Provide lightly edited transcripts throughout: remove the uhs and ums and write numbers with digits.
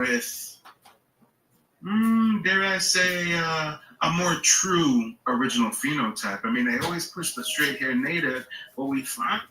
with, dare I say, a more true original phenotype. I mean, they always push the straight hair native, but we find.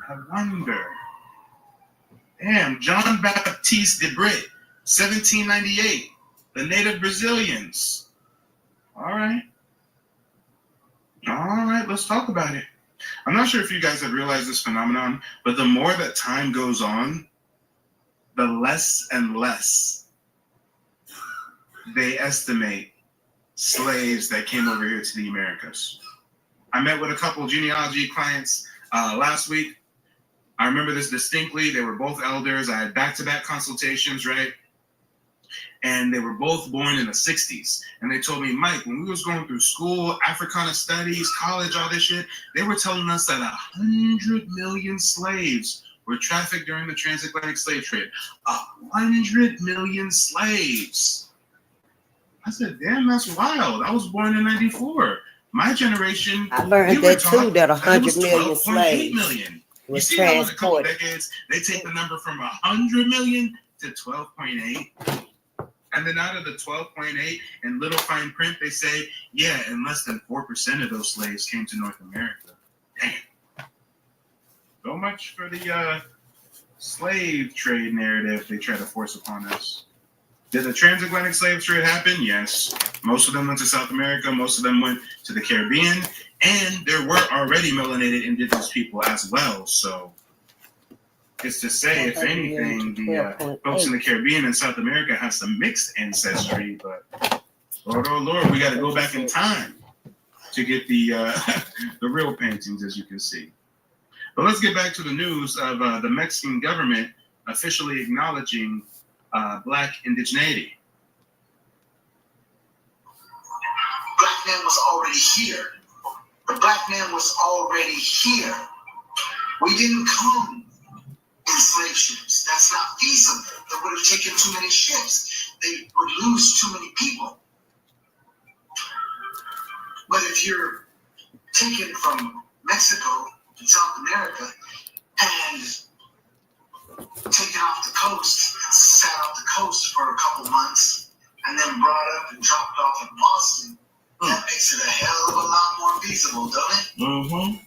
I wonder. Damn, John Baptiste de Brit, 1798. The native Brazilians. All right, let's talk about it. I'm not sure if you guys have realized this phenomenon, but the more that time goes on, the less and less they estimate slaves that came over here to the Americas. I met with a couple of genealogy clients last week. I remember this distinctly. They were both elders. I had back-to-back consultations, right? And they were both born in the 60s. And they told me, Mike, when we was going through school, Africana studies, college, all this shit, they were telling us that 100 million slaves were trafficked during the transatlantic slave trade. 100 million slaves. I said, damn, that's wild. I was born in 94. My generation, I learned that too, that 100 million slaves million. was you see how in a couple transported. decades, they take the number from 100 million to 12.8. And then out of the 12.8, in little fine print, they say, yeah, and less than 4% of those slaves came to North America. Damn. So much for the slave trade narrative they try to force upon us. Did the transatlantic slave trade happen? Yes. Most of them went to South America. Most of them went to the Caribbean. And there were already melanated indigenous people as well. So it's to say, if anything, the folks in the Caribbean and South America have some mixed ancestry. But Lord, oh Lord, we got to go back in time to get the the real paintings, as you can see. But let's get back to the news of the Mexican government officially acknowledging Black indigeneity. Black man was already here. The black man was already here. We didn't come in slave ships. That's not feasible. That would have taken too many ships. They would lose too many people. But if you're taken from Mexico to South America and taken off the coast, sat off the coast for a couple months, and then brought up and dropped off in Boston, that makes it a hell of a lot more feasible, don't it?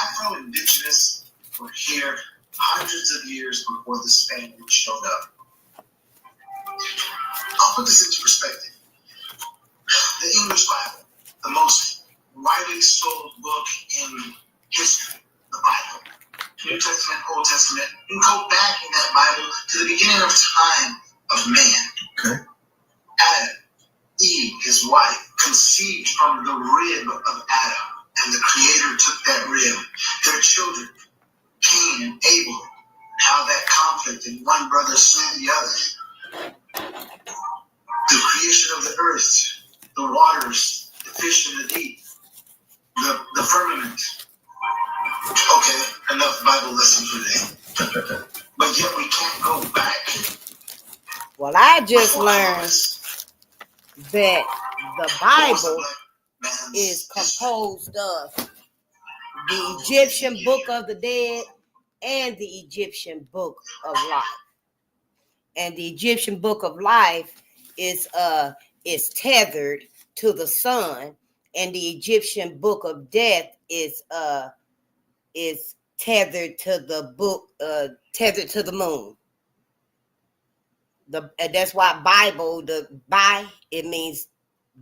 Afro-Indigenous were here hundreds of years before the Spaniards showed up. I'll put this into perspective. The English Bible, the most widely sold book in history, the Bible. New Testament, Old Testament, you can go back in that Bible to the beginning of time of man. Okay. Adam, Eve, his wife, conceived from the rib of Adam, and the Creator took that rib. Their children, Cain and Abel, how that conflict and one brother slew the other. the creation of the earth, the waters, the fish in the deep, the firmament. Okay, enough Bible lesson for today. But yet we can't go back. Well, I just learned that the Bible is composed of the Egyptian Book of the Dead and the Egyptian Book of Life. And the Egyptian Book of Life is tethered to the sun, and the Egyptian Book of Death is tethered to the moon. And that's why Bible, it means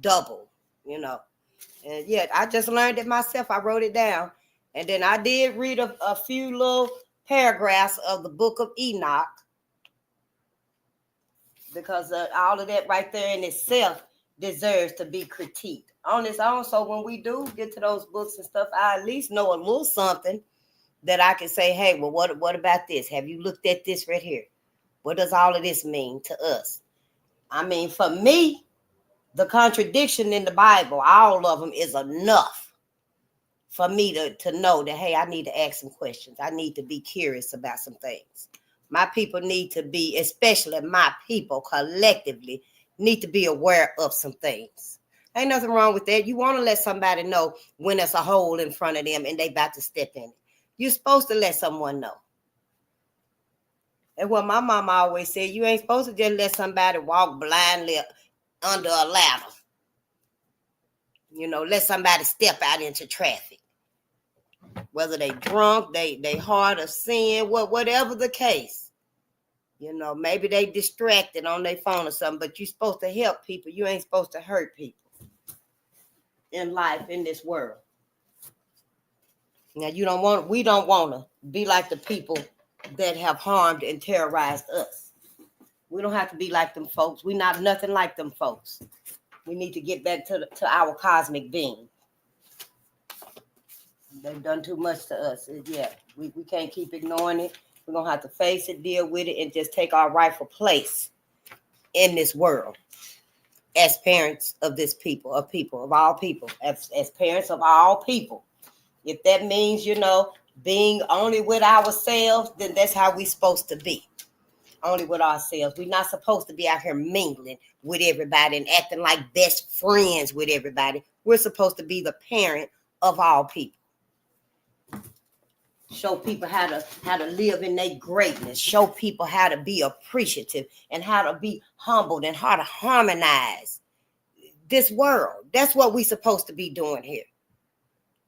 double, you know. And yeah, I just learned it myself. I wrote it down. And then I did read a few little paragraphs of the Book of Enoch, because all of that right there in itself deserves to be critiqued on its own. So when we do get to those books and stuff, I at least know a little something that I can say, hey, well, what about this? Have you looked at this right here? What does all of this mean to us? I mean, for me, the contradiction in the Bible, all of them, is enough for me to know that, hey, I need to ask some questions. I need to be curious about some things. My people need to be, especially my people collectively, need to be aware of some things. Ain't nothing wrong with that. You want to let somebody know when there's a hole in front of them and they about to step in it. You're supposed to let someone know. And what my mama always said, you ain't supposed to just let somebody walk blindly under a ladder. You know, let somebody step out into traffic. Whether they drunk, they hard of sin, whatever the case. You know, maybe they distracted on their phone or something, but you're supposed to help people. You ain't supposed to hurt people in life, in this world. Now, we don't want to be like the people that have harmed and terrorized us. We don't have to be like them folks. We're not nothing like them folks. We need to get back to our cosmic being. They've done too much to us. Yeah, we can't keep ignoring it. We're going to have to face it, deal with it, and just take our rightful place in this world as parents of this people, of all people, as parents of all people. If that means, being only with ourselves, then that's how we're supposed to be. Only with ourselves. We're not supposed to be out here mingling with everybody and acting like best friends with everybody. We're supposed to be the parent of all people. Show people how to live in their greatness. Show people how to be appreciative and how to be humbled and how to harmonize this world. That's what we're supposed to be doing here.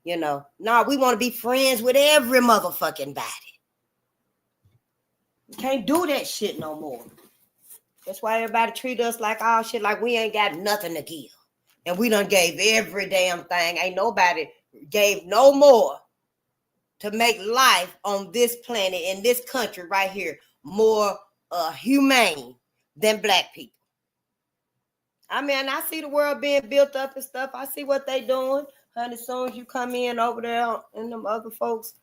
No, we want to be friends with every motherfucking body. We can't do that shit no more. That's why everybody treat us like all shit, like we ain't got nothing to give. And we done gave every damn thing. Ain't nobody gave no more to make life on this planet, in this country right here, more humane than black people. I mean, I see the world being built up and stuff. I see what they doing. Honey, as soon as you come in over there in them other folks,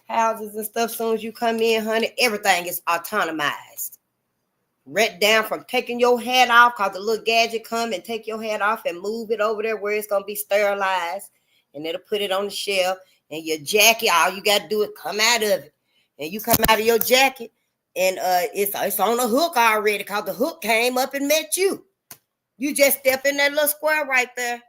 houses and stuff, as soon as you come in, honey, everything is autonomized. Right down from taking your hat off, because the little gadget come and take your hat off and move it over there where it's going to be sterilized. And it'll put it on the shelf. And your jacket, all you got to do is come out of it. And you come out of your jacket, and it's on a hook already, because the hook came up and met you. You just step in that little square right there.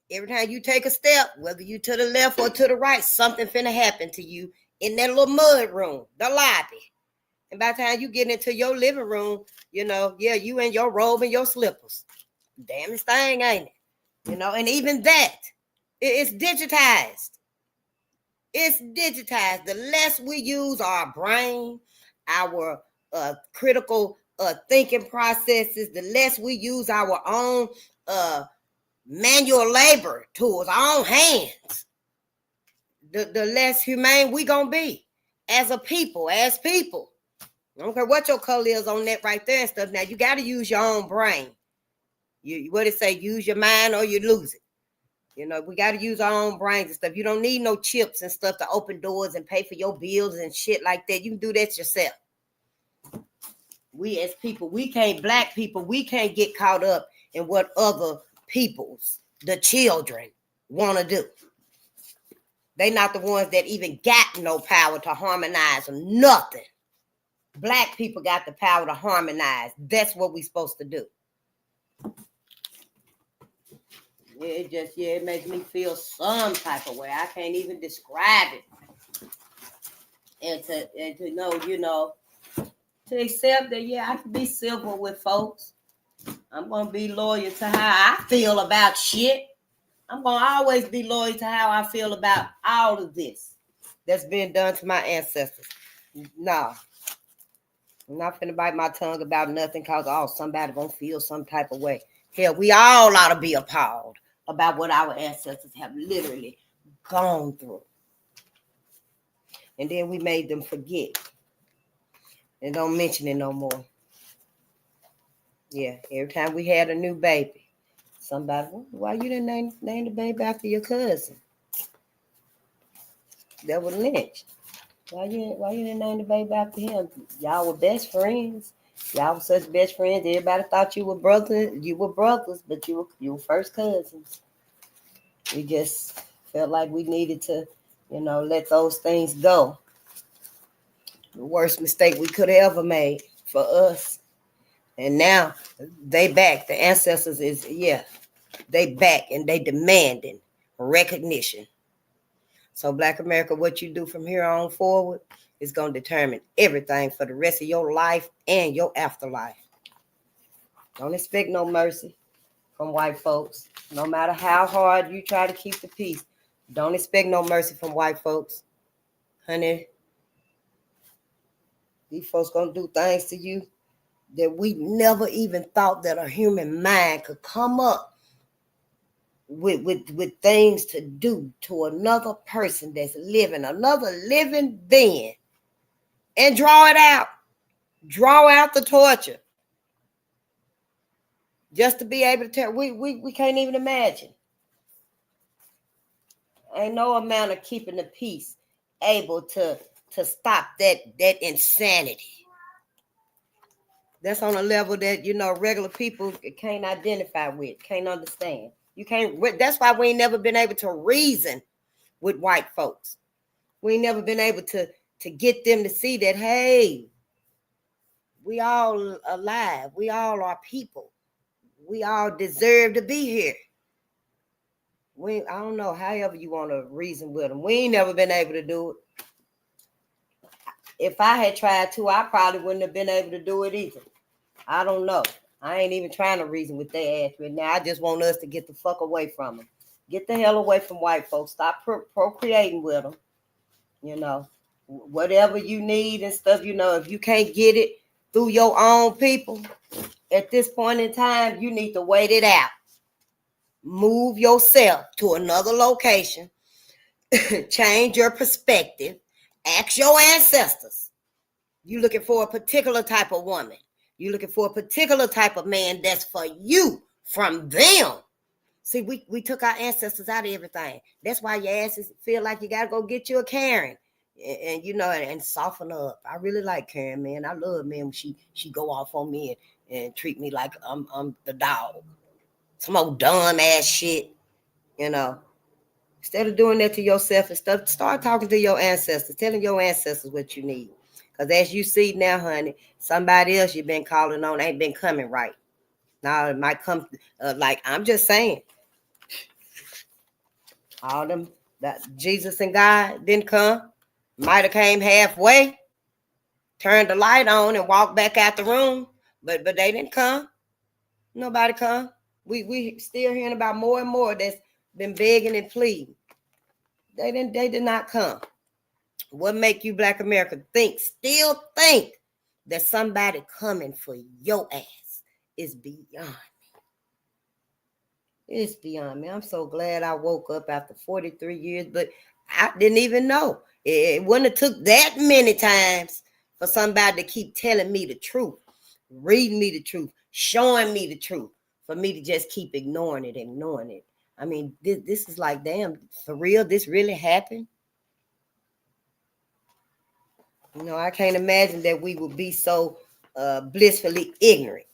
Every time you take a step, whether you to the left or to the right, something finna happen to you in that little mud room, the lobby. And by the time you get into your living room, you in your robe and your slippers. Damnest thing, ain't it? And even that, it's digitized. It's digitized. The less we use our brain, our critical thinking processes, the less we use our own manual labor tools, our own hands, the less humane we gonna be as a people, as people. I don't care what your color is on that right there and stuff. Now you got to use your own brain. What it say? Use your mind or you lose it. We got to use our own brains and stuff. You don't need no chips and stuff to open doors and pay for your bills and shit like that. You can do that yourself. We as people, black people, we can't get caught up in what other people's, the children, want to do. They not the ones that even got no power to harmonize or nothing. Black people got the power to harmonize. That's what we supposed to do. It makes me feel some type of way. I can't even describe it. And to know, to accept that, I can be civil with folks. I'm going to be loyal to how I feel about shit. I'm going to always be loyal to how I feel about all of this that's been done to my ancestors. No. I'm not finna bite my tongue about nothing because, somebody gonna feel some type of way. Hell, we all ought to be appalled about what our ancestors have literally gone through. And then we made them forget. And don't mention it no more. Yeah, every time we had a new baby, somebody, why you didn't name the baby after your cousin? That was lynched. Why you didn't name the baby after him? Y'all were best friends. Y'all were such best friends. Everybody thought you were brothers. You were brothers, but you were first cousins. We just felt like we needed to, let those things go. The worst mistake we could have ever made for us. And now they back. The ancestors they back and they demanding recognition. So Black America, what you do from here on forward is going to determine everything for the rest of your life and your afterlife. Don't expect no mercy from white folks. No matter how hard you try to keep the peace, don't expect no mercy from white folks. Honey, these folks going to do things to you that we never even thought that a human mind could come up with things to do to another person that's living, another living being, and draw it out. Draw out the torture. Just to be able to tell, we can't even imagine. Ain't no amount of keeping the peace able to stop that insanity. That's on a level that, regular people can't identify with, can't understand. You can't. That's why we ain't never been able to reason with white folks. We ain't never been able to get them to see that, hey, we all alive. We all are people. We all deserve to be here. I don't know, however you want to reason with them. We ain't never been able to do it. If I had tried to, I probably wouldn't have been able to do it either. I don't know. I ain't even trying to reason with their ass right now. I just want us to get the fuck away from them. Get the hell away from white folks. Stop procreating with them. Whatever you need and stuff, if you can't get it through your own people, at this point in time, you need to wait it out. Move yourself to another location. Change your perspective. Ask your ancestors. You looking for a particular type of woman. You're looking for a particular type of man that's for you from them. See, we took our ancestors out of everything. That's why your asses feel like you got to go get you a Karen. And and soften up. I really like Karen, man. I love, man, when she go off on me and treat me like I'm the dog. Some old dumb ass shit, Instead of doing that to yourself and stuff, start talking to your ancestors, telling your ancestors what you need. Because as you see now, honey, somebody else you've been calling on ain't been coming right. Now it might come, I'm just saying. All them, that Jesus and God didn't come. Might have came halfway, turned the light on and walked back out the room. But they didn't come. Nobody come. We still hearing about more and more that's been begging and pleading. They did not come. What make you Black America still think that somebody coming for your ass is beyond me. It's beyond me. I'm so glad I woke up after 43 years, but I didn't even know. It wouldn't have took that many times for somebody to keep telling me the truth, reading me the truth, showing me the truth, for me to just keep ignoring it. I mean, this is like, damn, for real, this really happened? I can't imagine that we would be so blissfully ignorant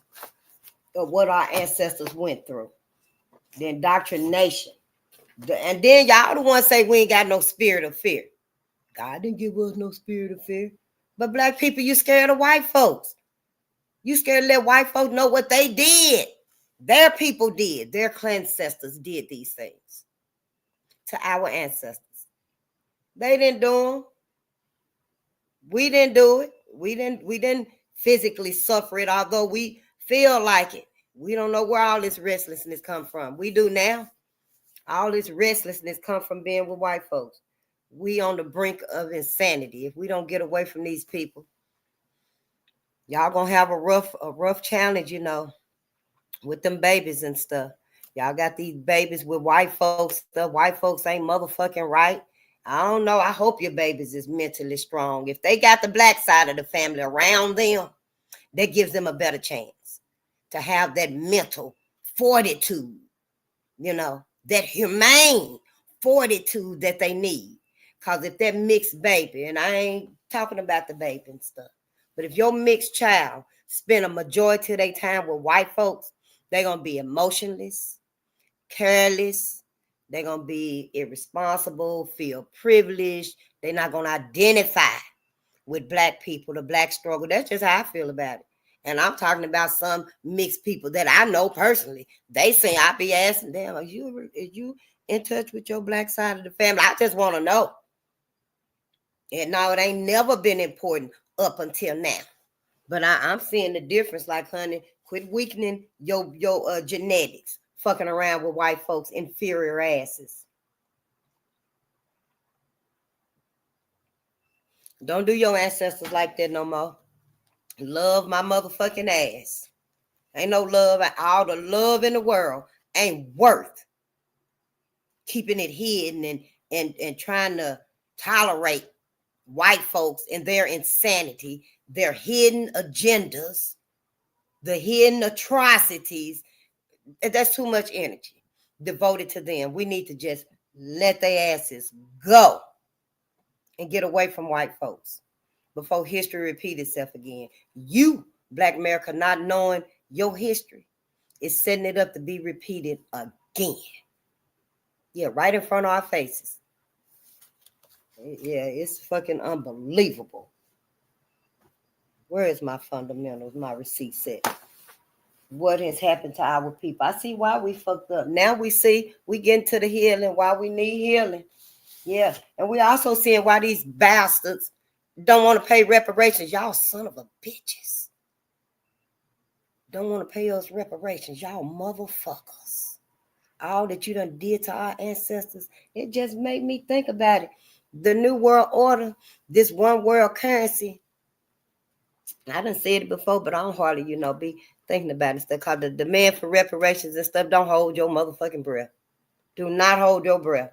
of what our ancestors went through. The indoctrination. And then y'all the ones say we ain't got no spirit of fear. God didn't give us no spirit of fear. But black people, you scared of white folks. You scared to let white folks know what they did. Their people did. Their ancestors did these things to our ancestors. They didn't do them. We didn't do it. We didn't physically suffer it, although we feel like it. We don't know where all this restlessness come from. We do now. All this restlessness come from being with white folks. We on the brink of insanity. If we don't get away from these people, y'all gonna have a rough challenge, you know, with them babies and stuff. Y'all got these babies with white folks. The white folks ain't motherfucking right. I don't know. I hope your babies is mentally strong. If they got the black side of the family around them, that gives them a better chance to have that mental fortitude, you know, that humane fortitude that they need. Because if that mixed baby, and I ain't talking about the baby and stuff, but if your mixed child spend a majority of their time with white folks, they're going to be emotionless, careless, they're going to be irresponsible, feel privileged. They're not going to identify with black people, the black struggle. That's just how I feel about it. And I'm talking about some mixed people that I know personally. They say, I be asking them, are you in touch with your black side of the family? I just want to know. And no, it ain't never been important up until now. But I'm seeing the difference. Like, honey, quit weakening your genetics, fucking around with white folks' inferior asses. Don't do your ancestors like that no more. Love my motherfucking ass. Ain't no love. All the love in the world ain't worth keeping it hidden and trying to tolerate white folks and their insanity, their hidden agendas, the hidden atrocities. That's too much energy devoted to them. We need to just let their asses go and get away from white folks before history repeat itself again. You, Black America, not knowing your history is setting it up to be repeated again. Yeah, right in front of our faces. Yeah, it's fucking unbelievable. Where is my fundamentals, my receipt set? What has happened to our people? I see why we fucked up. Now we see we get into the healing, why we need healing. Yeah, and we also seeing why these bastards don't want to pay reparations. Y'all son of a bitches. Don't want to pay us reparations. Y'all motherfuckers. All that you done did to our ancestors, it just made me think about it. The new world order, this one world currency. I done said it before, but I don't hardly, be thinking about it. Stuff called the demand for reparations and stuff. Don't hold your motherfucking breath. Do not hold your breath.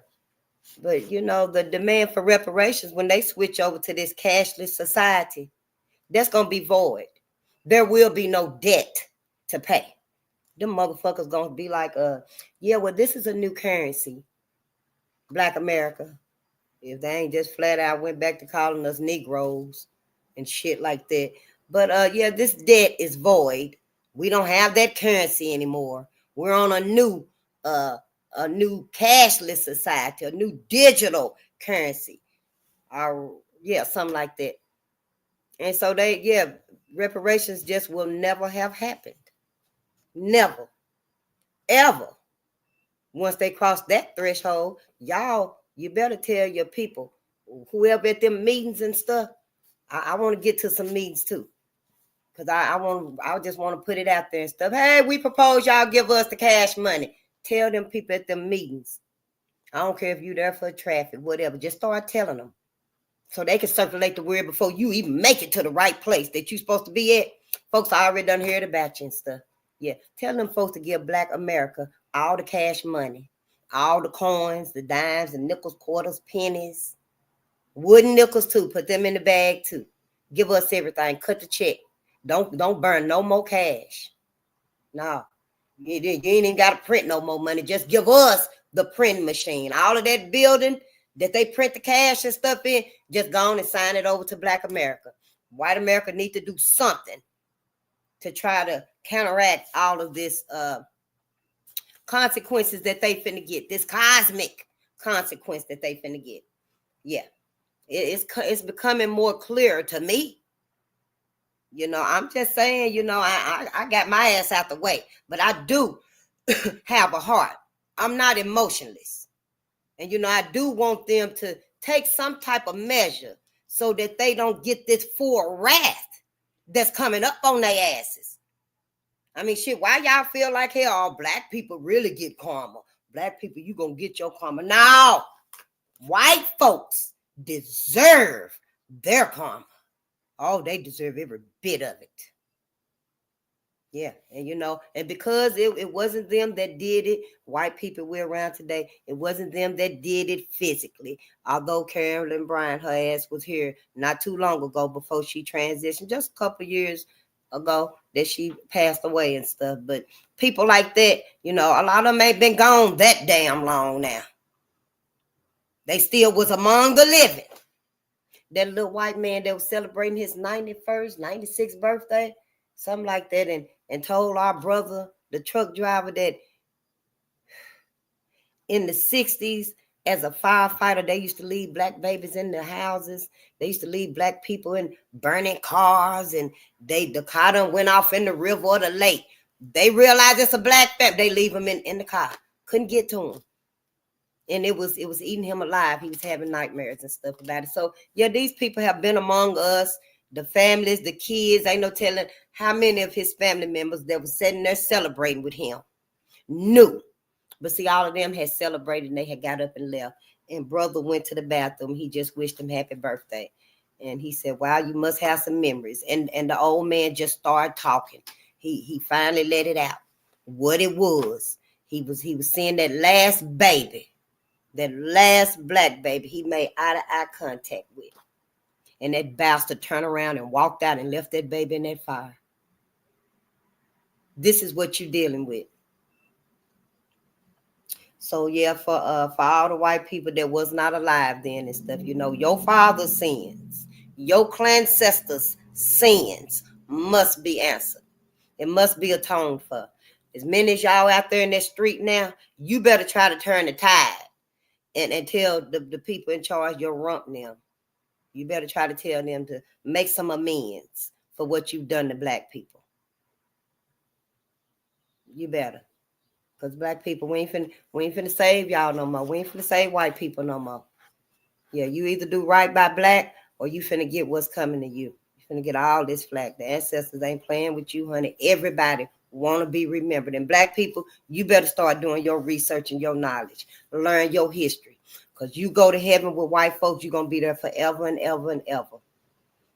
But, the demand for reparations, when they switch over to this cashless society, that's going to be void. There will be no debt to pay. Them motherfuckers going to be like, this is a new currency, Black America. If they ain't just flat out went back to calling us Negroes and shit like that. But, this debt is void. We don't have that currency anymore. We're on a new cashless society, a new digital currency, or something like that. And so reparations just will never have happened. Never, ever. Once they cross that threshold, you better tell your people, whoever at them meetings and stuff. I want to get to some meetings too. Because I just want to put it out there and stuff. Hey, we propose y'all give us the cash money. Tell them people at them meetings. I don't care if you're there for traffic, whatever. Just start telling them. So they can circulate the word before you even make it to the right place that you're supposed to be at. Folks already done heard about you and stuff. Yeah. Tell them folks to give Black America all the cash money. All the coins, the dimes, the nickels, quarters, pennies. Wooden nickels too. Put them in the bag too. Give us everything. Cut the check. Don't burn no more cash. No. You ain't even got to print no more money. Just give us the printing machine. All of that building that they print the cash and stuff in, just go on and sign it over to Black America. White America need to do something to try to counteract all of this consequences that they finna get, this cosmic consequence that they finna get. Yeah, it's becoming more clear to me. You know, I'm just saying, you know, I got my ass out the way, but I do have a heart. I'm not emotionless. And, you know, I do want them to take some type of measure so that they don't get this full wrath that's coming up on their asses. I mean, shit, why y'all feel like, hell, all black people really get karma? Black people, you gonna get your karma. No, white folks deserve their karma. Oh, they deserve every bit of it. Yeah, and you know, and because it wasn't them that did it, white people we're around today, it wasn't them that did it physically. Although Carolyn Bryant, her ass was here not too long ago before she transitioned, just a couple of years ago that she passed away and stuff. But people like that, you know, a lot of them ain't been gone that damn long now. They still was among the living. That little white man that was celebrating his 91st, 96th birthday, something like that, and told our brother, the truck driver, that in the 60s, as a firefighter, they used to leave black babies in the houses. They used to leave black people in burning cars, and the car done went off in the river or the lake. They realized it's a black family. They leave him in the car. Couldn't get to him. And it was eating him alive. He was having nightmares and stuff about it. So, yeah, these people have been among us, the families, the kids. Ain't no telling how many of his family members that was sitting there celebrating with him knew. But see, all of them had celebrated and they had got up and left. And brother went to the bathroom. He just wished him happy birthday. And he said, wow, you must have some memories. And the old man just started talking. He finally let it out. What it was. He was seeing that last baby. That last black baby he made eye-to-eye contact with. And that bastard turned around and walked out and left that baby in that fire. This is what you're dealing with. So, yeah, for all the white people that was not alive then and stuff, you know, your father's sins, your ancestors' sins must be answered. It must be atoned for. As many as y'all out there in that street now, you better try to turn the tide. And tell the people in charge you're rump them. You better try to tell them to make some amends for what you've done to black people. You better. Because black people, we ain't finna save y'all no more. We ain't finna save white people no more. Yeah, you either do right by black or you finna get what's coming to you. You finna get all this flack. The ancestors ain't playing with you, honey. Everybody want to be remembered. And black people, you better start doing your research and your knowledge. Learn your history. Because you go to heaven with white folks, you're going to be there forever and ever and ever.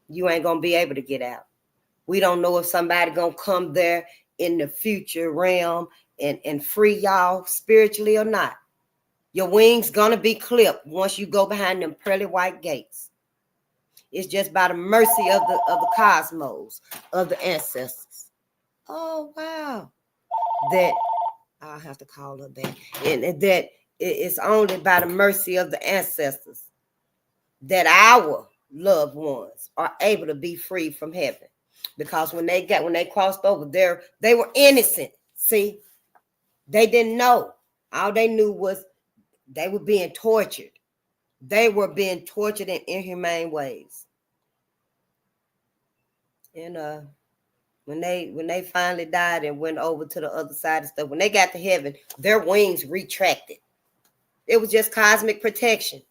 You ain't going to be able to get out. We don't know if somebody going to come there in the future realm and free y'all spiritually or not. Your wings going to be clipped once you go behind them pearly white gates. It's just by the mercy of the cosmos, of the ancestors. Oh, wow. That I'll have to call her back. And that it's only by the mercy of the ancestors that our loved ones are able to be free from heaven. Because when they crossed over there, they were innocent. See, they didn't know. All they knew was they were being tortured. They were being tortured in inhumane ways. And when they finally died and went over to the other side and stuff, when they got to heaven, their wings retracted. It was just cosmic protection.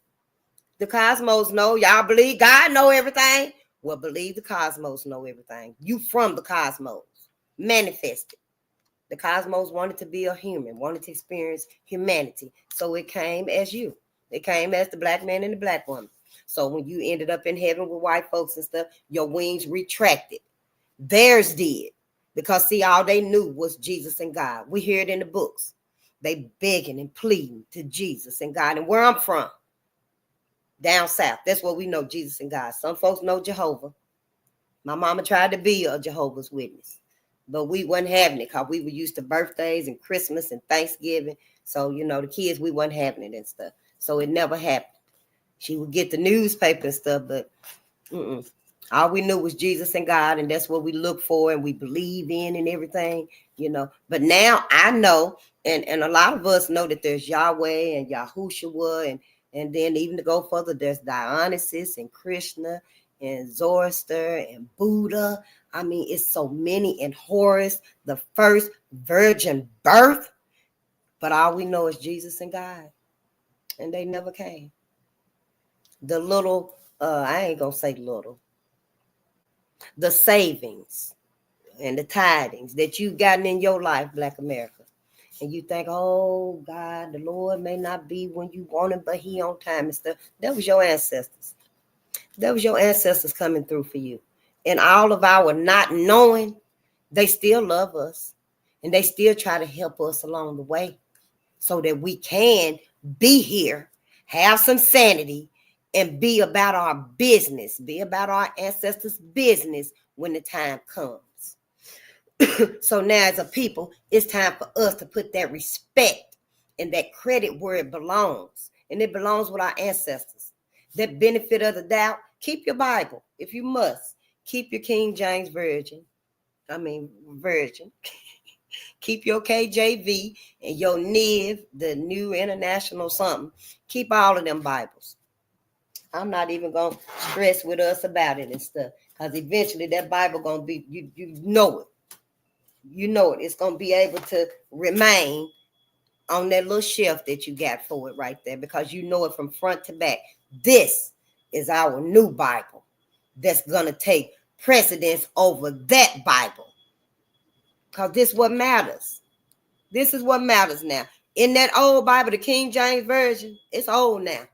The cosmos know. Y'all believe God know everything? Well, believe the cosmos know everything. You from the cosmos. Manifested. The cosmos wanted to be a human, wanted to experience humanity. So it came as you. It came as the black man and the black woman. So when you ended up in heaven with white folks and stuff, your wings retracted. Theirs did. Because see, all they knew was Jesus and God. We hear it in the books. They begging and pleading to Jesus and God. And where I'm from, down south, that's where we know Jesus and God. Some folks know Jehovah. My mama tried to be a Jehovah's Witness, but we wasn't having it because we were used to birthdays and Christmas and Thanksgiving. So, you know, the kids, we wasn't having it and stuff. So it never happened. She would get the newspaper and stuff, but All we knew was Jesus and God, and that's what we look for and we believe in and everything, you know. But now I know, and a lot of us know that there's Yahweh and Yahushua, and then even to go further, there's Dionysus and Krishna and Zoroaster and Buddha. I mean, it's so many, and Horus, the first virgin birth. But all we know is Jesus and God, and they never came. The little, I ain't gonna say little, the savings and the tidings that you've gotten in your life, Black America. And you think, oh God, the Lord may not be when you want him, but he on time and stuff. That was your ancestors. That was your ancestors coming through for you. And all of our not knowing, they still love us. And they still try to help us along the way so that we can be here, have some sanity, and be about our business, be about our ancestors' business when the time comes. So now as a people, it's time for us to put that respect and that credit where it belongs. And it belongs with our ancestors. That benefit of the doubt, keep your Bible if you must. Keep your King James Version. Keep your KJV and your NIV, the New International something. Keep all of them Bibles. I'm not even going to stress with us about it and stuff. Because eventually that Bible going to be, you know it. You know it. It's going to be able to remain on that little shelf that you got for it right there. Because you know it from front to back. This is our new Bible that's going to take precedence over that Bible. Because this is what matters. This is what matters now. In that old Bible, the King James Version, it's old now.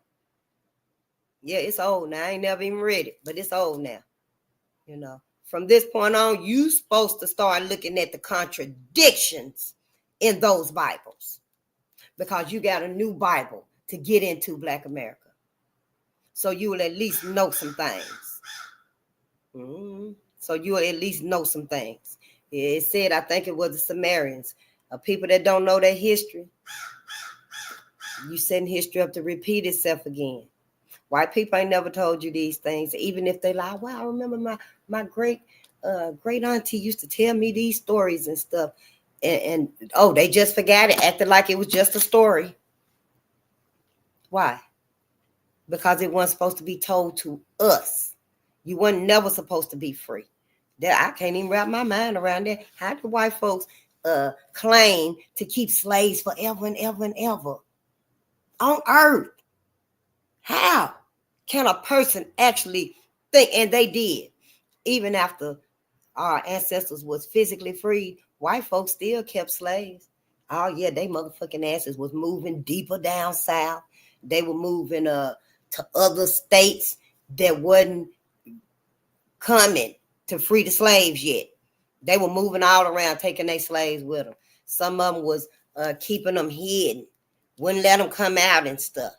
Yeah, it's old now. I ain't never even read it, but it's old now. You know, from this point on, you supposed to start looking at the contradictions in those Bibles because you got a new Bible to get into, Black America. So you will at least know some things. So you will at least know some things. It said, I think it was the Sumerians, people that don't know their history. You setting history up to repeat itself again. White people ain't never told you these things, even if they lie. Well, I remember my great auntie used to tell me these stories and stuff. And they just forgot it, acted like it was just a story. Why? Because it wasn't supposed to be told to us. You weren't never supposed to be free. That I can't even wrap my mind around that. How do white folks claim to keep slaves forever and ever and ever on earth? How can a person actually think? And they did. Even after our ancestors was physically freed, white folks still kept slaves. Oh yeah, they motherfucking asses was moving deeper down south. They were moving to other states that wasn't coming to free the slaves yet. They were moving all around, taking their slaves with them. Some of them was keeping them hidden, wouldn't let them come out and stuff.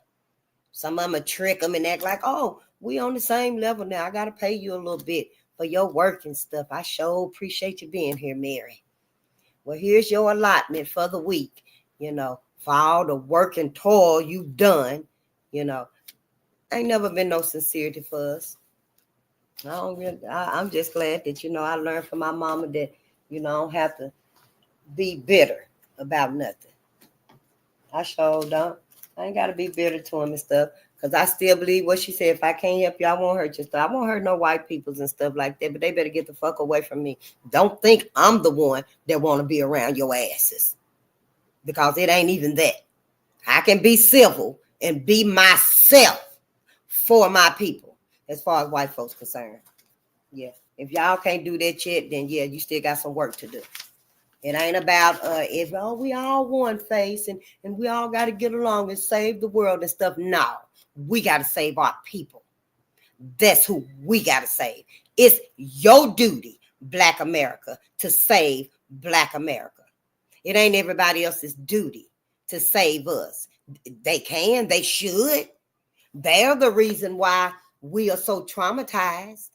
Some of them would trick them and act like, oh, we on the same level now. I got to pay you a little bit for your work and stuff. I sure appreciate you being here, Mary. Well, here's your allotment for the week, for all the work and toil you've done, Ain't never been no sincerity for us. I'm just glad that, I learned from my mama that, I don't have to be bitter about nothing. I sure don't. I ain't got to be bitter to him and stuff because I still believe what she said. If I can't help you, I won't hurt you. Stuff. I won't hurt no white peoples and stuff like that, but they better get the fuck away from me. Don't think I'm the one that want to be around your asses because it ain't even that. I can be civil and be myself for my people as far as white folks concerned. Yeah. If y'all can't do that yet, then yeah, you still got some work to do. It ain't about if we all one face and we all got to get along and save the world and stuff. No, we got to save our people. That's who we got to save. It's your duty, Black America, to save Black America. It ain't everybody else's duty to save us. They can, they should. They're the reason why we are so traumatized.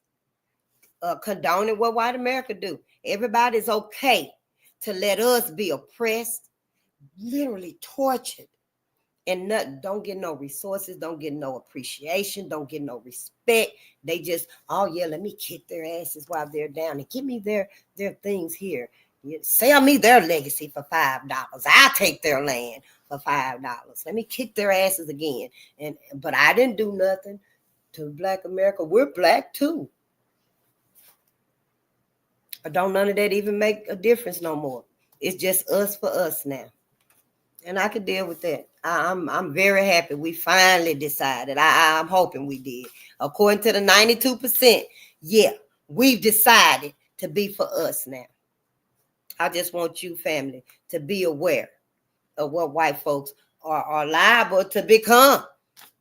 Condoning what white America do. Everybody's okay to let us be oppressed, literally tortured, and don't get no resources, don't get no appreciation, don't get no respect. They just, oh yeah, let me kick their asses while they're down and give me their things here. Sell me their legacy for $5. I'll take their land for $5. Let me kick their asses again. But I didn't do nothing to Black America. We're Black too. Don't none of that even make a difference no more. It's just us for us now. And I could deal with that. I'm very happy we finally decided. I'm hoping we did. According to the 92%, yeah, we've decided to be for us now. I just want you, family, to be aware of what white folks are liable to become.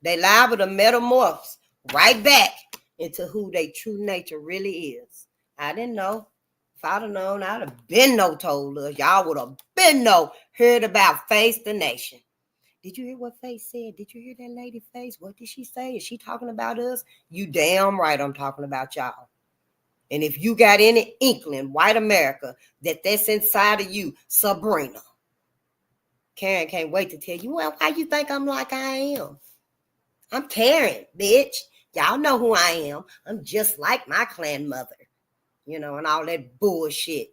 They liable to metamorphose right back into who their true nature really is. I didn't know. If I'd have known, I'd have been told us. Y'all would have been heard about Face the Nation. Did you hear what Face said? Did you hear that lady Face? What did she say? Is she talking about us? You damn right I'm talking about y'all. And if you got any inkling, white America, that's inside of you, Sabrina, Karen can't wait to tell you, well, why you think I'm like I am? I'm Karen, bitch. Y'all know who I am. I'm just like my clan mother, and all that bullshit.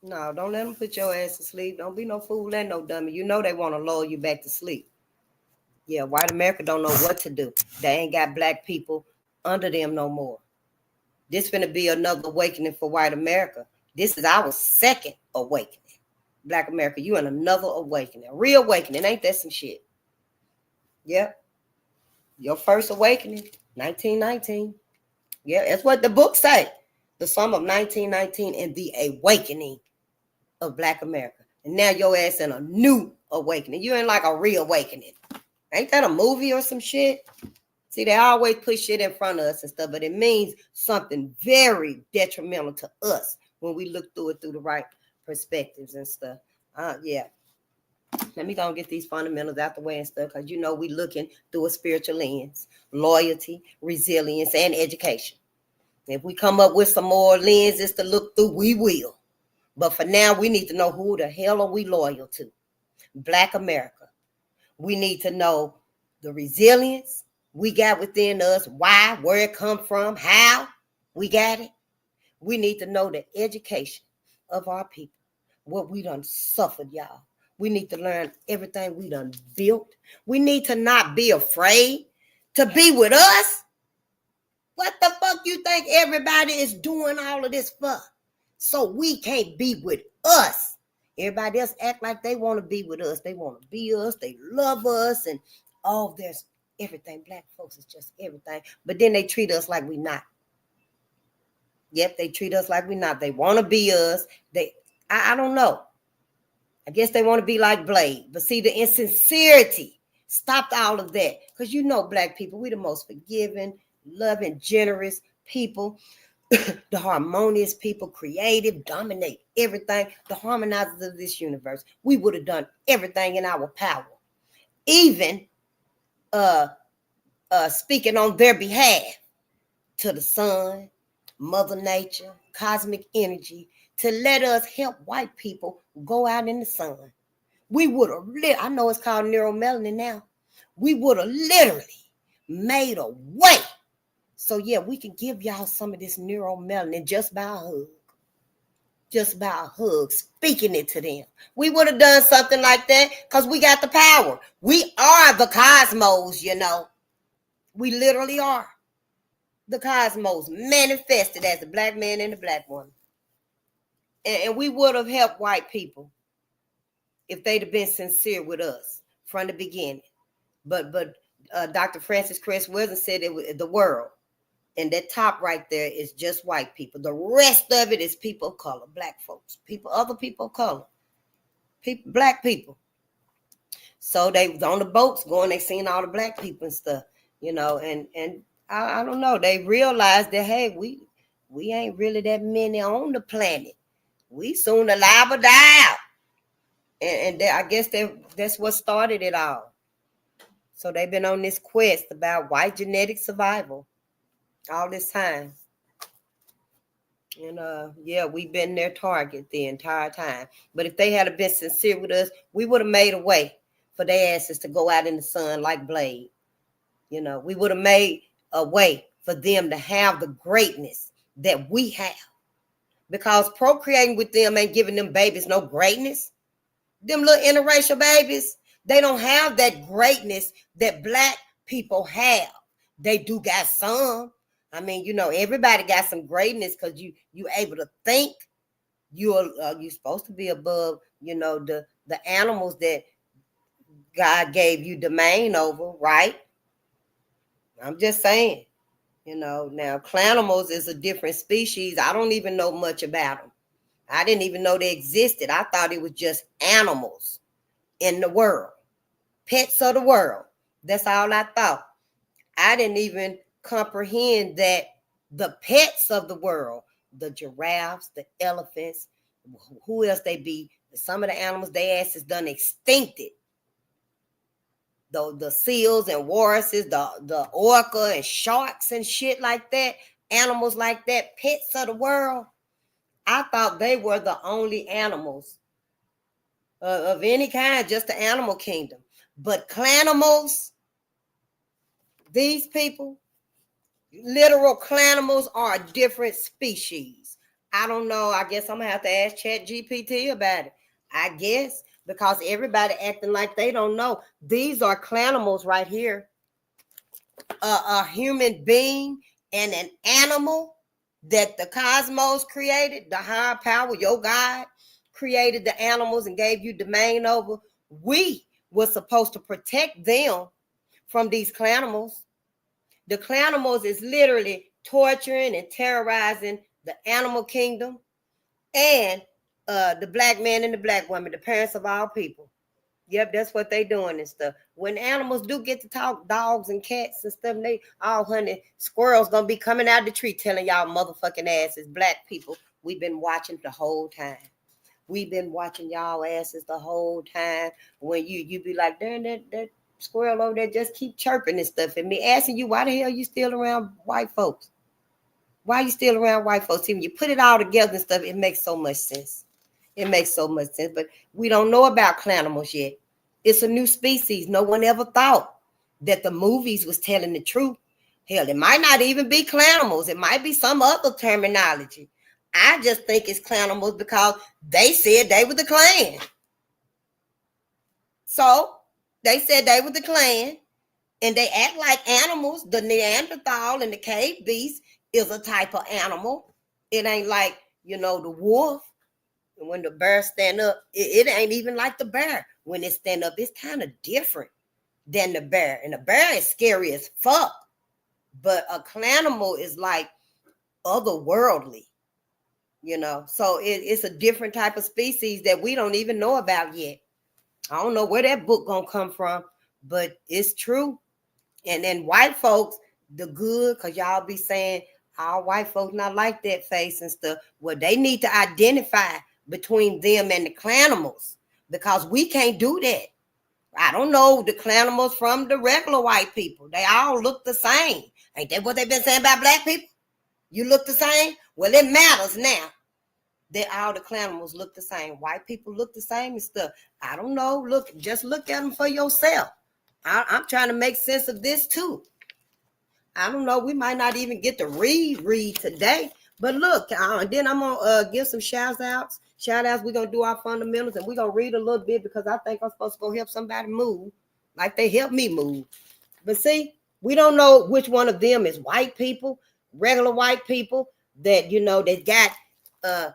No, don't let them put your ass to sleep. Don't be no fool and no dummy. You know they want to lull you back to sleep. Yeah, white America don't know what to do. They ain't got black people under them no more. This finna be another awakening for white America. This is our second awakening. Black America, you in another awakening. Reawakening, ain't that some shit? Yep. Your first awakening, 1919. Yeah, that's what the book say. The sum of 1919 and the awakening of Black America. And now your ass in a new awakening. You ain't like a reawakening. Ain't that a movie or some shit? See, they always put shit in front of us and stuff, but it means something very detrimental to us when we look through it through the right perspectives and stuff. Yeah. Let me go and get these fundamentals out the way and stuff, because we looking through a spiritual lens. Loyalty, resilience, and education. If we come up with some more lenses to look through, we will. But for now, we need to know who the hell are we loyal to. Black America. We need to know the resilience we got within us, why, where it come from, how we got it. We need to know the education of our people, what we done suffered, y'all. We need to learn everything we done built. We need to not be afraid to be with us. What the fuck you think everybody is doing all of this for? So we can't be with us. Everybody else act like they want to be with us. They want to be us. They love us. And there's everything. Black folks is just everything. But then they treat us like we not. Yep, they treat us like we not. They want to be us. I don't know. I guess they want to be like Blade. But see, the insincerity stopped all of that. Because Black people, we the most forgiving, loving, generous people. The harmonious people, creative, dominate everything. The harmonizers of this universe. We would have done everything in our power. Even speaking on their behalf to the sun, Mother Nature, cosmic energy, to let us help white people go out in the sun. We would have, I know it's called neuromelanin now. We would have literally made a way. So yeah, we can give y'all some of this neuromelanin just by a hug. Just by a hug, speaking it to them. We would have done something like that because we got the power. We are the cosmos, We literally are the cosmos manifested as the black man and the black woman. And we would have helped white people if they'd have been sincere with us from the beginning. But Dr. Francis Cress Wilson said it was the world. And that top right there is just white people. The rest of it is people of color, Black folks, other people of color, Black people. So they was on the boats going, they seen all the Black people and stuff, and I don't know. They realized that, hey, we ain't really that many on the planet. We soon alive or die out. And I guess that's what started it all. So they've been on this quest about white genetic survival all this time. And yeah, we've been their target the entire time. But if they had been sincere with us, we would have made a way for their asses to go out in the sun like Blade. You know, we would have made a way for them to have the greatness that we have. Because procreating with them ain't giving them babies no greatness. Them little interracial babies, they don't have that greatness that black people have. They do got some. I mean, you know, everybody got some greatness because you able to think. You supposed to be above, you know, the animals that God gave you domain over, right? I'm just saying, you know. Now, clanimals is a different species. I don't even know much about them. I didn't even know they existed. I thought it was just animals in the world, pets of the world. That's all I thought. I didn't even comprehend that the pets of the world, the giraffes, the elephants, who else they be, some of the animals, their ass is done extincted. The seals and walruses, the orca and sharks and shit like that, animals like that, pets of the world. I thought they were the only animals of any kind, just the animal kingdom. But clanimals, these people, literal clanimals, are a different species. I don't know. I guess I'm gonna have to ask ChatGPT about it. I guess because everybody acting like they don't know. These are clanimals right here. A human being and an animal that the cosmos created, the higher power, your God, created the animals and gave you domain over. We were supposed to protect them from these clanimals. The clanimals is literally torturing and terrorizing the animal kingdom and the black man and the black woman, the parents of all people. Yep, that's what they doing and stuff. When animals do get to talk, dogs and cats and stuff, they all honey, squirrels gonna be coming out the tree telling y'all motherfucking asses, black people, we've been watching the whole time. We've been watching y'all asses the whole time. When you be like, darn, that squirrel over there just keep chirping and stuff and me asking you, why the hell you still around white folks? Why you still around white folks? See, when you put it all together and stuff, it makes so much sense. It makes so much sense, but we don't know about clanimals yet. It's a new species. No one ever thought that the movies was telling the truth. Hell, it might not even be clanimals. It might be some other terminology. I just think it's clanimals because they said they were the clan. So they said they were the clan, and they act like animals. The Neanderthal and the cave beast is a type of animal. It ain't like, you know, the wolf. When the bear stand up, it ain't even like the bear. When it stand up, it's kind of different than the bear. And the bear is scary as fuck. But a clanimal is like otherworldly, you know. So it's a different type of species that we don't even know about yet. I don't know where that book gonna come from, but it's true. And then white folks, the good, because y'all be saying all white folks not like that face and stuff. Well, they need to identify between them and the clanimals because we can't do that. I don't know the clanimals from the regular white people. They all look the same. Ain't that what they've been saying about black people? You look the same? Well, it matters now that all the clanimals look the same. White people look the same and stuff. I don't know. Just look at them for yourself. I'm trying to make sense of this too. I don't know. We might not even get to read today. But look, then I'm going to give some shout outs. We're going to do our fundamentals, and we're going to read a little bit because I think I'm supposed to go help somebody move like they helped me move. But see, we don't know which one of them is white people, regular white people that, you know, they got, I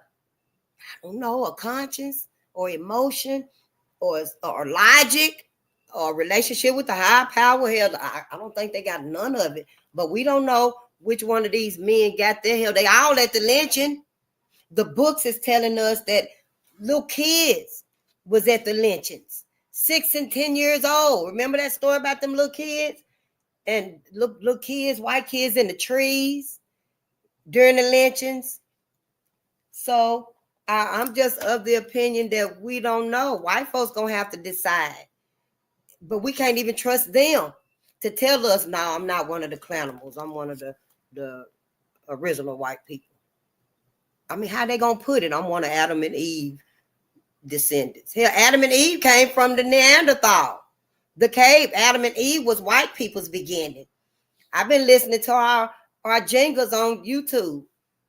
don't know, a conscience or emotion or logic or relationship with the high power. Hell, I don't think they got none of it. But we don't know which one of these men got their hell. They all at the lynching. The books is telling us that little kids was at the lynchings, 6 and 10 years old. Remember that story about them little kids? And little kids, white kids in the trees during the lynchings. So I'm just of the opinion that we don't know. White folks gonna have to decide. But we can't even trust them to tell us, no, I'm not one of the clanimals. I'm one of the original white people. I mean, how they gonna put it? I'm one of Adam and Eve descendants. Here, Adam and Eve came from the Neanderthal, the cave. Adam and Eve was white people's beginning. I've been listening to our jingles on YouTube.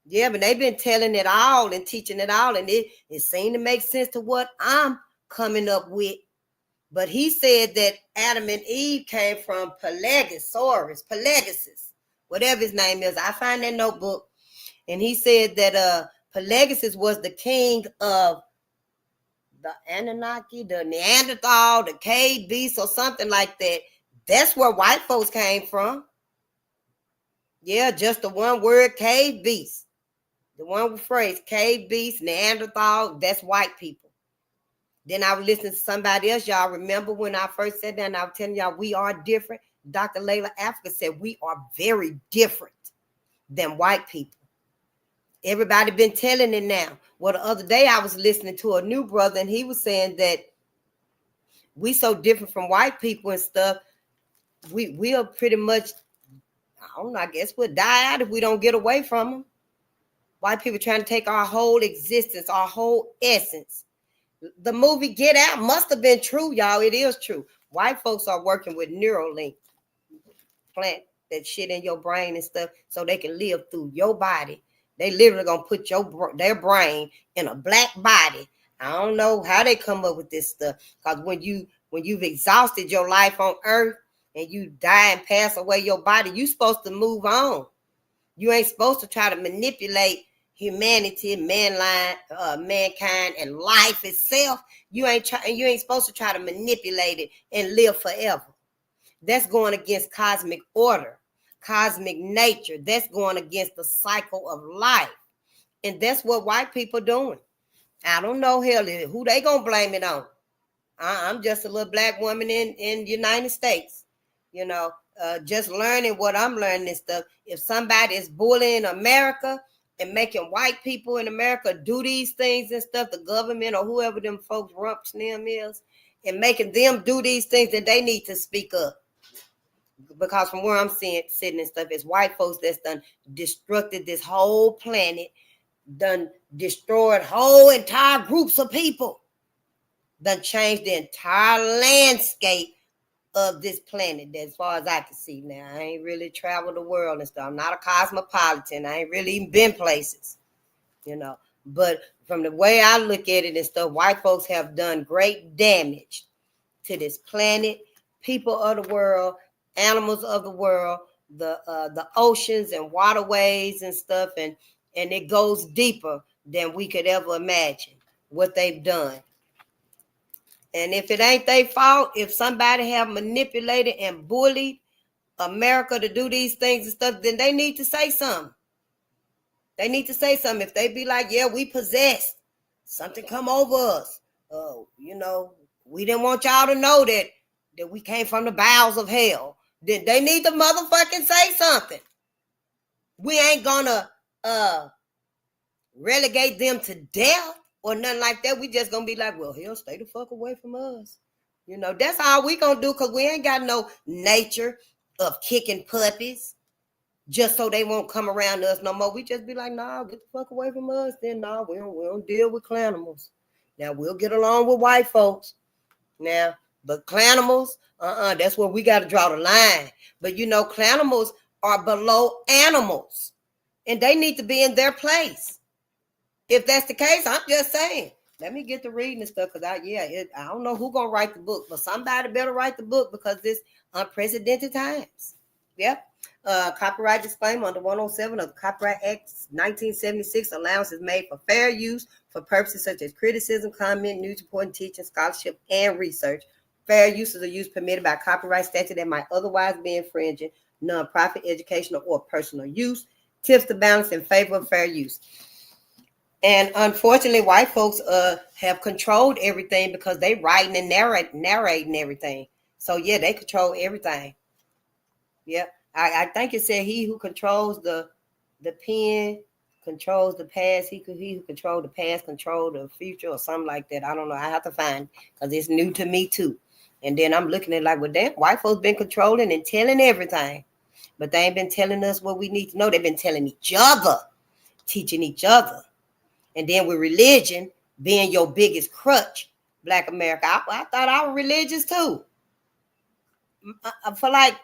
Yeah, but they've been telling it all and teaching it all, and it seemed to make sense to what I'm coming up with. But he said that Adam and Eve came from Pelagus, whatever his name is. I find that notebook, and he said that Pelagus was the king of the Anunnaki, the Neanderthal, the cave beast, or something like that. That's where white folks came from. Yeah, just the one word, cave beast. The one phrase, cave beast, Neanderthal, that's white people. Then I was listening to somebody else. Y'all remember when I first sat down, I was telling y'all we are different. Dr. Layla Africa said we are very different than white people. Everybody been telling it now. Well, the other day I was listening to a new brother, and he was saying that we so different from white people and stuff. We are pretty much, I don't know, I guess we'll die out if we don't get away from them. White people trying to take our whole existence, our whole essence. The movie Get Out must have been true, y'all. It is true. White folks are working with Neuralink. Plant that shit in your brain and stuff so they can live through your body. They literally gonna put their brain in a black body. I don't know how they come up with this stuff. Because when you've exhausted your life on earth and you die and pass away your body, you supposed to move on. You ain't supposed to try to manipulate humanity, mankind, and life itself. You ain't supposed to try to manipulate it and live forever. That's going against cosmic order, cosmic nature. That's going against the cycle of life. And that's what white people doing. I don't know, hell, who they gonna blame it on. I'm just a little black woman in the United States, you know, just learning what I'm learning and stuff. If somebody is bullying America and making white people in America do these things and stuff, the government or whoever them folks rumps them is, and making them do these things, then they need to speak up. Because from where I'm sitting and stuff, it's white folks that's done destructed this whole planet, done destroyed whole entire groups of people, done changed the entire landscape of this planet, as far as I can see. Now, I ain't really traveled the world and stuff. I'm not a cosmopolitan. I ain't really even been places, you know. But from the way I look at it and stuff, white folks have done great damage to this planet, people of the world, animals of the world, the oceans and waterways and stuff, and it goes deeper than we could ever imagine what they've done. And if it ain't their fault, if somebody have manipulated and bullied America to do these things and stuff, then they need to say something. They need to say something. If they be like, yeah, we possessed, something come over us. You know, we didn't want y'all to know that we came from the bowels of hell. Then they need to motherfucking say something. We ain't gonna relegate them to death or nothing like that. We just gonna be like, well, hell, stay the fuck away from us. You know, that's all we gonna do, because we ain't got no nature of kicking puppies just so they won't come around us no more. We just be like, nah, get the fuck away from us. Then nah, we don't deal with clanimals. Now we'll get along with white folks. Now, but clanimals, that's where we got to draw the line. But you know, clanimals are below animals, and they need to be in their place. If that's the case, I'm just saying, let me get to reading and stuff, because I don't know who's gonna write the book, but somebody better write the book, because this unprecedented times. Yep. Copyright disclaimer under 107 of the Copyright Act 1976, allowance is made for fair use for purposes such as criticism, comment, news reporting, teaching, scholarship, and research. Fair uses are used permitted by copyright statute that might otherwise be infringing non-profit, educational, or personal use. Tips to balance in favor of fair use. And unfortunately, white folks have controlled everything, because they writing and narrating everything. So yeah, they control everything. Yep. I think it said he who controls the pen controls the past. He who controls the past control the future, or something like that. I don't know. I have to find, because it's new to me too. And then I'm looking at it like, well, damn, white folks been controlling and telling everything, but they ain't been telling us what we need to know. They've been telling each other, teaching each other. And then with religion being your biggest crutch, Black America, I thought I was religious too. For like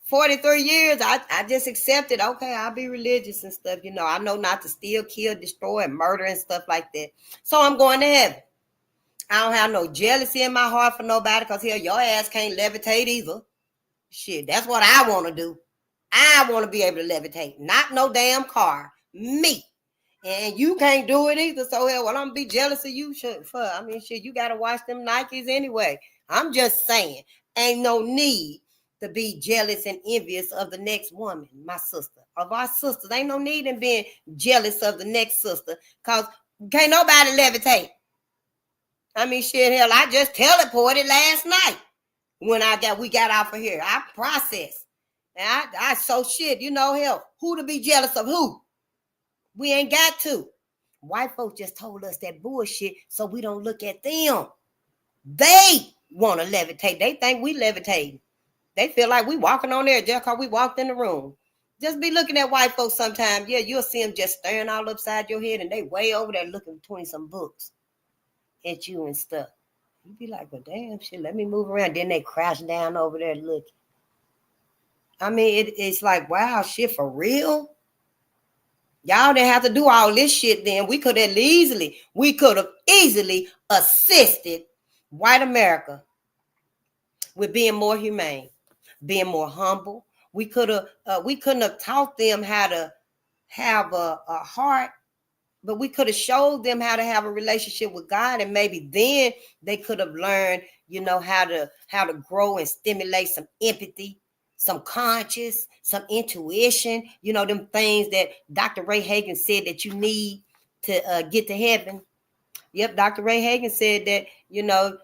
43 years, I just accepted, okay, I'll be religious and stuff. You know, I know not to steal, kill, destroy, and murder and stuff like that. So I'm going to heaven. I don't have no jealousy in my heart for nobody because hell, your ass can't levitate either. Shit, that's what I want to do. I want to be able to levitate, not no damn car. Me. And you can't do it either. So hell, well, I'm gonna be jealous of you. Shit, you gotta watch them Nikes anyway. I'm just saying, ain't no need to be jealous and envious of the next woman, my sister, of our sisters. Ain't no need in being jealous of the next sister, cause can't nobody levitate. I mean, shit, hell, I just teleported last night when we got out of here. I processed. And I so shit, you know, hell, who to be jealous of who? We ain't got to. White folks just told us that bullshit so we don't look at them. They want to levitate. They think we levitating. They feel like we walking on there just because we walked in the room. Just be looking at white folks sometimes. Yeah, you'll see them just staring all upside your head and they way over there looking between some books at you and stuff. You be like, well, damn shit, let me move around. Then they crash down over there looking. I mean, it's like, wow, shit, for real? Y'all didn't have to do all this shit then. We could have easily assisted white America with being more humane, being more humble. We couldn't have taught them how to have a heart, but we could have showed them how to have a relationship with God, and maybe then they could have learned, you know, how to grow and stimulate some empathy, some conscience, some intuition, you know, them things that Dr. Ray Hagan said that you need to get to heaven. Yep, Dr. Ray Hagan said that, you know,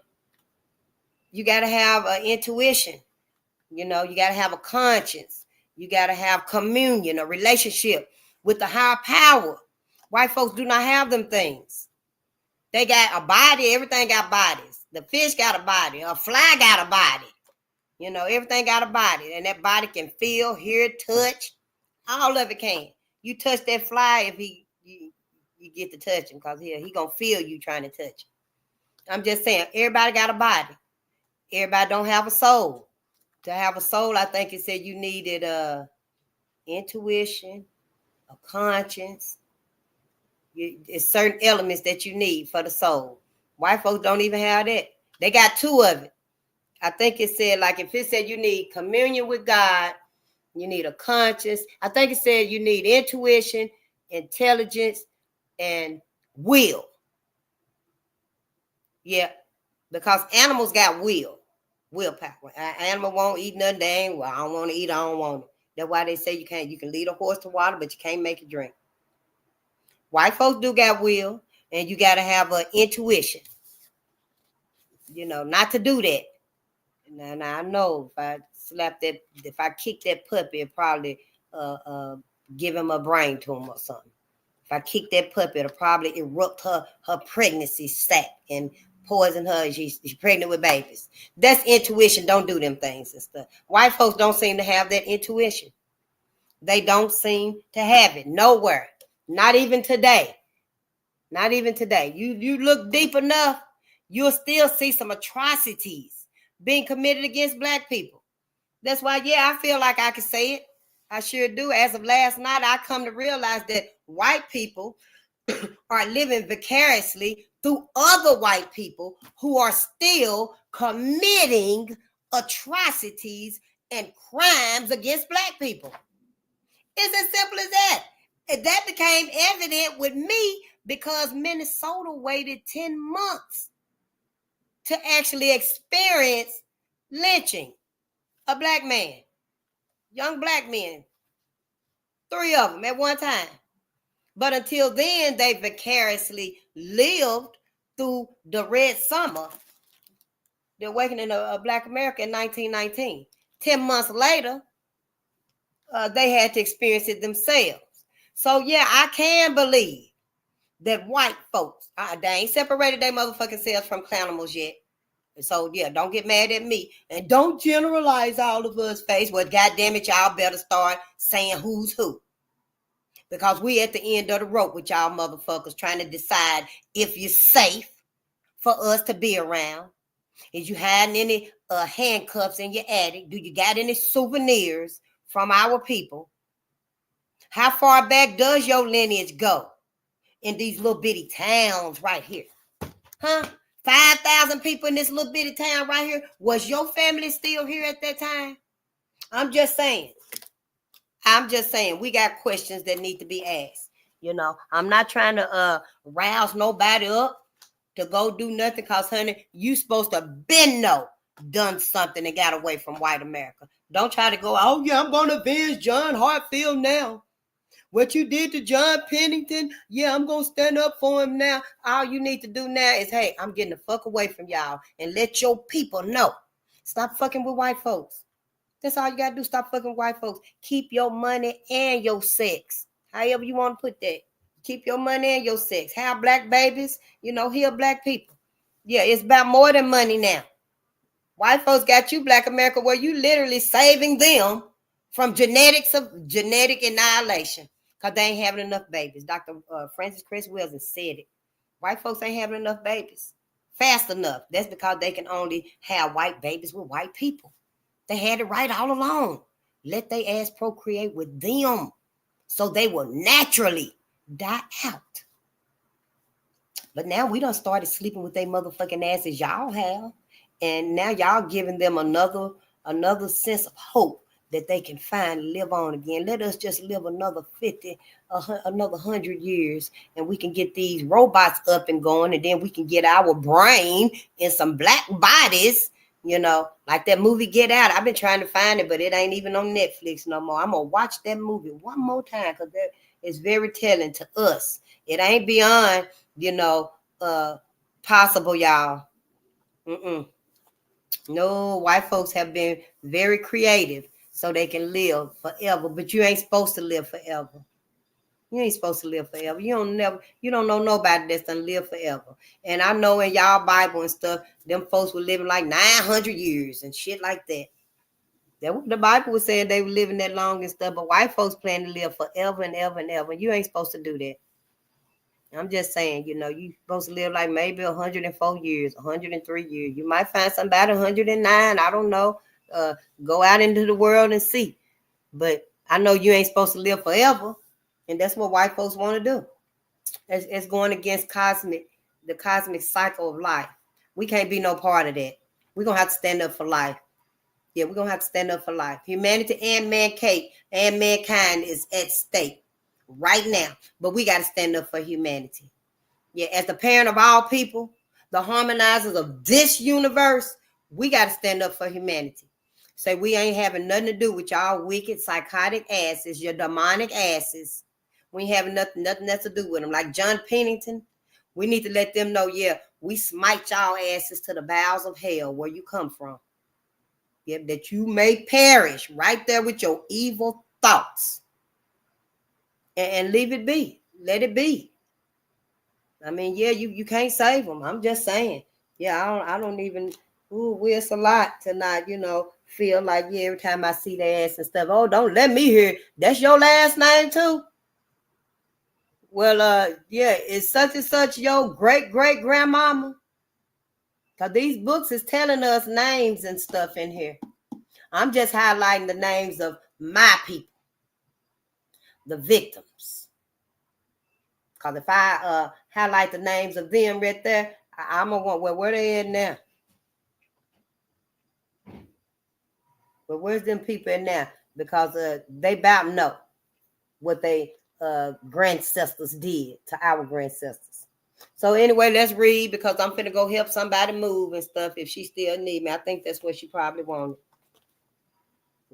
you got to have an intuition, you know, you got to have a conscience, you got to have communion, a relationship with the higher power. White folks do not have them things. They got a body, everything got bodies. The fish got a body, a fly got a body. You know, everything got a body, and that body can feel, hear, touch. All of it can. You touch that fly if you get to touch him, because he gonna feel you trying to touch him. I'm just saying, everybody got a body. Everybody don't have a soul. To have a soul, I think it said you needed intuition, a conscience. It's certain elements that you need for the soul. White folks don't even have that. They got two of it. I think it said, like, if it said you need communion with God, you need a conscience. I think it said you need intuition, intelligence, and willpower. Yeah, because animals got willpower. An animal won't eat nothing. They ain't, well, I don't want to eat, I don't want it. That's why they say you can lead a horse to water, but you can't make it drink. White folks do got will, and you got to have an intuition, you know, not to do that. Now I know if I kick that puppy, it probably give him a brain tumor or something. If I kick that puppy, it'll probably erupt her pregnancy sac and poison her. She's pregnant with babies. That's intuition. Don't do them things and stuff. White folks don't seem to have that intuition. They don't seem to have it nowhere. Not even today. Not even today. You look deep enough, you'll still see some atrocities being committed against Black people. That's why, yeah, I feel like I can say it. I sure do. As of last night, I come to realize that white people are living vicariously through other white people who are still committing atrocities and crimes against Black people. It's as simple as that. And that became evident with me because Minnesota waited 10 months to actually experience lynching a Black man, young Black men, 3 of them at one time. But until then, they vicariously lived through the Red Summer, the awakening of Black America in 1919. 10 months later, they had to experience it themselves. So yeah, I can believe that white folks, they ain't separated their motherfucking selves from clanimals yet. So yeah, don't get mad at me. And don't generalize all of us face. Well, goddamn it, y'all better start saying who's who. because we at the end of the rope with y'all motherfuckers trying to decide if you're safe for us to be around. Is you hiding any handcuffs in your attic? Do you got any souvenirs from our people? How far back does your lineage go in these little bitty towns right here? Huh? 5,000 people in this little bitty town right here. Was your family still here at that time? I'm just saying. We got questions that need to be asked. You know, I'm not trying to rouse nobody up to go do nothing, because honey, you supposed to been done something and got away from white America. Don't try to go, oh yeah, I'm gonna avenge John Hartfield now. What you did to John Pennington, yeah, I'm gonna stand up for him now. All you need to do now is, hey, I'm getting the fuck away from y'all and let your people know. Stop fucking with white folks. That's all you gotta do. Stop fucking with white folks. Keep your money and your sex. However you want to put that. Keep your money and your sex. Have black babies, heal black people. Yeah, it's about more than money now. White folks got you, black America, where you literally saving them from genetic annihilation because they ain't having enough babies. Dr. Francis Chris Wilson said it. White folks ain't having enough babies fast enough. That's because they can only have white babies with white people. They had it right all along. Let their ass procreate with them so they will naturally die out. But now we done started sleeping with their motherfucking asses, y'all have. And now y'all giving them another sense of hope that they can finally live on again. Let us just live another 50, another 100 years, and we can get these robots up and going, and then we can get our brain in some black bodies, like that movie Get Out. I've been trying to find it, but it ain't even on Netflix no more. I'm going to watch that movie one more time because that is very telling to us. It ain't beyond, possible, y'all. No, white folks have been very creative so they can live forever, but you ain't supposed to live forever. You ain't supposed to live forever. You don't know nobody that's gonna live forever. And I know in y'all Bible and stuff, them folks were living like 900 years and shit like that. That what the Bible was saying, they were living that long and stuff, but white folks plan to live forever and ever and ever. You ain't supposed to do that. I'm just saying, you're supposed to live like maybe 104 years, 103 years. You might find somebody 109. I don't know. Go out into the world and see. But I know you ain't supposed to live forever. And that's what white folks want to do. It's going against the cosmic cycle of life. We can't be no part of that. We're going to have to stand up for life. Yeah, we're going to have to stand up for life. Humanity and mankind is at stake right now, but we got to stand up for humanity. Yeah, as the parent of all people, the harmonizers of this universe, we got to stand up for humanity. Say we ain't having nothing to do with y'all wicked, psychotic asses, your demonic asses. We ain't having nothing else to do with them. Like John Pennington, we need to let them know, yeah, we smite y'all asses to the bowels of hell where you come from. Yeah, that you may perish right there with your evil thoughts. And leave it be. Let it be. I mean, yeah, you can't save them. I'm just saying. Yeah, I don't even. It's a lot to not, feel like, yeah, every time I see their ass and stuff. Oh, don't let me hear. That's your last name too. Well, yeah, it's such and such your great grandmama. Cause these books is telling us names and stuff in here. I'm just highlighting the names of my people, the victims. Because if I highlight the names of them right there, I'm going to want, well, where they at now? But where's them people in now? Because they about know what they grandsters did to our grandsters. So anyway, let's read because I'm finna go help somebody move and stuff if she still need me. I think that's what she probably wanted.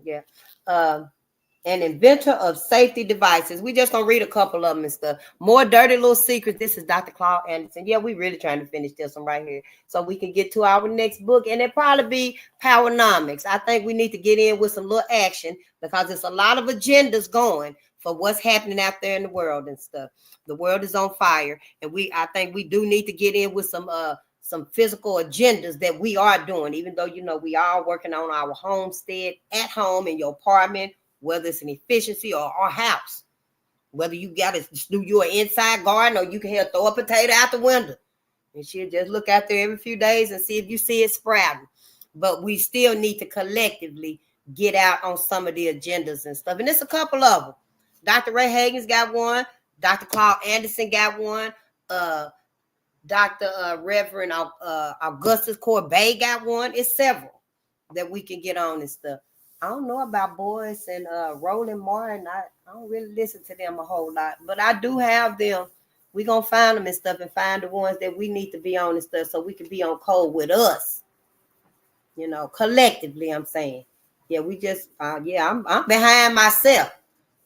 Yeah. An inventor of safety devices. We just gonna read a couple of them and stuff. More dirty little secrets. This is Dr. Claude Anderson. Yeah, we really trying to finish this one right here so we can get to our next book, and it probably be Powernomics. I think we need to get in with some little action because there's a lot of agendas going for what's happening out there in the world and stuff. The world is on fire, and I think we do need to get in with some physical agendas that we are doing, even though we are working on our homestead at home in your apartment, whether it's an efficiency or our house. Whether you got to do your inside garden or you can throw a potato out the window. And she'll just look out there every few days and see if you see it sprouting. But we still need to collectively get out on some of the agendas and stuff. And there's a couple of them. Dr. Ray Hagen's got one. Dr. Claude Anderson got one. Dr. Reverend Augustus Corbet got one. It's several that we can get on and stuff. I don't know about Boyce and Roland Martin. I don't really listen to them a whole lot, but I do have them. We're going to find them and stuff and find the ones that we need to be on and stuff so we can be on code with us, you know, collectively, I'm saying. Yeah, we just, I'm behind myself.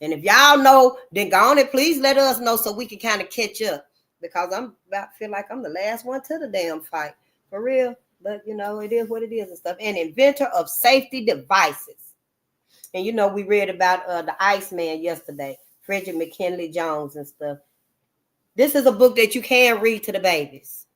And if y'all know, then go on and please let us know so we can kind of catch up because I'm about to feel like I'm the last one to the damn fight. For real. But, you know, it is what it is and stuff. An inventor of safety devices. And, you know, we read about the Iceman yesterday, Frederick McKinley Jones and stuff. This is a book that you can read to the babies.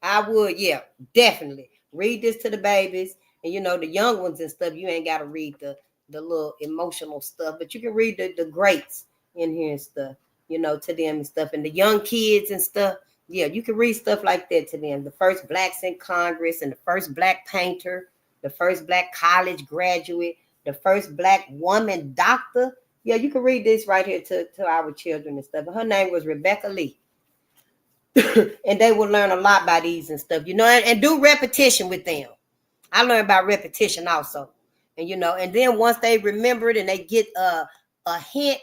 I would, yeah, definitely. Read this to the babies. And, you know, the young ones and stuff, you ain't got to read the little emotional stuff. But you can read the greats in here and stuff, you know, to them and stuff. And the young kids and stuff. Yeah, you can read stuff like that to them. The first blacks in Congress and the first black painter, the first black college graduate, the first black woman doctor. Yeah, you can read this right here to our children and stuff. Her name was Rebecca Lee. And they will learn a lot by these and stuff, you know, and do repetition with them. I learned about repetition also. And, you know, and then once they remember it and they get a hint,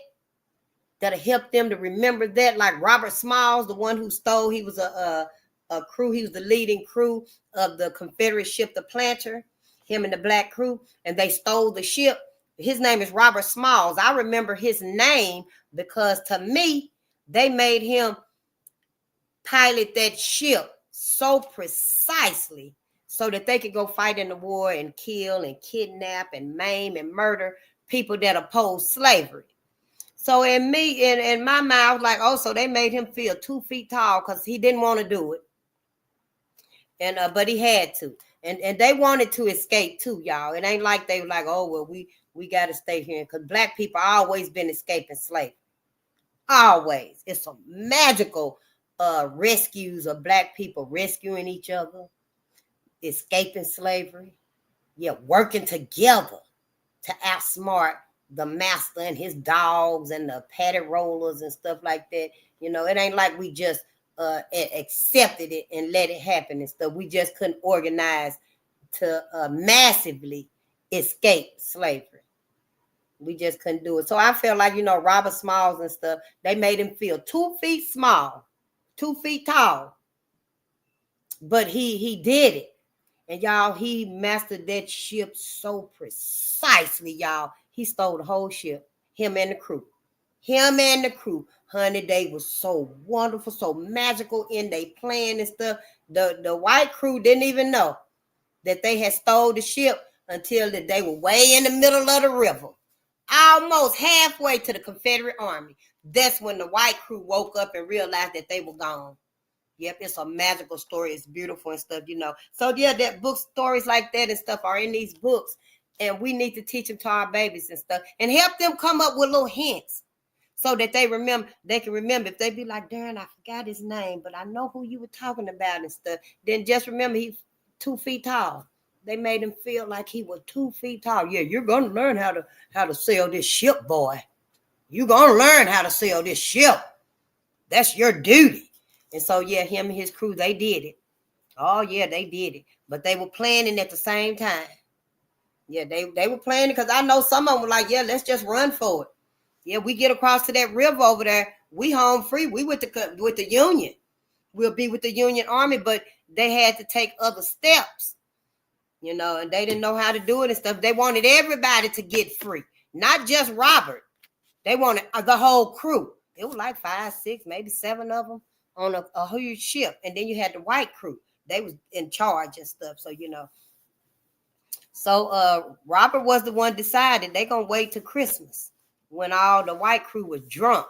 that'll help them to remember that, like Robert Smalls, the one who stole, he was a crew, he was the leading crew of the Confederate ship, the Planter, him and the black crew, and they stole the ship. His name is Robert Smalls. I remember his name because to me, they made him pilot that ship so precisely so that they could go fight in the war and kill and kidnap and maim and murder people that oppose slavery. So in my mind, I was like, oh, so they made him feel 2 feet tall because he didn't want to do it. And but he had to. And they wanted to escape too, y'all. It ain't like they were like, oh, well, we got to stay here. Because black people always been escaping slavery. Always. It's some magical rescues of black people rescuing each other, escaping slavery. Yeah, working together to outsmart the master and his dogs and the patty rollers and stuff like that. You know, it ain't like we just accepted it and let it happen and stuff. We just couldn't organize to massively escape slavery. We just couldn't do it. So I feel like, you know, Robert Smalls and stuff, they made him feel 2 feet small, 2 feet tall. But he did it. And y'all, he mastered that ship so precisely, y'all. He stole the whole ship, him and the crew. Him and the crew. Honey, they was so wonderful, so magical in their plan and stuff. The white crew didn't even know that they had stole the ship until they were way in the middle of the river. Almost halfway to the Confederate Army. That's when the white crew woke up and realized that they were gone. Yep, it's a magical story. It's beautiful and stuff, you know. So, yeah, that book stories like that and stuff are in these books. And we need to teach them to our babies and stuff. And help them come up with little hints so that they can remember. If they be like, Darren, I forgot his name, but I know who you were talking about and stuff. Then just remember he's 2 feet tall. They made him feel like he was 2 feet tall. Yeah, you're going to learn how to sail this ship, boy. You're going to learn how to sail this ship. That's your duty. And so, yeah, him and his crew, they did it. Oh, yeah, they did it. But they were planning at the same time. Yeah, they were planning because I know some of them were like, yeah, let's just run for it. Yeah, we get across to that river over there. We home free. We with the Union. We'll be with the Union Army, but they had to take other steps, you know, and they didn't know how to do it and stuff. They wanted everybody to get free, not just Robert. They wanted the whole crew. It was like 5, 6, maybe 7 of them on a huge ship. And then you had the white crew. They was in charge and stuff. So, you know. So Robert was the one decided they're going to wait till Christmas when all the white crew was drunk.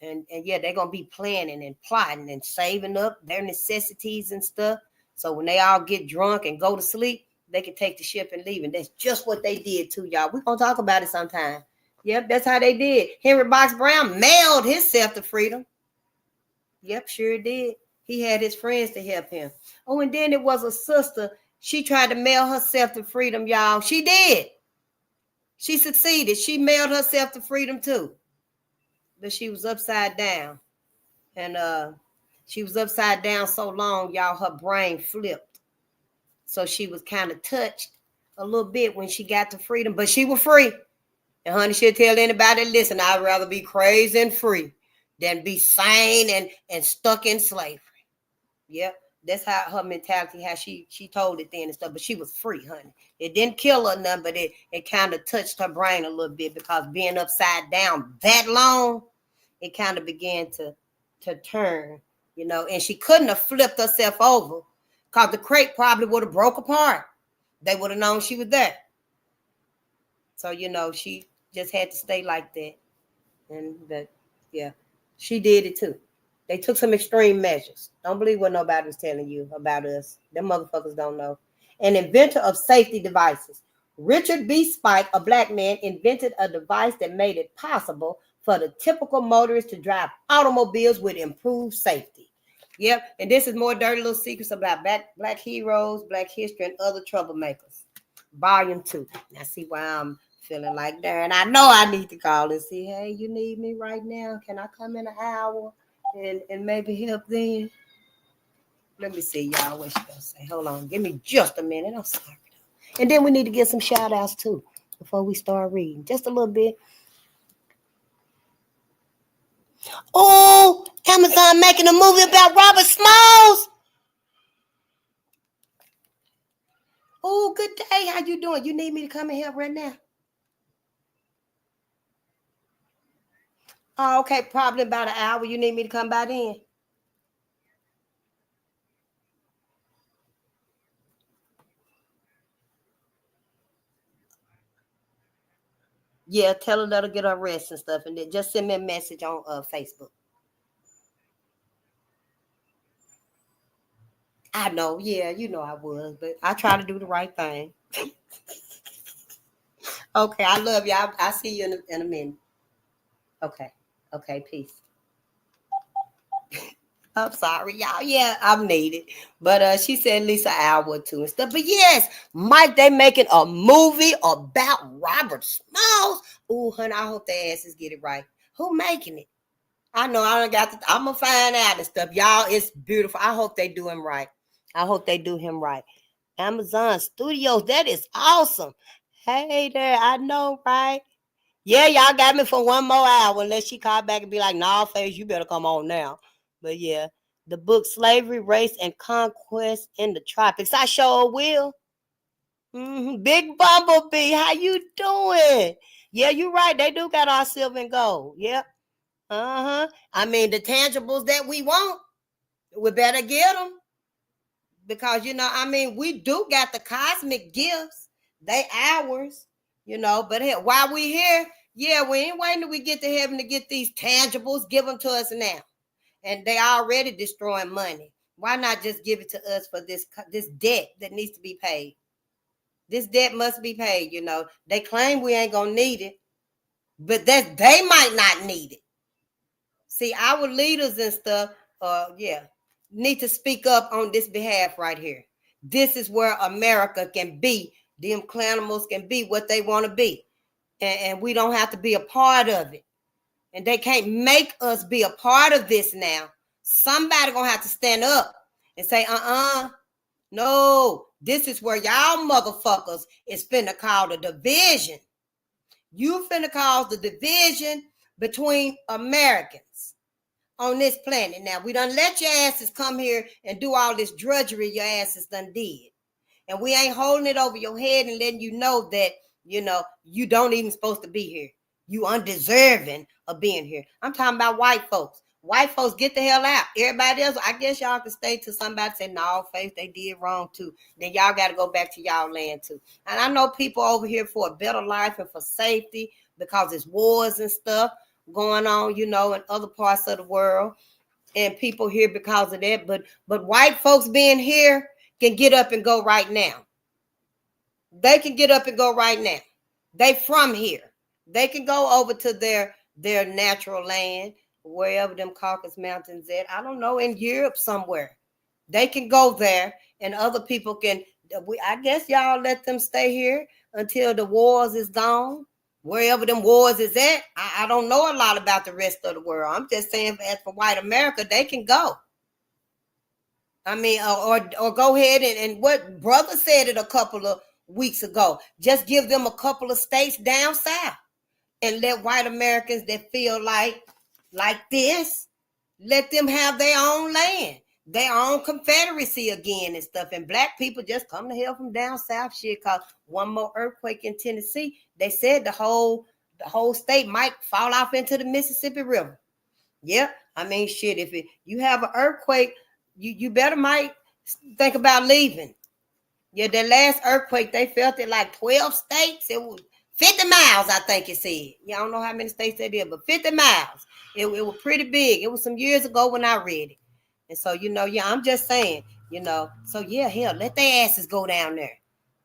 And yeah, they're going to be planning and plotting and saving up their necessities and stuff. So when they all get drunk and go to sleep, they can take the ship and leave. And that's just what they did too, y'all. We're going to talk about it sometime. Yep, that's how they did. Henry Box Brown mailed himself to freedom. Yep, sure did. He had his friends to help him. Oh, and then it was a sister. She tried to mail herself to freedom, y'all. She did. She succeeded. She mailed herself to freedom too. But she was upside down. And she was upside down so long, y'all, her brain flipped. So she was kind of touched a little bit when she got to freedom, but she was free. And honey, she'll tell anybody, listen, I'd rather be crazy and free than be sane and stuck in slavery. Yep, that's how her mentality, how she told it then and stuff, but she was free, honey. It didn't kill her none, but it kind of touched her brain a little bit because being upside down that long, it kind of began to turn, you know, and she couldn't have flipped herself over because the crate probably would have broke apart. They would have known she was there. So, you know, she just had to stay like that. And that, yeah, she did it too. They took some extreme measures. Don't believe what nobody was telling you about us. Them motherfuckers don't know. An inventor of safety devices. Richard B. Spike, a black man, invented a device that made it possible for the typical motorist to drive automobiles with improved safety. Yep, and this is more dirty little secrets about black heroes, black history, and other troublemakers. Volume 2. Now see why I'm feeling like there, and I know I need to call and see, hey, you need me right now? Can I come in an hour and maybe help then? Let me see, y'all, what she gonna say. Hold on, give me just a minute. I'm sorry. And then we need to get some shout outs too before we start reading. Just a little bit. Oh, Amazon making a movie about Robert Smalls. Oh, good day. How you doing? You need me to come and help right now? Oh, okay. Probably about an hour. You need me to come by then? Yeah, tell her that'll get her rest and stuff. And then just send me a message on Facebook. I know. Yeah, you know I was. But I try to do the right thing. Okay, I love you. I'll see you in a minute. Okay. Okay, peace. I'm sorry, y'all. Yeah, I'm needed. But she said at least an hour or two and stuff. But yes, Mike, they making a movie about Robert Smalls. Oh, honey, I hope their asses get it right. Who making it? I know I don't got I'm gonna find out and stuff. Y'all, it's beautiful. I hope they do him right. I hope they do him right. Amazon Studios, that is awesome. Hey there, I know, right? Yeah, y'all got me for one more hour unless she call back and be like, nah, Face, you better come on now. But yeah, the book Slavery, Race, and Conquest in the Tropics. I sure will. Big Bumblebee, how you doing? Yeah, you're right. They do got our silver and gold. Yep. I mean, the tangibles that we want, we better get them. Because, you know, I mean, we do got the cosmic gifts. They ours, you know. But here, while we here, yeah, we ain't waiting till we get to heaven to get these tangibles. Give them to us now. And they already destroying money. Why not just give it to us for this debt that needs to be paid? This debt must be paid, you know. They claim we ain't going to need it. But that they might not need it. See, our leaders and stuff, need to speak up on this behalf right here. This is where America can be. Them clanimals can be what they want to be. And we don't have to be a part of it. And they can't make us be a part of this now. Somebody gonna have to stand up and say, no, this is where y'all motherfuckers is finna cause the division. You finna cause the division between Americans on this planet. Now, we done let your asses come here and do all this drudgery your asses done did. And we ain't holding it over your head and letting you know that, you know, you don't even supposed to be here. You undeserving of being here. I'm talking about white folks. White folks, get the hell out. Everybody else, I guess y'all can stay till somebody say, no, Faith, they did wrong too. Then y'all got to go back to y'all land too. And I know people over here for a better life and for safety because it's wars and stuff going on, you know, in other parts of the world. And people here because of that. But white folks being here can get up and go right now. They can get up and go right now. They from here. They can go over to their natural land, wherever them Caucasus Mountains at. I don't know, in Europe somewhere. They can go there, and other people can. I guess y'all let them stay here until the wars is gone. Wherever them wars is at, I don't know a lot about the rest of the world. I'm just saying, as for white America, they can go. I mean, or go ahead and what brother said it a couple of weeks ago. Just give them a couple of states down south, and let white Americans that feel like this, let them have their own land, their own confederacy again and stuff. And black people just come to hell from down south shit, cause one more earthquake in Tennessee, they said the whole state might fall off into the Mississippi River. Yeah, I mean shit, if you have an earthquake, you better might think about leaving. Yeah, the last earthquake, they felt it like 12 states. It was 50 miles, I think it said. Yeah, I don't know how many states that is, but 50 miles. It was pretty big. It was some years ago when I read it. And so, I'm just saying, so yeah, hell, let their asses go down there.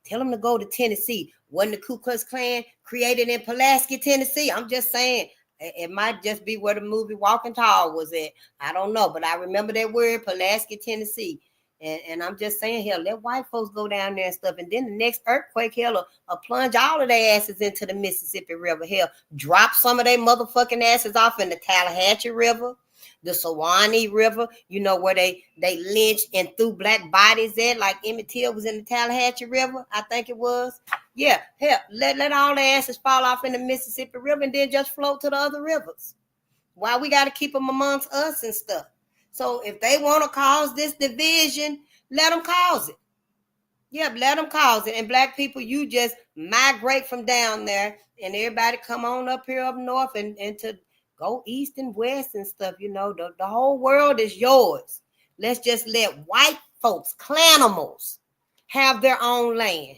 Tell them to go to Tennessee. Wasn't the Ku Klux Klan created in Pulaski, Tennessee? I'm just saying, it might just be where the movie Walking Tall was at. I don't know, but I remember that word, Pulaski, Tennessee. And I'm just saying, hell, let white folks go down there and stuff. And then the next earthquake, hell, will plunge all of their asses into the Mississippi River. Hell, drop some of their motherfucking asses off in the Tallahatchie River, the Suwannee River, where they lynched and threw black bodies at, like Emmett Till was in the Tallahatchie River, I think it was. Yeah, hell, let all their asses fall off in the Mississippi River and then just float to the other rivers. Why we got to keep them amongst us and stuff? So if they want to cause this division, let them cause it. Yeah, let them cause it. And black people, you just migrate from down there, and everybody come on up here up north and to go east and west and stuff. The whole world is yours. Let's just let white folks, clanimals, have their own land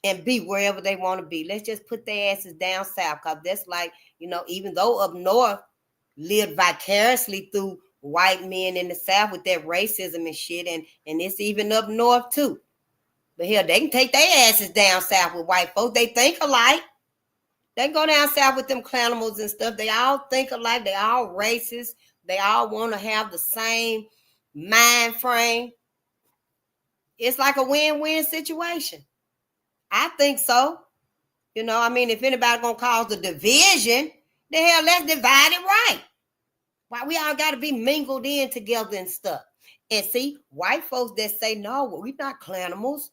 and be wherever they want to be. Let's just put their asses down south, because that's like, even though up north lived vicariously through white men in the South with that racism and shit, and it's even up north too. But hell, they can take their asses down south with white folks. They think alike. They go down south with them clanimals and stuff. They all think alike. They all racist. They all want to have the same mind frame. It's like a win-win situation. I think so. If anybody gonna cause the division, then hell, let's divide it right. Why we all got to be mingled in together and stuff. And see, white folks that say, no, we're not clanimals.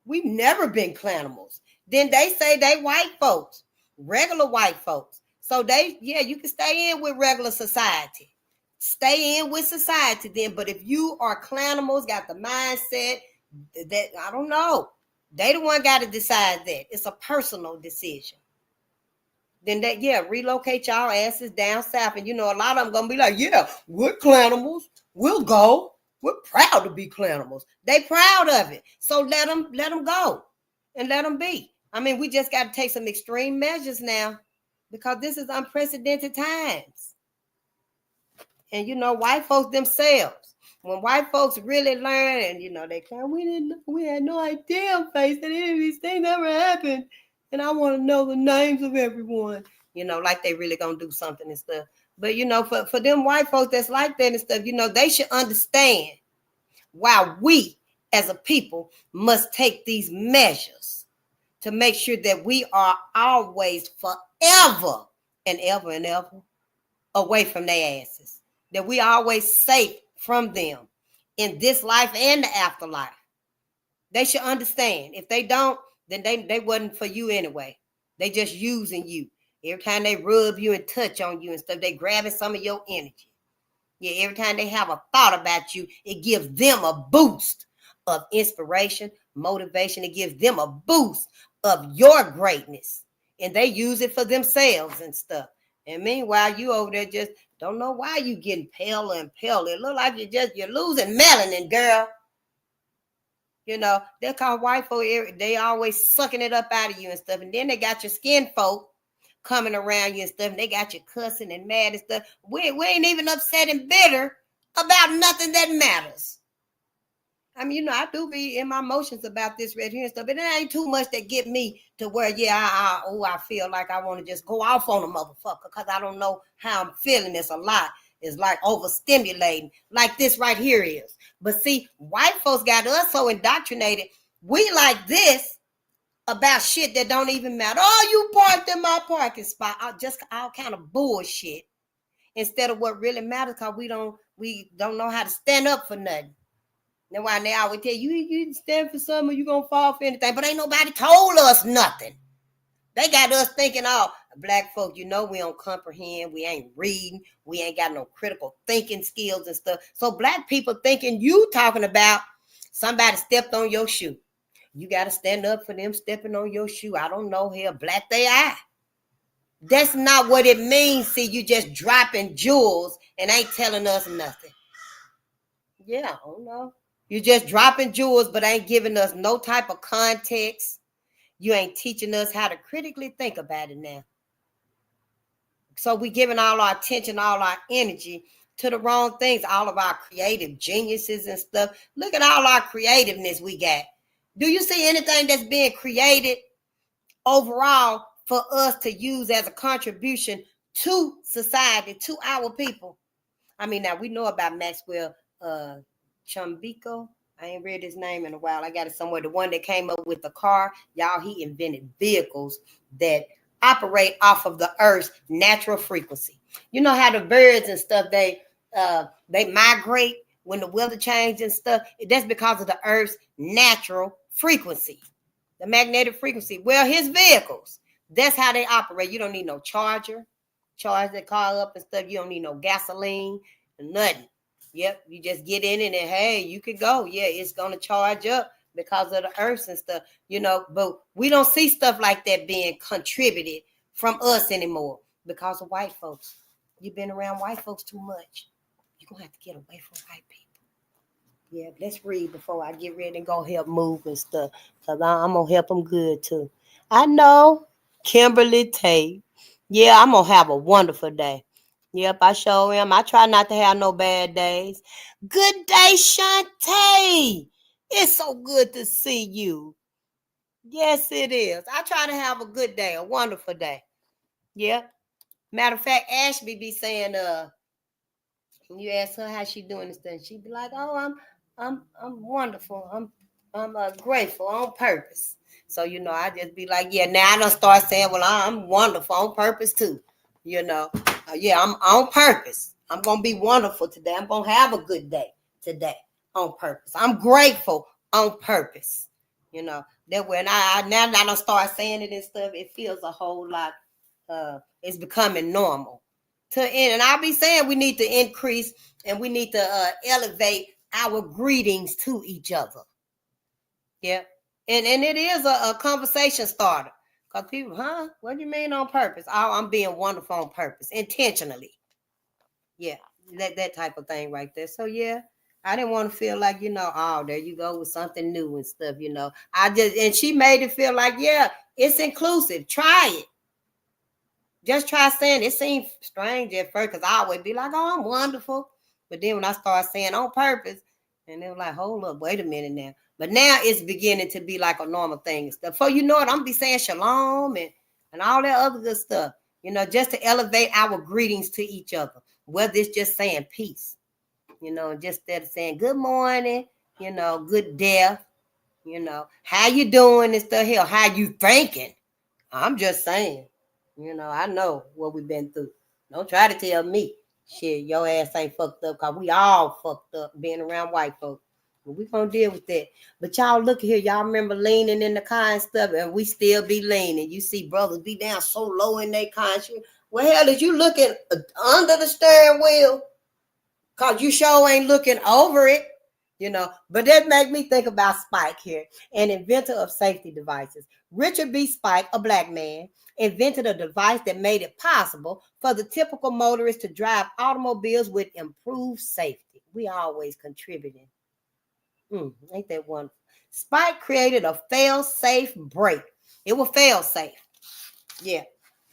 We've never been clanimals. Then they say they white folks, regular white folks. So you can stay in with regular society. Stay in with society then. But if you are clanimals, got the mindset that, I don't know, they the one got to decide that. It's a personal decision. Then relocate y'all asses down south. And a lot of them gonna be like, yeah, we're clanimals. We'll go. We're proud to be clanimals. They proud of it. So let them go and let them be. We just got to take some extreme measures now, because this is unprecedented times. And white folks themselves, when white folks really learn, and they claim we had no idea, face that any of these things ever happened. And I want to know the names of everyone, like they really gonna do something and stuff. But for them white folks that's like that and stuff, they should understand why we as a people must take these measures to make sure that we are always forever and ever away from their asses. That we are always safe from them in this life and the afterlife. They should understand. If they don't, then they wasn't for you anyway. They just using you. Every time they rub you and touch on you and stuff, they grabbing some of your energy. Yeah, every time they have a thought about you, it gives them a boost of inspiration, motivation. It gives them a boost of your greatness. And they use it for themselves and stuff. And meanwhile, you over there just don't know why you getting paler and paler. It look like you're losing melanin, girl. They call white folk, they always sucking it up out of you and stuff. And then they got your skin folk coming around you and stuff. And they got you cussing and mad and stuff. We ain't even upset and bitter about nothing that matters. I mean, I do be in my emotions about this right here and stuff, but it ain't too much that get me to where, I feel like I want to just go off on a motherfucker because I don't know how I'm feeling. It's a lot. It's like overstimulating, like this right here is. But see, white folks got us so indoctrinated. We like this about shit that don't even matter. Oh, you parked in my parking spot. Just all kind of bullshit. Instead of what really matters, because we don't know how to stand up for nothing. That's why they always tell you, you stand for something, you're going to fall for anything. But ain't nobody told us nothing. They got us thinking, oh, black folk, we don't comprehend. We ain't reading. We ain't got no critical thinking skills and stuff. So black people thinking you talking about somebody stepped on your shoe. You got to stand up for them stepping on your shoe. I don't know, hell, black they eye. That's not what it means. See, you just dropping jewels and ain't telling us nothing. Yeah, I don't know. You just dropping jewels, but ain't giving us no type of context. You ain't teaching us how to critically think about it now. So we giving all our attention, all our energy to the wrong things, all of our creative geniuses and stuff. Look at all our creativeness we got. Do you see anything that's being created overall for us to use as a contribution to society, to our people? I mean, now we know about Maxwell Chumbico. I ain't read his name in a while. I got it somewhere. The one that came up with the car. Y'all, he invented vehicles that operate off of the Earth's natural frequency. You know how the birds and stuff, they migrate when the weather changes and stuff? That's because of the Earth's natural frequency, the magnetic frequency. Well, his vehicles, that's how they operate. You don't need no charge the car up and stuff. You don't need no gasoline, nothing. Yep, you just get in it and hey, you can go. Yeah, it's gonna charge up because of the earth and stuff, but we don't see stuff like that being contributed from us anymore because of white folks. You've been around white folks too much. You're gonna have to get away from white people. Yeah, let's read before I get ready and go help move and stuff. Because I'm gonna help them good too. I know, Kimberly Tate. Yeah, I'm gonna have a wonderful day. Yep, I sure am. I try not to have no bad days. Good day, Shantae. It's so good to see you. Yes, it is. I try to have a good day, a wonderful day. Yep. Matter of fact, Ashby be saying, when you ask her how she doing this thing, she be like, "Oh, I'm wonderful. I'm grateful on purpose." So I just be like, "Yeah." Now I don't start saying, "Well, I'm wonderful on purpose too." Yeah, I'm on purpose. I'm gonna be wonderful today. I'm gonna have a good day today on purpose. I'm grateful on purpose. That when I don't start saying it and stuff, it feels a whole lot. It's becoming normal. And I'll be saying we need to increase and we need to elevate our greetings to each other. Yeah. And it is a conversation starter. Because people, what do you mean on purpose? Oh, I'm being wonderful on purpose, intentionally. Yeah, that type of thing right there. So yeah, I didn't want to feel like, oh, there you go with something new and stuff, and she made it feel like, yeah, it's inclusive. Try it. Just try saying it. Seemed strange at first because I always be like, oh, I'm wonderful. But then when I start saying on purpose, and they were like, hold up, wait a minute now. But now it's beginning to be like a normal thing and stuff. Before you know it, I'm going to be saying shalom and all that other good stuff, just to elevate our greetings to each other. Whether it's just saying peace, just instead of saying good morning, good death, how you doing and stuff here, how you thinking. I'm just saying, I know what we've been through. Don't try to tell me, shit, your ass ain't fucked up because we all fucked up being around white folks. We're going to deal with that. But y'all look here. Y'all remember leaning in the car and stuff, and we still be leaning. You see brothers be down so low in their car. Well, hell, is you looking under the steering wheel? Because you sure ain't looking over it, But that make me think about Spike here, an inventor of safety devices. Richard B. Spike, a black man, invented a device that made it possible for the typical motorist to drive automobiles with improved safety. We always contributing. Ain't that wonderful? Spike created a fail-safe brake. It was fail-safe. Yeah.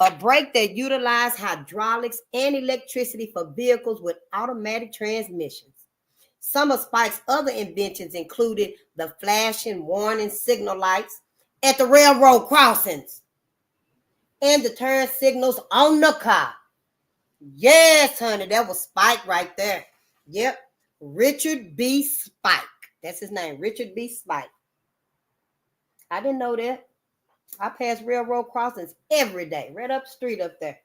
A brake that utilized hydraulics and electricity for vehicles with automatic transmissions. Some of Spike's other inventions included the flashing warning signal lights at the railroad crossings and the turn signals on the car. Yes, honey, that was Spike right there. Yep, Richard B. Spike. That's his name, Richard B. Spike. I didn't know that. I pass railroad crossings every day, right up the street up there.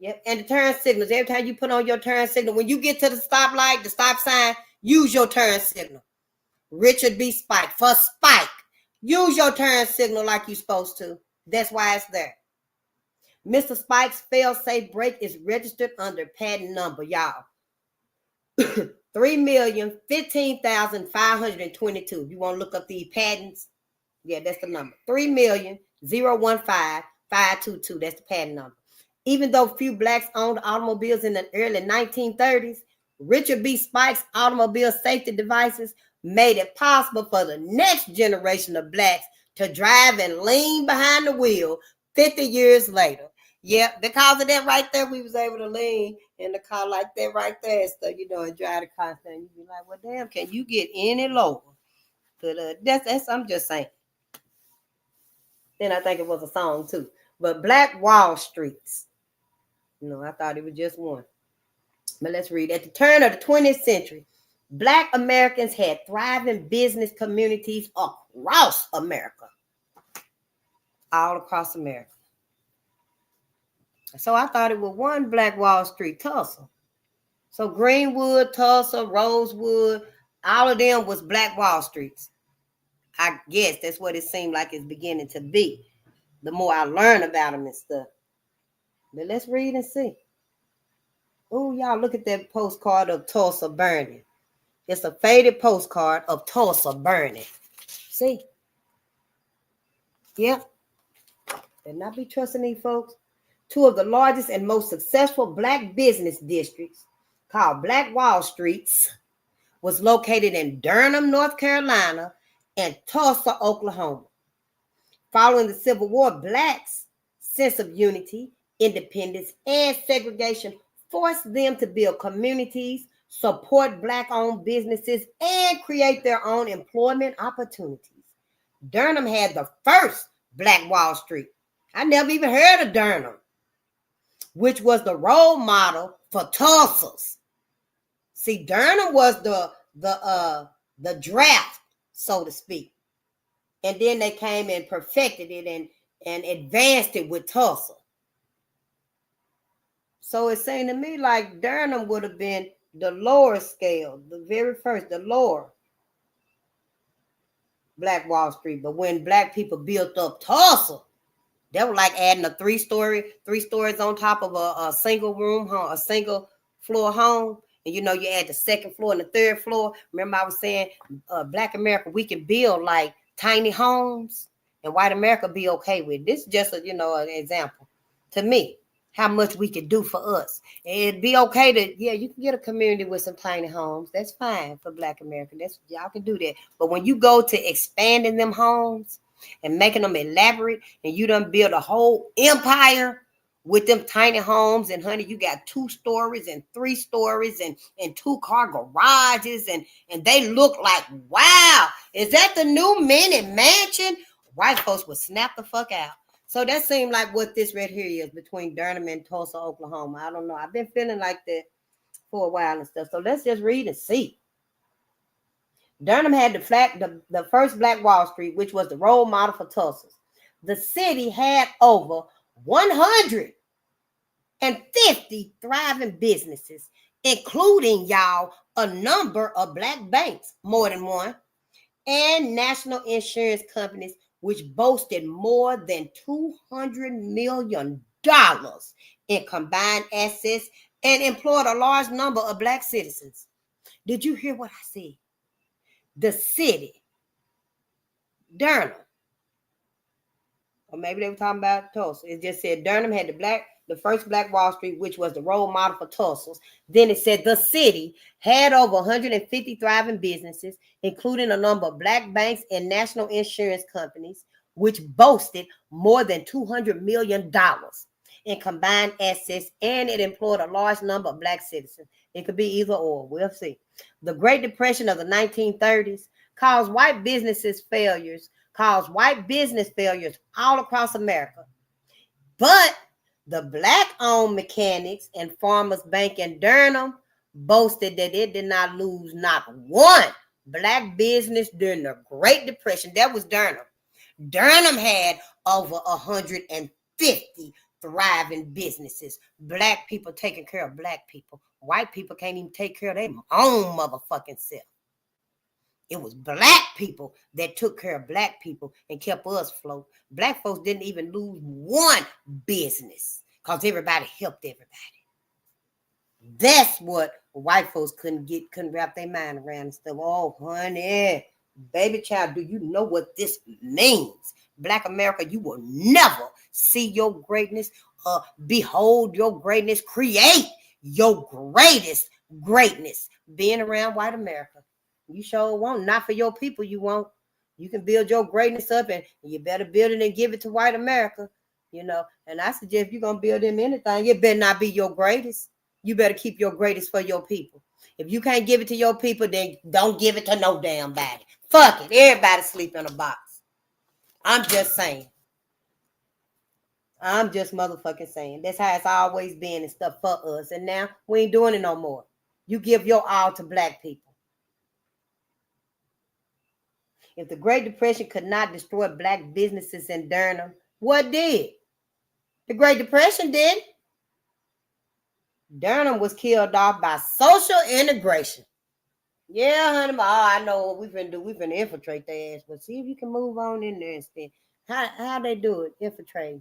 Yep, and the turn signals. Every time you put on your turn signal, when you get to the stoplight, the stop sign, use your turn signal. Richard B. Spike. For Spike, use your turn signal like you're supposed to. That's why it's there. Mr. Spike's fail-safe brake is registered under patent number, y'all. 3,015,522. You want to look up the patents? Yeah, that's the number. 3,015,522. That's the patent number. Even though few blacks owned automobiles in the early 1930s, Richard B. Spike's automobile safety devices made it possible for the next generation of blacks to drive and lean behind the wheel 50 years later. Yeah, because of that right there, we was able to lean in the car like that right there and stuff, and drive the car. And you be like, well, damn, can you get any lower? But that's I'm just saying. Then I think it was a song too. But Black Wall Streets. I thought it was just one. But let's read. At the turn of the 20th century, Black Americans had thriving business communities across America. All across America. So I thought it was one Black Wall Street, Tulsa. So Greenwood, Tulsa, Rosewood, all of them was Black Wall Streets. I guess that's what it seemed like it's beginning to be. The more I learn about them and stuff. But let's read and see. Oh, y'all look at that postcard of Tulsa burning. It's a faded postcard of Tulsa burning. See? Yep. Better not be trusting these folks. Two of the largest and most successful Black business districts, called Black Wall Streets, was located in Durham, North Carolina, and Tulsa, Oklahoma. Following the Civil War, Blacks' sense of unity, independence, and segregation forced them to build communities, support Black-owned businesses, and create their own employment opportunities. Durham had the first Black Wall Street. I never even heard of Durham, which was the role model for Tulsa's. See, Durham was the draft, so to speak. And then they came and perfected it and advanced it with Tulsa. So it seemed to me like Durham would have been the lower scale, the very first, the lower Black Wall Street. But when Black people built up Tulsa, they were like adding a three stories on top of a single room home, a single floor home. And you add the second floor and the third floor. Remember I was saying Black America, we can build like tiny homes, and white America be okay with it. This is just an example to me, how much we can do for us. And it'd be okay to, you can get a community with some tiny homes. That's fine for Black America. Y'all can do that. But when you go to expanding them homes and making them elaborate, and you done build a whole empire with them tiny homes, and honey, you got 2 stories and 3 stories and 2-car garages, and they look like, wow, is that the new mini mansion? White folks would snap the fuck out. So that seemed like what this right here is between Durham and Tulsa, Oklahoma. I don't know. I've been feeling like that for a while and stuff. So let's just read and see. Durham had the first Black Wall Street, which was the role model for Tulsa. The city had over 150 thriving businesses, including, y'all, a number of Black banks, more than one, and national insurance companies, which boasted more than $200 million in combined assets and employed a large number of Black citizens. Did you hear what I said? The city, Durham, or maybe they were talking about Tulsa. It just said Durham had the first Black Wall Street, which was the role model for Tulsa. Then it said the city had over 150 thriving businesses, including a number of Black banks and national insurance companies, which boasted more than $200 million in combined assets, and it employed a large number of black citizens. It could be either or. We'll see. The Great Depression of the 1930s caused white business failures all across America. But the black-owned mechanics and farmers bank in Durham boasted that it did not lose not one black business during the Great Depression. That was Durham. Durham had over 150 thriving businesses. Black people taking care of black people. White people can't even take care of their own motherfucking self. It was black people that took care of black people and kept us afloat. Black folks didn't even lose one business because everybody helped everybody. That's what white folks couldn't wrap their mind around and stuff. Oh, honey, baby child, do you know what this means? Black America, you will never see your greatness, behold your greatness, create your greatest greatness being around white America. You sure won't. Not for your people, you won't. You can build your greatness up, and you better build it and give it to white America, you know. And I suggest if you're going to build them anything, it better not be your greatest. You better keep your greatest for your people. If you can't give it to your people, then don't give it to no damn body. Fuck it. Everybody sleep in a box. I'm just saying. I'm just motherfucking saying. That's how it's always been and stuff for us. And now we ain't doing it no more. You give your all to black people. If the Great Depression could not destroy black businesses in Durham, what did? The Great Depression did. Durham was killed off by social integration. Yeah, honey. Oh, I know what we're going to do. We're going to infiltrate their ass. But see if you can move on in there and spend. How they do it? Infiltrate.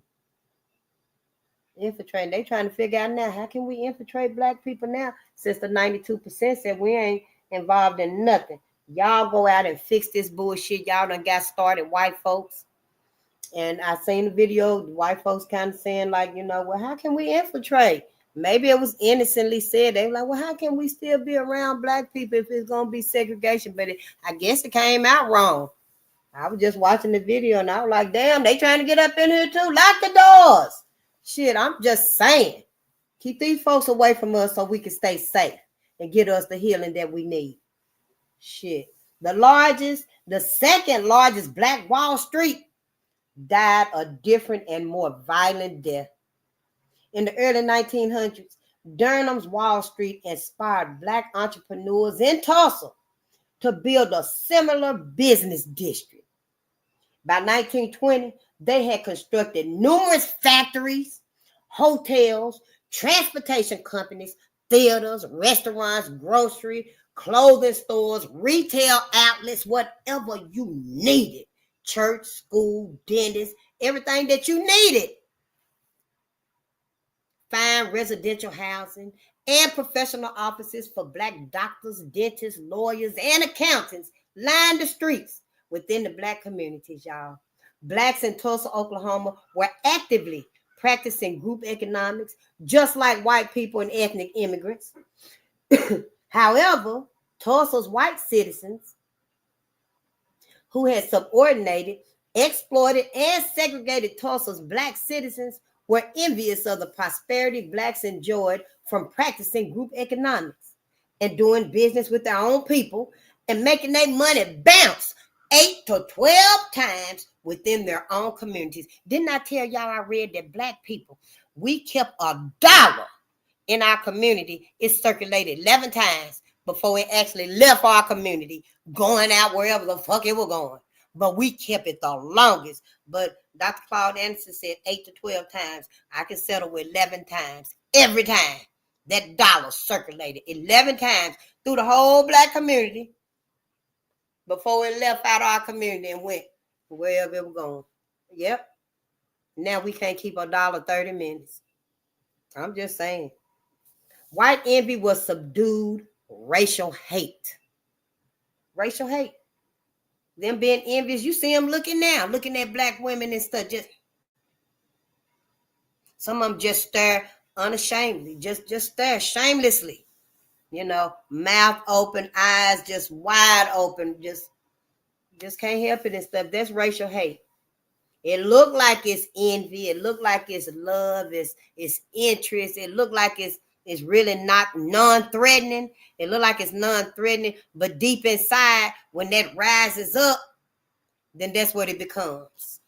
They trying to figure out now, how can we infiltrate black people now? Since the 92% said we ain't involved in nothing. Y'all go out and fix this bullshit. Y'all done got started, white folks. And I seen the video, the white folks kind of saying like, you know, well, how can we infiltrate? Maybe it was innocently said. They were like, well, how can we still be around black people if it's going to be segregation? But I guess it came out wrong. I was just watching the video and I was like, damn, they trying to get up in here too. Lock the doors. Shit, I'm just saying. Keep these folks away from us so we can stay safe and get us the healing that we need. Shit. The second largest Black Wall Street died a different and more violent death. In the early 1900s, Durham's Wall Street inspired black entrepreneurs in Tulsa to build a similar business district. By 1920, they had constructed numerous factories, hotels, transportation companies, theaters, restaurants, grocery, clothing stores, retail outlets, whatever you needed. Church, school, dentist, everything that you needed. Fine residential housing and professional offices for black doctors, dentists, lawyers, and accountants lined the streets within the black communities, y'all. Blacks in Tulsa, Oklahoma were actively practicing group economics, just like white people and ethnic immigrants. However, Tulsa's white citizens who had subordinated, exploited, and segregated Tulsa's black citizens were envious of the prosperity blacks enjoyed from practicing group economics and doing business with their own people and making their money bounce 8 to 12 times within their own communities. Didn't I tell y'all I read that black people, we kept $1 in our community. It circulated 11 times before it actually left our community, going out wherever the fuck it was going. But we kept it the longest. But Dr. Claude Anderson said 8 to 12 times. I can settle with 11 times. Every time that dollar circulated 11 times through the whole black community before it left out our community and went wherever it was going. Yep. Now we can't keep $1 30 minutes. I'm just saying. White envy was subdued racial hate. Racial hate. Them being envious. You see them looking now, looking at black women and stuff. Just some of them just stare unashamedly, just stare shamelessly. You know, mouth open, eyes just wide open, just can't help it and stuff. That's racial hate. It looked like it's envy. It looked like it's love. It's interest. It looked like it's really not non-threatening. It looked like it's non-threatening, but deep inside, when that rises up, then that's what it becomes.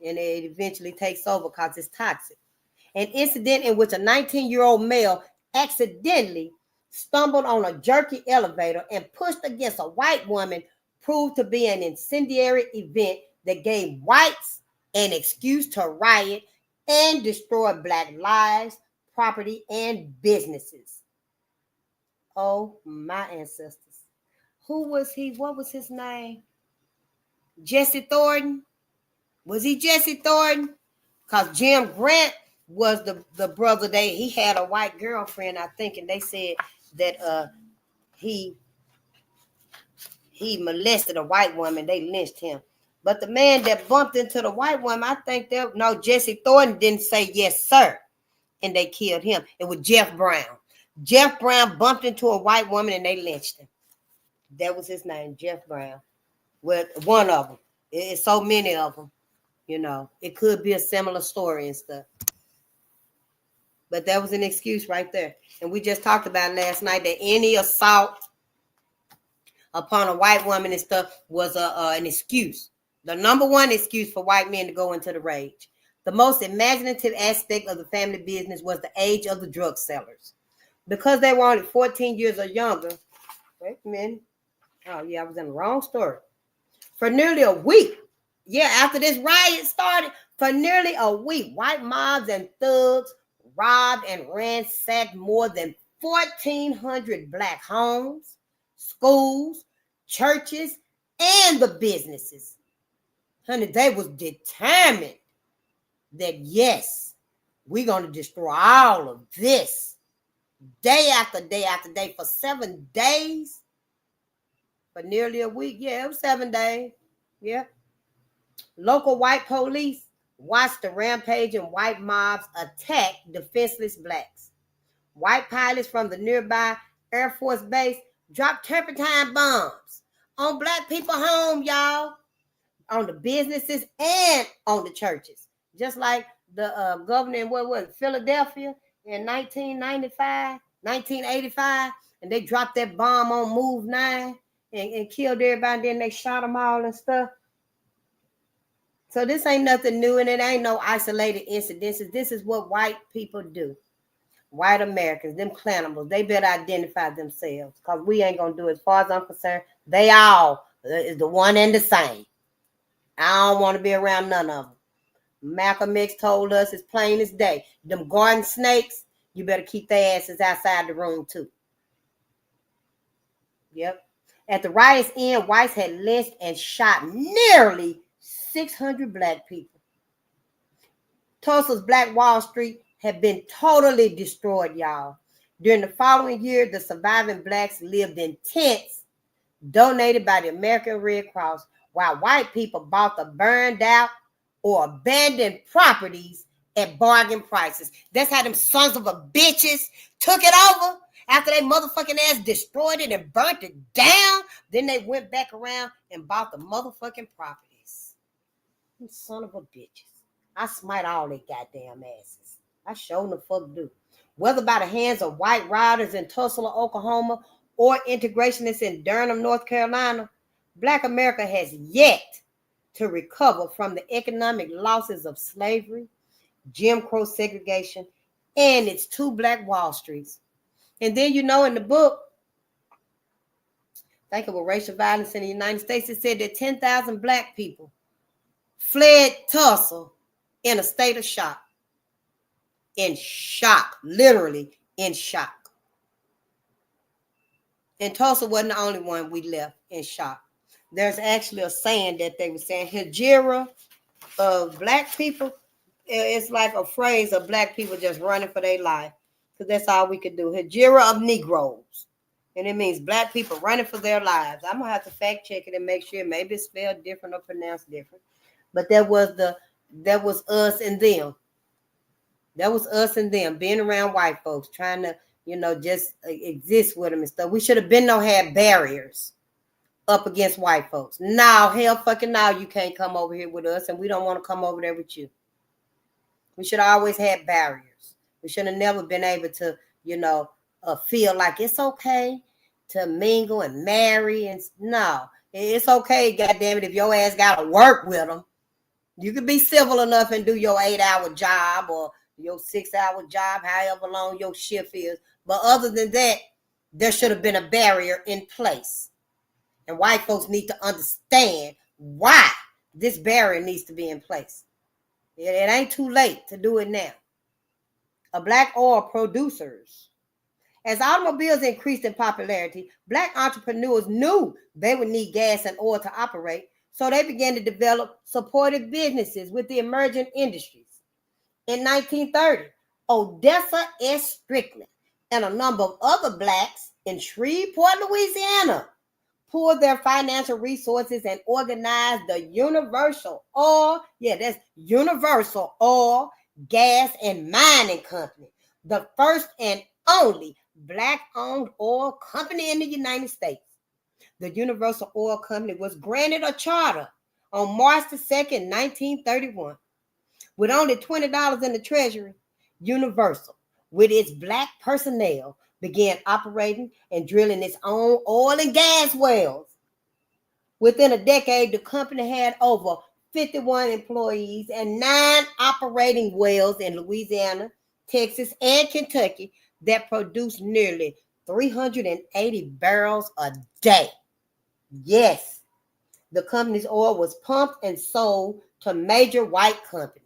And it eventually takes over because it's toxic. An incident in which a 19-year-old male accidentally stumbled on a jerky elevator and pushed against a white woman proved to be an incendiary event that gave whites an excuse to riot and destroy Black lives, property, and businesses. Oh, my ancestors. Who was he? What was his name? Jesse Thornton? Was he Jesse Thornton? Because Jim Grant was the brother. He had a white girlfriend, I think, and they said that he molested a white woman. They lynched him. But the man that bumped into the white woman, I think Jesse Thornton didn't say yes, sir. And they killed him. It was Jeff Brown. Jeff Brown bumped into a white woman and they lynched him. That was his name, Jeff Brown. Well, one of them. It's so many of them. You know, it could be a similar story and stuff. But that was an excuse right there. And we just talked about last night that any assault upon a white woman and stuff was an excuse. The number one excuse for white men to go into the rage. The most imaginative aspect of the family business was the age of the drug sellers. Because they were only 14 years or younger. Wait a minute. Oh, yeah, I was in the wrong story. For nearly a week, after this riot started, for nearly a week, white mobs and thugs robbed and ransacked more than 1,400 Black homes, schools, churches, and the businesses. Honey, they was determined that, yes, we're going to destroy all of this day after day after day for 7 days. For nearly a week. Yeah, it was 7 days. Yeah. Local white police watched the rampaging white mobs attack defenseless Blacks. White pilots from the nearby Air Force Base dropped turpentine bombs on Black people home, y'all, on the businesses and on the churches. Just like the governor in Philadelphia in 1985, and they dropped that bomb on Move 9 and killed everybody, and then they shot them all and stuff. So this ain't nothing new, and it ain't no isolated incidences. This is what white people do. White Americans, them cannibals, they better identify themselves, because we ain't going to do it. As far as I'm concerned, they all is the one and the same. I don't want to be around none of them. Malcolm X told us as plain as day, them garden snakes, you better keep their asses outside the room too. Yep. At the riot's end, whites had lynched and shot nearly 600 Black people. Tulsa's Black Wall Street had been totally destroyed, y'all. During the following year, the surviving Blacks lived in tents donated by the American Red Cross, while white people bought the burned out or abandoned properties at bargain prices. That's how them sons of a bitches took it over. After they motherfucking ass destroyed it and burnt it down, then they went back around and bought the motherfucking properties. You son of a bitches. I smite all they goddamn asses. I sure the fuck do. Whether by the hands of white riders in Tulsa, Oklahoma, or integrationists in Durham, North Carolina, Black America has yet to recover from the economic losses of slavery, Jim Crow segregation, and its two Black Wall Streets. And then, in the book, think about racial violence in the United States, it said that 10,000 Black people fled Tulsa in a state of shock. In shock, literally in shock. And Tulsa wasn't the only one we left in shock. There's actually a saying that they were saying, Hijira of Black people, it's like a phrase of Black people just running for their life. Because that's all we could do. Hijira of Negroes. And it means Black people running for their lives. I'm going to have to fact check it and make sure maybe it's spelled different or pronounced different. But that was us and them. That was us and them being around white folks, trying to, just exist with them and stuff. We should have been had barriers. up against white folks. Now, hell fucking now, you can't come over here with us, and we don't want to come over there with you. We should always have barriers. We should have never been able to, feel like it's okay to mingle and marry. And no, it's okay, goddamn it, if your ass got to work with them. You can be civil enough and do your 8-hour job or your 6-hour job, however long your shift is. But other than that, there should have been a barrier in place. And white folks need to understand why this barrier needs to be in place. It ain't too late to do it now. Black oil producers. As automobiles increased in popularity, black entrepreneurs knew they would need gas and oil to operate, so they began to develop supportive businesses with the emerging industries. In 1930, Odessa S. Strickland and a number of other blacks in Shreveport, Louisiana, pooled their financial resources and organized the Universal Oil, Universal Oil, Gas, and Mining Company, the first and only black-owned oil company in the United States. The Universal Oil Company was granted a charter on March the 2nd, 1931. With only $20 in the treasury, Universal, with its black personnel, began operating and drilling its own oil and gas wells. Within a decade, the company had over 51 employees and 9 operating wells in Louisiana, Texas, and Kentucky that produced nearly 380 barrels a day. Yes, the company's oil was pumped and sold to major white companies.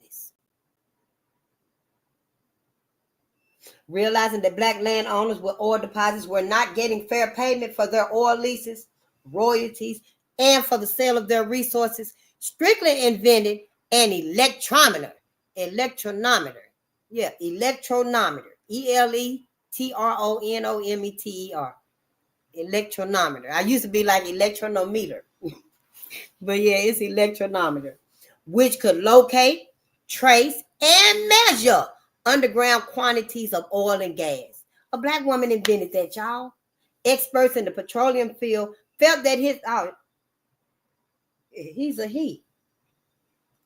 Realizing that black landowners with oil deposits were not getting fair payment for their oil leases, royalties, and for the sale of their resources, Strickland invented an electronometer. Electronometer. Electronometer. Electronometer. I used to be like electronometer. But yeah, it's electronometer, which could locate, trace, and measure underground quantities of oil and gas. A black woman invented that, y'all. Experts in the petroleum field felt that he's a he.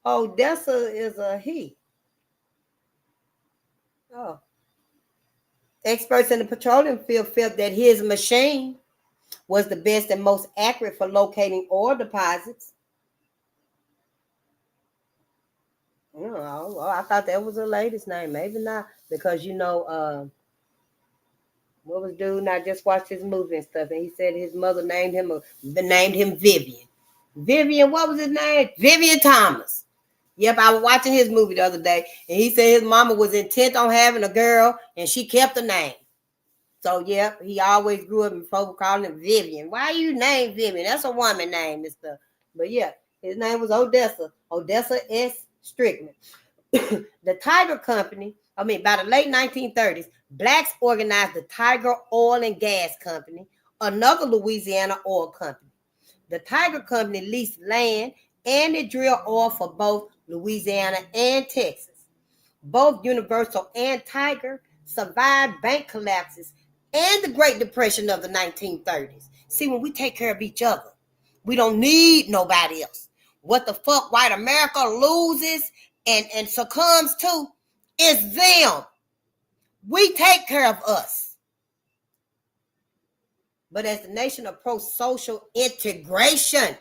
Odessa is a he. Oh. Experts in the petroleum field felt that his machine was the best and most accurate for locating oil deposits. I thought that was a lady's name. Maybe not, because what was dude? I just watched his movie and stuff, and he said his mother named him Vivian. Vivian, what was his name? Vivian Thomas. Yep, I was watching his movie the other day, and he said his mama was intent on having a girl, and she kept the name. So, yep, he always grew up and folk calling him Vivian. Why you named Vivian? That's a woman name and stuff. But yeah, his name was Odessa S. Strickland. The Tiger Company, by the late 1930s, blacks organized the Tiger Oil and Gas Company, another Louisiana oil company. The Tiger Company leased land and it drilled oil for both Louisiana and Texas. Both Universal and Tiger survived bank collapses and the Great Depression of the 1930s. See, when we take care of each other, we don't need nobody else. What the fuck white America loses and succumbs to is them. We take care of us. But as the nation approached social integration,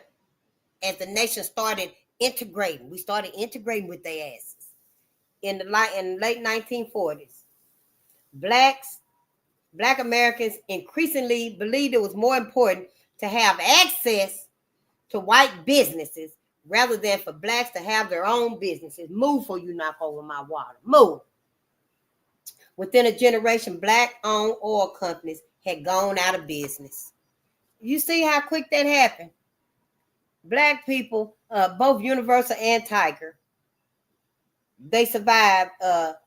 as the nation started integrating, we started integrating with their asses. In the late 1940s, Black Americans increasingly believed it was more important to have access to white businesses rather than for blacks to have their own businesses. Move for you knock over my water. Move. Within a generation, black-owned oil companies had gone out of business. You see how quick that happened? Black people, both Universal and Tiger, they survived the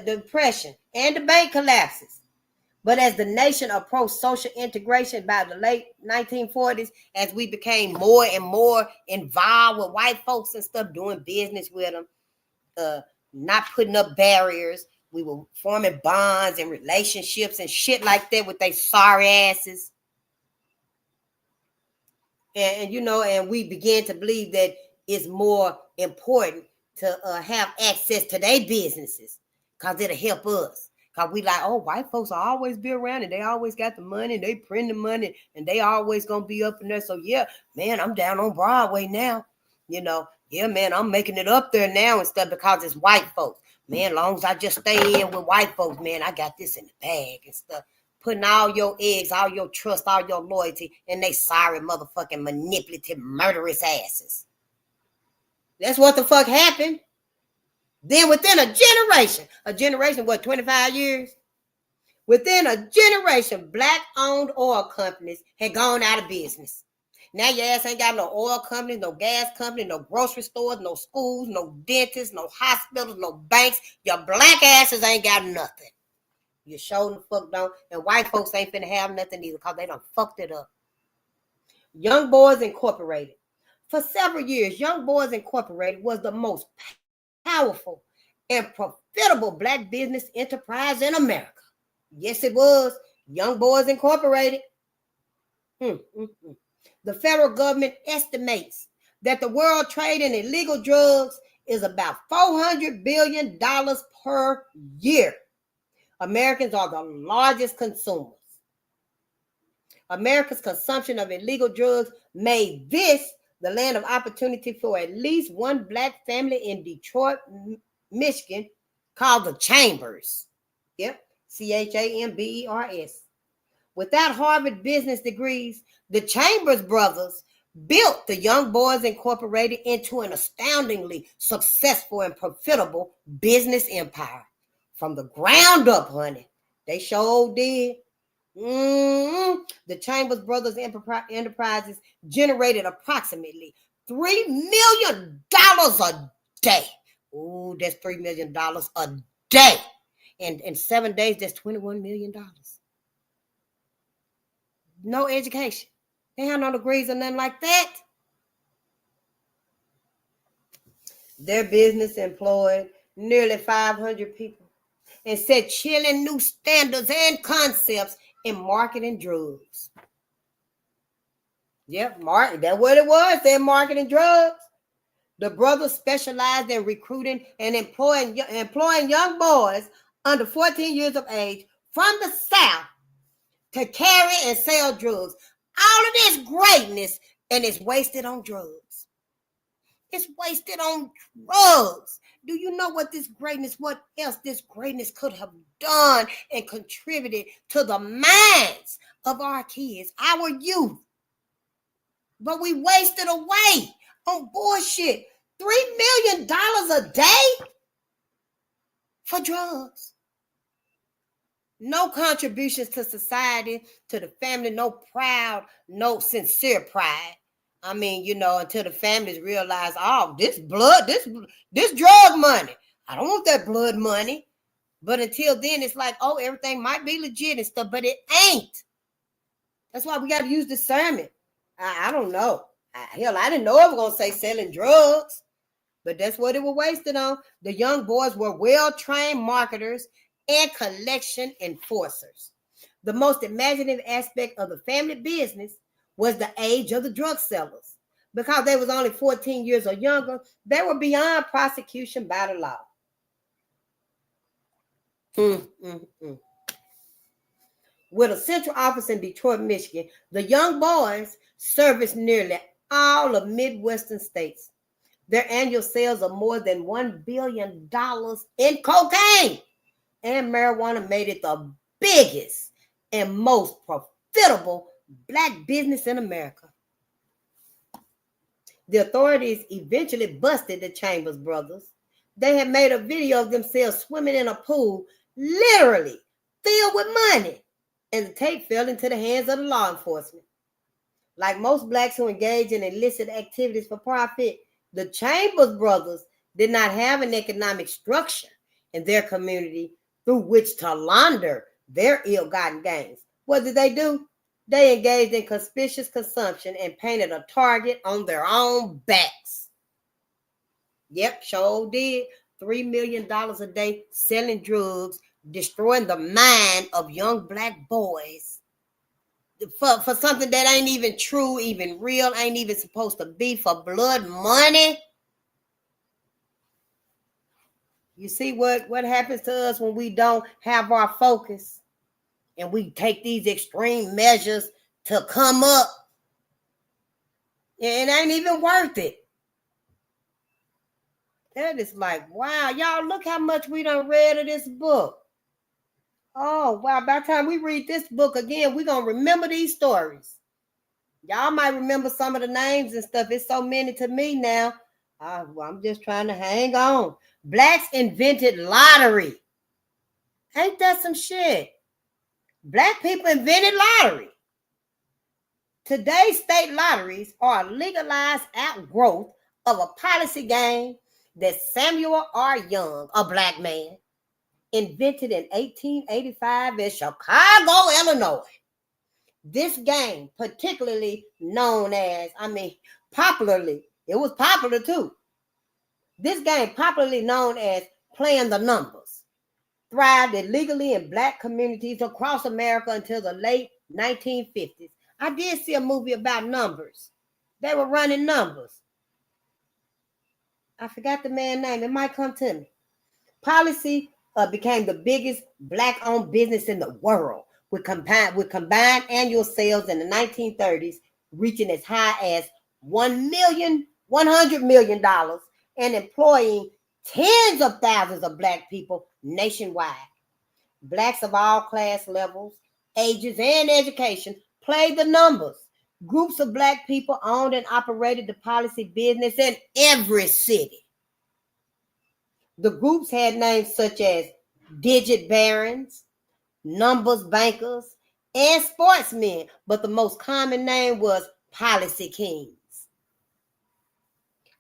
Depression and the bank collapses. But as the nation approached social integration by the late 1940s, as we became more and more involved with white folks and stuff, doing business with them, not putting up barriers, we were forming bonds and relationships and shit like that with they sorry asses. And you know, and we began to believe that it's more important to have access to their businesses because it'll help us. Because we like, oh, white folks will always be around and they always got the money, they print the money, and they always gonna be up in there. So yeah, man, I'm down on Broadway now. You know, yeah, man, I'm making it up there now and stuff because it's white folks. Man, as long as I just stay in with white folks, man, I got this in the bag and stuff. Putting all your eggs, all your trust, all your loyalty in they sorry motherfucking manipulative, murderous asses. That's what the fuck happened. Then within a generation, what, 25 years? Within a generation, black-owned oil companies had gone out of business. Now your ass ain't got no oil companies, no gas companies, no grocery stores, no schools, no dentists, no hospitals, no banks. Your black asses ain't got nothing. You sure the fuck don't. And white folks ain't finna have nothing either because they done fucked it up. Young Boys Incorporated. For several years, Young Boys Incorporated was the most powerful and profitable black business enterprise in America. Yes, it was. Young Boys Incorporated. The federal government estimates that the world trade in illegal drugs is about $400 billion per year. Americans are the largest consumers. America's consumption of illegal drugs made this the land of opportunity for at least one black family in Detroit, Michigan, called the Chambers. Yep, Chambers. Without Harvard business degrees, the Chambers brothers built the Young Boys Incorporated into an astoundingly successful and profitable business empire. From the ground up, honey. They sure did. The Chambers Brothers Enterprises generated approximately $3 million a day. Ooh, that's $3 million a day. And in 7 days, that's $21 million. No education. They have no degrees or nothing like that. Their business employed nearly 500 people and set chilling new standards and concepts in marketing drugs. Yep, that's what it was. They're marketing drugs. The brothers specialized in recruiting and employing young boys under 14 years of age from the South to carry and sell drugs. All of this greatness, and it's wasted on drugs. It's wasted on drugs. Do you know what else this greatness could have done and contributed to the minds of our kids, our youth? But we wasted away on bullshit. $3 million a day for drugs. No contributions to society, to the family, no sincere pride. I mean, you know, until the families realize, oh, this drug money. I don't want that blood money. But until then, it's like, oh, everything might be legit and stuff, but it ain't. That's why we got to use discernment. I don't know. Hell, I didn't know I was going to say selling drugs, but that's what it was wasted on. The young boys were well-trained marketers and collection enforcers. The most imaginative aspect of the family business was the age of the drug sellers. Because they was only 14 years or younger, they were beyond prosecution by the law. With a central office in Detroit, Michigan, the young boys serviced nearly all of Midwestern states. Their annual sales of more than $1 billion in cocaine and marijuana made it the biggest and most profitable black business in America. The authorities eventually busted the Chambers brothers. They had made a video of themselves swimming in a pool, literally filled with money, and the tape fell into the hands of the law enforcement. Like most blacks who engage in illicit activities for profit, the Chambers brothers did not have an economic structure in their community through which to launder their ill-gotten gains. What did they do? They engaged in conspicuous consumption and painted a target on their own backs. Yep, sure did. $3 million a day selling drugs, destroying the mind of young black boys. for something that ain't even true, even real, ain't even supposed to be, for blood money. You see what happens to us when we don't have our focus and we take these extreme measures to come up. It ain't even worth it. That is like, wow, y'all, look how much we done read of this book. Oh, wow, by the time we read this book again, we're going to remember these stories. Y'all might remember some of the names and stuff. It's so many to me now. I'm just trying to hang on. Blacks invented lottery. Ain't that some shit? Black people invented lottery. Today's state lotteries are a legalized outgrowth of a policy game that Samuel R. Young, a black man, invented in 1885 in Chicago, Illinois. This game, particularly known as, popularly, it was popular too. This game, popularly known as playing the numbers, thrived illegally in black communities across America until the late 1950s. I did see a movie about numbers. They were running numbers. I forgot the man's name. It might come to me. Policy became the biggest black-owned business in the world, with combined annual sales in the 1930s reaching as high as $100 million and employing tens of thousands of black people nationwide. Blacks of all class levels, ages, and education played the numbers. Groups of black people owned and operated the policy business in every city. The groups had names such as digit barons, numbers bankers, and sportsmen, but the most common name was policy kings.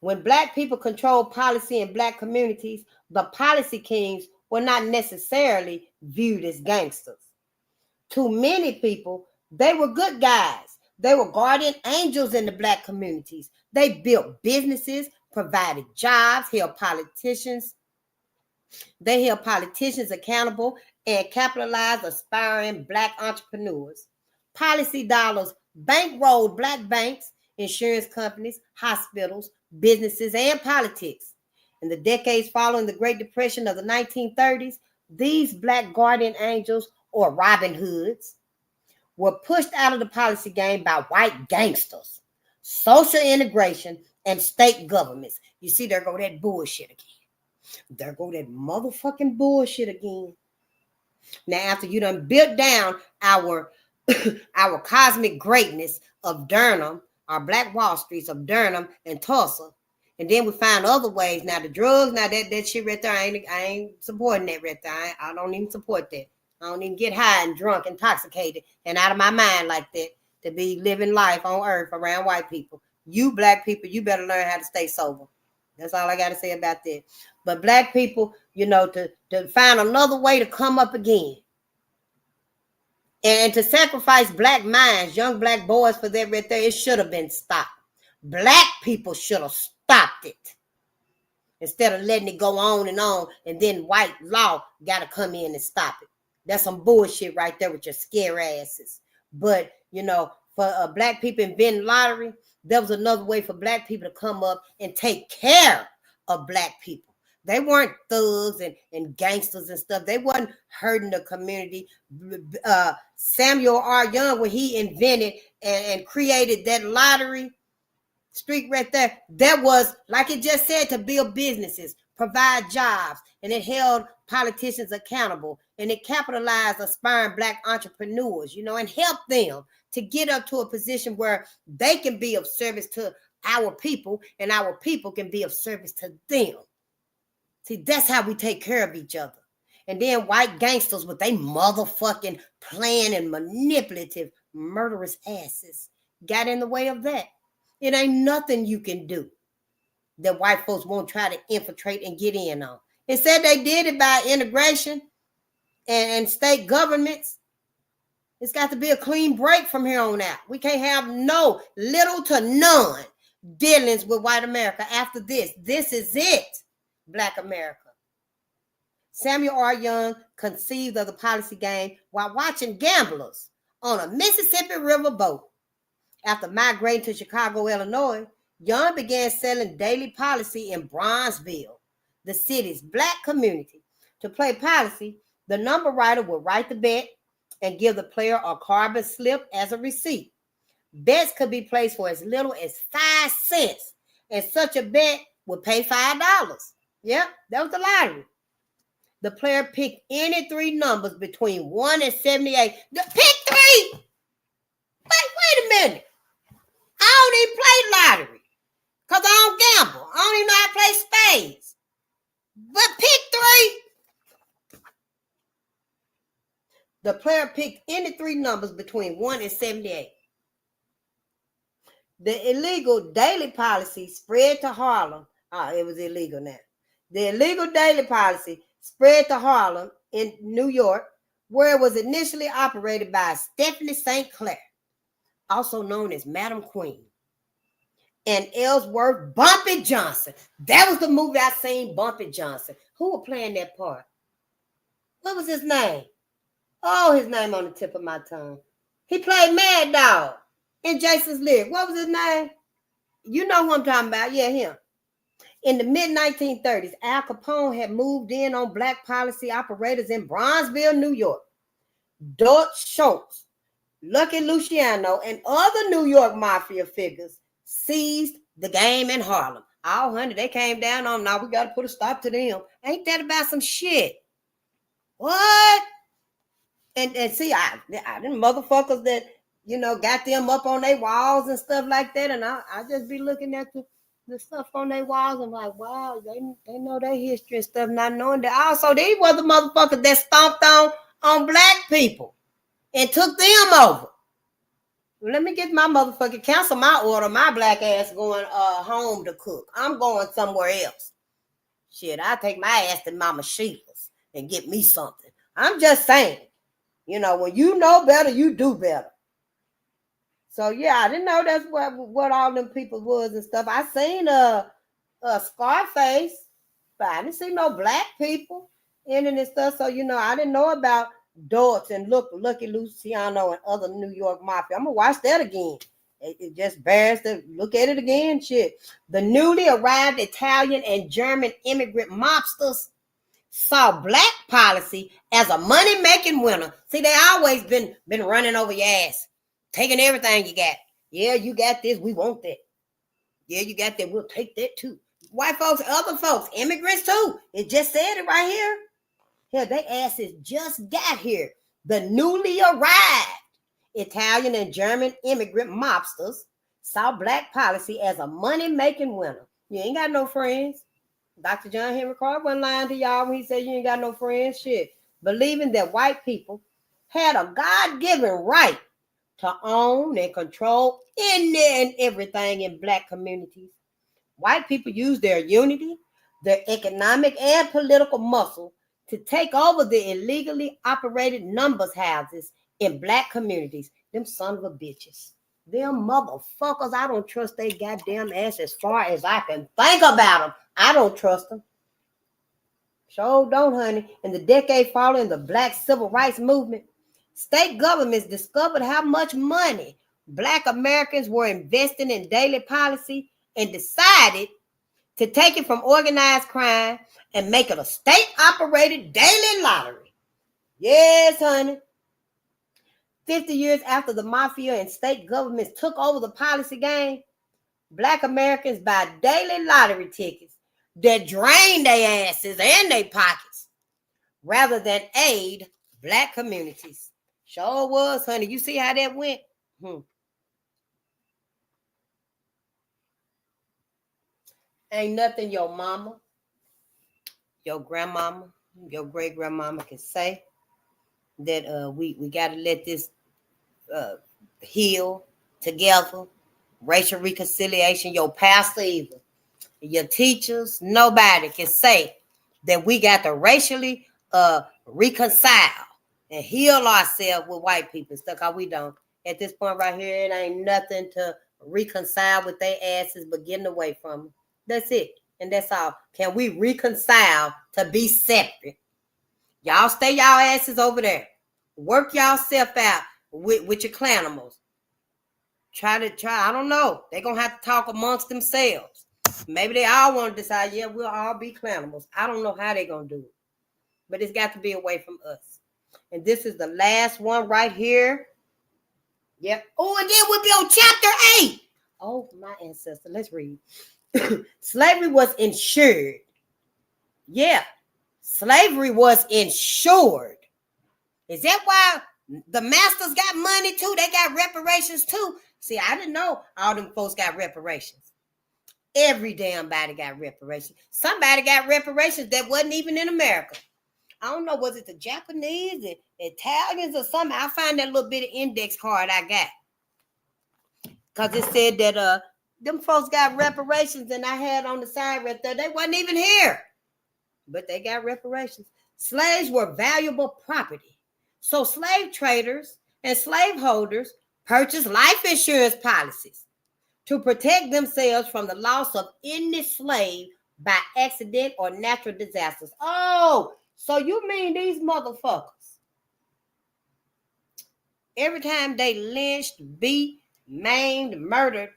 When black people controlled policy in black communities, the policy kings were not necessarily viewed as gangsters. To many people, they were good guys. They were guardian angels in the black communities. They built businesses, provided jobs, held politicians accountable, and capitalized aspiring black entrepreneurs. Policy dollars bankrolled black banks, insurance companies, hospitals, businesses, and politics. In the decades following the Great Depression of the 1930s, these black guardian angels, or Robin Hoods, were pushed out of the policy game by white gangsters, social integration, and state governments. You see, there go that bullshit again. There go that motherfucking bullshit again. Now, after you done built down our cosmic greatness of Durham, our Black Wall Streets of Durham and Tulsa, and then we find other ways. Now, the drugs, now that shit right there, I ain't supporting that right there. I don't even support that. I don't even get high and drunk, intoxicated, and out of my mind like that to be living life on earth around white people. You black people, you better learn how to stay sober. That's all I got to say about that. But black people, to find another way to come up again and to sacrifice black minds, young black boys for that right there, it should have been stopped. Black people should have stopped it instead of letting it go on, and then white law got to come in and stop it. That's some bullshit right there with your scare asses. But, for black people inventing lottery, there was another way for black people to come up and take care of black people. They weren't thugs and gangsters and stuff. They wasn't hurting the community. Samuel R. Young, when he invented and created that lottery streak right there, that was, like it just said, to build businesses, provide jobs, and it held politicians accountable, and it capitalized aspiring black entrepreneurs, and helped them to get up to a position where they can be of service to our people, and our people can be of service to them. See, that's how we take care of each other. And then white gangsters with they motherfucking plan and manipulative, murderous asses got in the way of that. It ain't nothing you can do that white folks won't try to infiltrate and get in on. It said they did it by integration and state governments. It's got to be a clean break from here on out. We can't have no little to none dealings with white America after this. This is it, Black America. Samuel R. Young conceived of the policy game while watching gamblers on a Mississippi River boat. After migrating to Chicago, Illinois, Young began selling daily policy in Bronzeville, the city's black community. To play policy, the number writer would write the bet and give the player a carbon slip as a receipt. Bets could be placed for as little as 5 cents, and such a bet would pay $5. Yep, that was the lottery. The player picked any 3 numbers between 1 and 78. Pick 3! Wait a minute. I don't even play lottery because I don't gamble. I don't even know how to play spades. But pick 3. The player picked any 3 numbers between 1 and 78. The illegal daily policy spread to Harlem. It was illegal now. The illegal daily policy spread to Harlem in New York, where it was initially operated by Stephanie St. Clair, also known as Madam Queen, and Ellsworth Bumpy Johnson. That was the movie I seen, Bumpy Johnson. Who was playing that part? What was his name? Oh, his name on the tip of my tongue. He played Mad Dog in Jason's Lyric. What was his name? You know who I'm talking about. Yeah, him. In the mid-1930s, Al Capone had moved in on black policy operators in Bronzeville, New York. Dutch Schultz, Lucky Luciano, and other New York mafia figures seized the game in Harlem. Oh, honey, they came down on, now we got to put a stop to them. Ain't that about some shit? What? And see, I them motherfuckers that, got them up on their walls and stuff like that, and I just be looking at the stuff on their walls. I'm like, wow, they know their history and stuff, not knowing that. Also, these were the motherfuckers that stomped on black people and took them over. Let me get my motherfucking cancel my order. My black ass going home to cook. I'm going somewhere else. Shit, I take my ass to Mama Sheila's and get me something. I'm just saying, when you know better, you do better. So yeah, I didn't know that's what all them people was and stuff. I seen a Scarface, but I didn't see no black people in it and stuff. So I didn't know about Dutch and Lucky Luciano and other New York mafia. I'm gonna watch that again. It just bears to look at it again. Shit, the newly arrived Italian and German immigrant mobsters saw black policy as a money-making winner. See, they always been running over your ass. Taking everything you got. Yeah, you got this. We want that. Yeah, you got that. We'll take that too. White folks, other folks, immigrants too. It just said it right here. Yeah, they asses just got here. The newly arrived Italian and German immigrant mobsters saw black policy as a money-making winner. You ain't got no friends. Dr. John Henry Clark wasn't lying to y'all when he said you ain't got no friends. Shit. Believing that white people had a God-given right to own and control any and everything in black communities. White people use their unity, their economic and political muscle to take over the illegally operated numbers houses in black communities. Them son of a bitches. Them motherfuckers, I don't trust they goddamn ass as far as I can think about them. I don't trust them. Sure don't, honey. In the decade following the black civil rights movement, state governments discovered how much money black Americans were investing in daily policy and decided to take it from organized crime and make it a state-operated daily lottery. Yes, honey. 50 years after the mafia and state governments took over the policy game, black Americans buy daily lottery tickets that drain their asses and their pockets rather than aid black communities. Sure was, honey. You see how that went? Ain't nothing your mama, your grandmama, your great-grandmama can say that we got to let this heal together. Racial reconciliation, your pastor either, your teachers, nobody can say that we got to racially reconcile and heal ourselves with white people. Stuff how we don't. At this point right here, it ain't nothing to reconcile with their asses but getting away from them. That's it. And that's all. Can we reconcile to be separate? Y'all stay y'all asses over there. Work y'all self out. with your clanimals. Try. I don't know. They're gonna have to talk amongst themselves. Maybe they all want to decide, yeah, we'll all be clanimals. I don't know how they're gonna do it. But it's got to be away from us. And this is the last one right here. Yep. Oh, and then we'll be on chapter 8. Oh, my ancestor. Let's read. Slavery was insured. Yeah. Slavery was insured. Is that why the masters got money too? They got reparations too. See, I didn't know all them folks got reparations. Every damn body got reparations. Somebody got reparations that wasn't even in America. I don't know, was it the Japanese, the Italians, or something? I'll find that little bit of index card I got. Because it said that them folks got reparations, and I had on the side right there, they wasn't even here. But they got reparations. Slaves were valuable property. So slave traders and slaveholders purchased life insurance policies to protect themselves from the loss of any slave by accident or natural disasters. Oh, so you mean these motherfuckers, every time they lynched, beat, maimed, murdered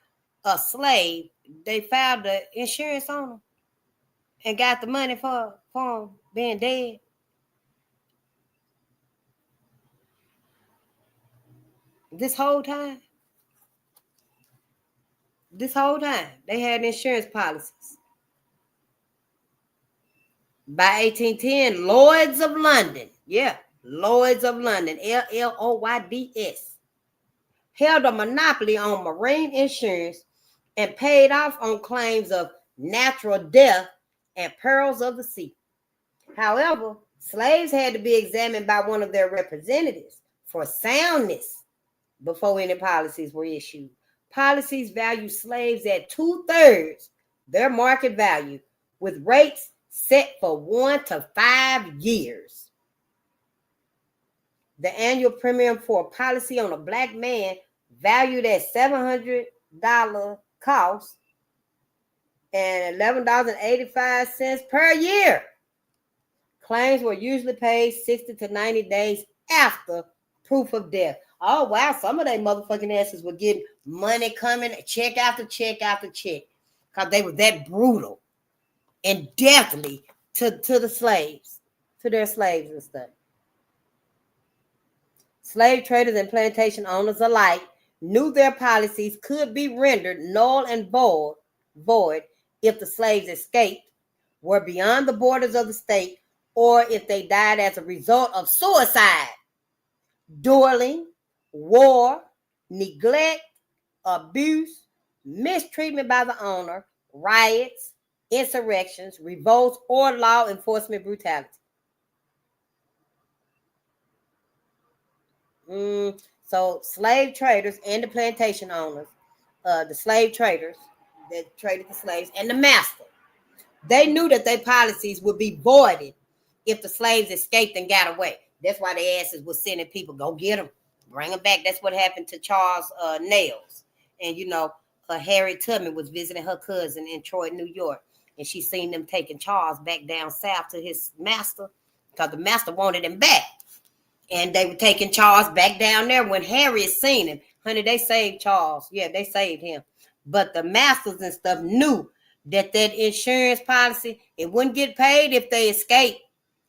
a slave, they filed the insurance on them and got the money for them being dead? This whole time, they had insurance policies. By 1810, Lloyds of London, Lloyds of London, LLOYDS, held a monopoly on marine insurance and paid off on claims of natural death and perils of the sea. However, slaves had to be examined by one of their representatives for soundness before any policies were issued. Policies value slaves at 2/3 their market value, with rates set for 1 to 5 years. The annual premium for a policy on a black man valued at $700 cost and $11.85 per year. Claims were usually paid 60 to 90 days after proof of death. Oh, wow. Some of they motherfucking asses were getting money coming, check after check after check, because they were that brutal and deathly to the slaves, to their slaves and stuff. Slave traders and plantation owners alike knew their policies could be rendered null and void if the slaves escaped, were beyond the borders of the state, or if they died as a result of suicide, dueling, war, neglect, abuse, mistreatment by the owner, riots, insurrections, revolts, or law enforcement brutality. So slave traders and the plantation owners, the slave traders that traded the slaves, and the master, they knew that their policies would be voided if the slaves escaped and got away. That's why their asses were sending people, go get them, bring them back. That's what happened to Charles Nails. And, Harriet Tubman was visiting her cousin in Troy, New York, and she seen them taking Charles back down south to his master, because the master wanted him back. And they were taking Charles back down there. When Harriet seen him, honey, they saved Charles. Yeah, they saved him. But the masters and stuff knew that insurance policy, it wouldn't get paid if they escaped.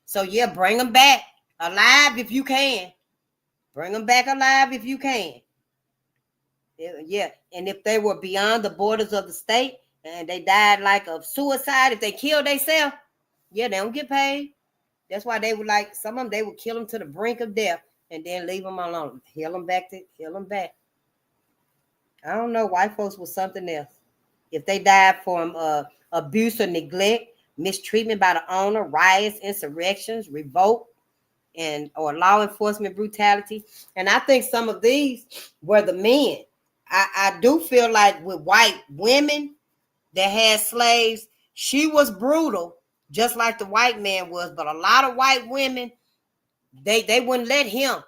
So, bring them back alive if you can. Bring them back alive if you can. Yeah, and if they were beyond the borders of the state and they died like of suicide, if they killed themselves, they don't get paid. That's why they would some of them, they would kill them to the brink of death and then leave them alone. Heal them back. I don't know. White folks was something else. If they died from abuse or neglect, mistreatment by the owner, riots, insurrections, revolt, or law enforcement brutality. And I think some of these were the men. I do feel like with white women that had slaves, she was brutal, just like the white man was. But a lot of white women, they wouldn't let him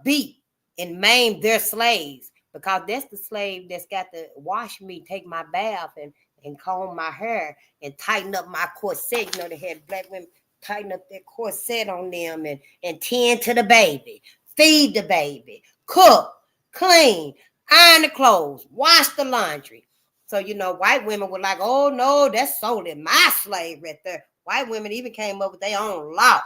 beat and maim their slaves, because that's the slave that's got to wash me, take my bath, and comb my hair and tighten up my corset. They had black women tighten up their corset on them and tend to the baby, feed the baby, cook, clean, iron the clothes, wash the laundry. So, white women were like, oh, no, that's solely my slave right there. White women even came up with their own law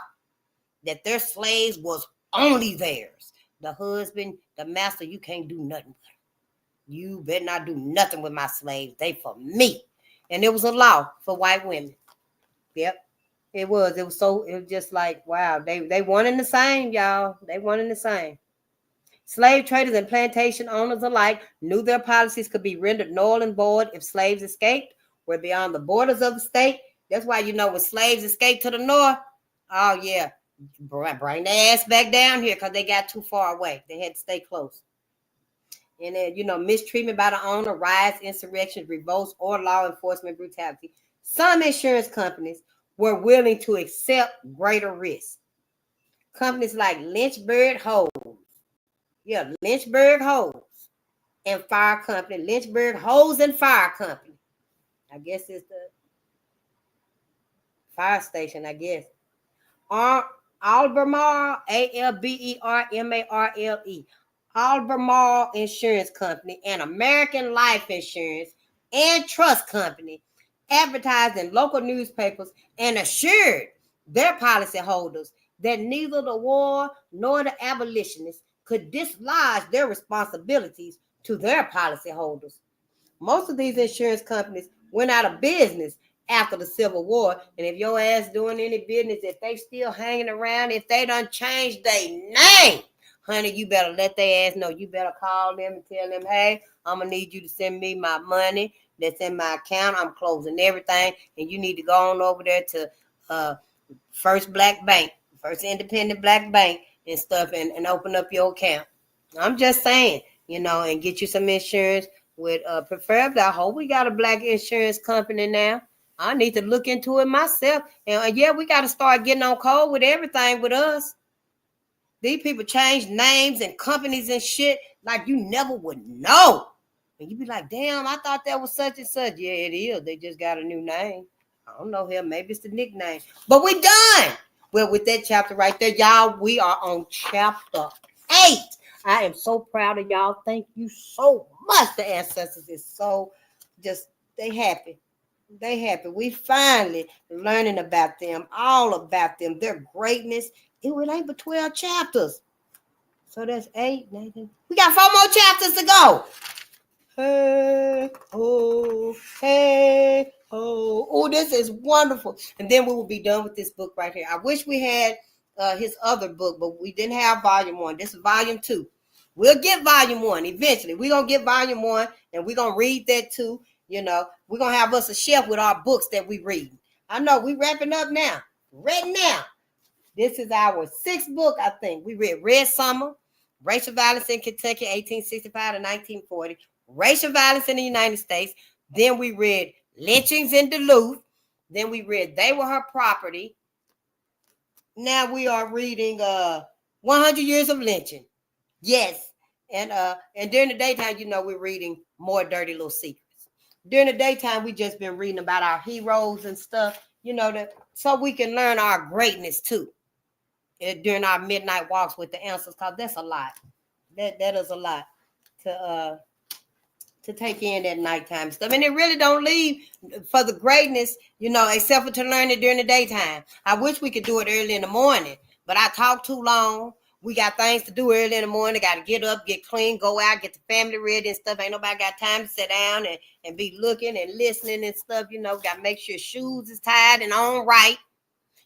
that their slaves was only theirs. The husband, the master, you can't do nothing with them. You better not do nothing with my slaves. They for me. And it was a law for white women. Yep. It was just like, wow, they one and the same, y'all. They one and the same. Slave traders and plantation owners alike knew their policies could be rendered null and void if slaves escaped, were beyond the borders of the state. That's why, when slaves escaped to the north, oh yeah, bring their ass back down here because they got too far away. They had to stay close. And then, mistreatment by the owner, riots, insurrections, revolts, or law enforcement brutality. Some insurance companies were willing to accept greater risk. Companies like Lynchburg Hose. Yeah, Lynchburg Hose and Fire Company. Lynchburg Hose and Fire Company. I guess it's the fire station, I guess. Albemarle, Albemarle. Albemarle Insurance Company and American Life Insurance and Trust Company advertised in local newspapers and assured their policyholders that neither the war nor the abolitionists could dislodge their responsibilities to their policyholders. Most of these insurance companies went out of business after the Civil War, and if your ass doing any business, if they still hanging around, if they done changed their name, honey, you better let their ass know. You better call them and tell them, hey, I'm going to need you to send me my money that's in my account. I'm closing everything, and you need to go on over there to First Black Bank, First Independent Black Bank and stuff, and open up your account. I'm just saying, and get you some insurance with preferably, I hope we got a black insurance company now. I need to look into it myself. And yeah, we got to start getting on code with everything with us. These people change names and companies and shit like you never would know. And you be like, damn, I thought that was such and such. Yeah, it is. They just got a new name. I don't know him. Maybe it's the nickname. But we done. Well, with that chapter right there, y'all, we are on chapter 8. I am so proud of y'all. Thank you so much. The ancestors is so just, they happy. They happy. We finally learning about them, all about them, their greatness. It ain't but 12 chapters. So that's 8. 9, we got 4 more chapters to go. Hey, oh, hey, oh. Oh, this is wonderful. And then we will be done with this book right here. I wish we had his other book, but we didn't have volume 1. This is volume 2. We'll get volume 1 eventually. We're going to get volume 1, and we're going to read that too. We're going to have us a shelf with our books that we read. I know we wrapping up now. Right now. This is our 6th book, I think. We read Red Summer, Racial Violence in Kentucky, 1865 to 1940, Racial Violence in the United States. Then we read Lynchings in Duluth. Then we read They Were Her Property. Now we are reading 100 Years of Lynching. Yes. And during the daytime, we're reading More Dirty Little Secrets. During the daytime, we just been reading about our heroes and stuff, so we can learn our greatness too. During our midnight walks with the answers, because that's a lot. That is a lot to take in at nighttime stuff. And it really don't leave for the greatness, except for to learn it during the daytime. I wish we could do it early in the morning, but I talk too long. We got things to do early in the morning. Got to get up, get clean, go out, get the family ready and stuff. Ain't nobody got time to sit down and be looking and listening and stuff. Got to make sure shoes is tied and on right.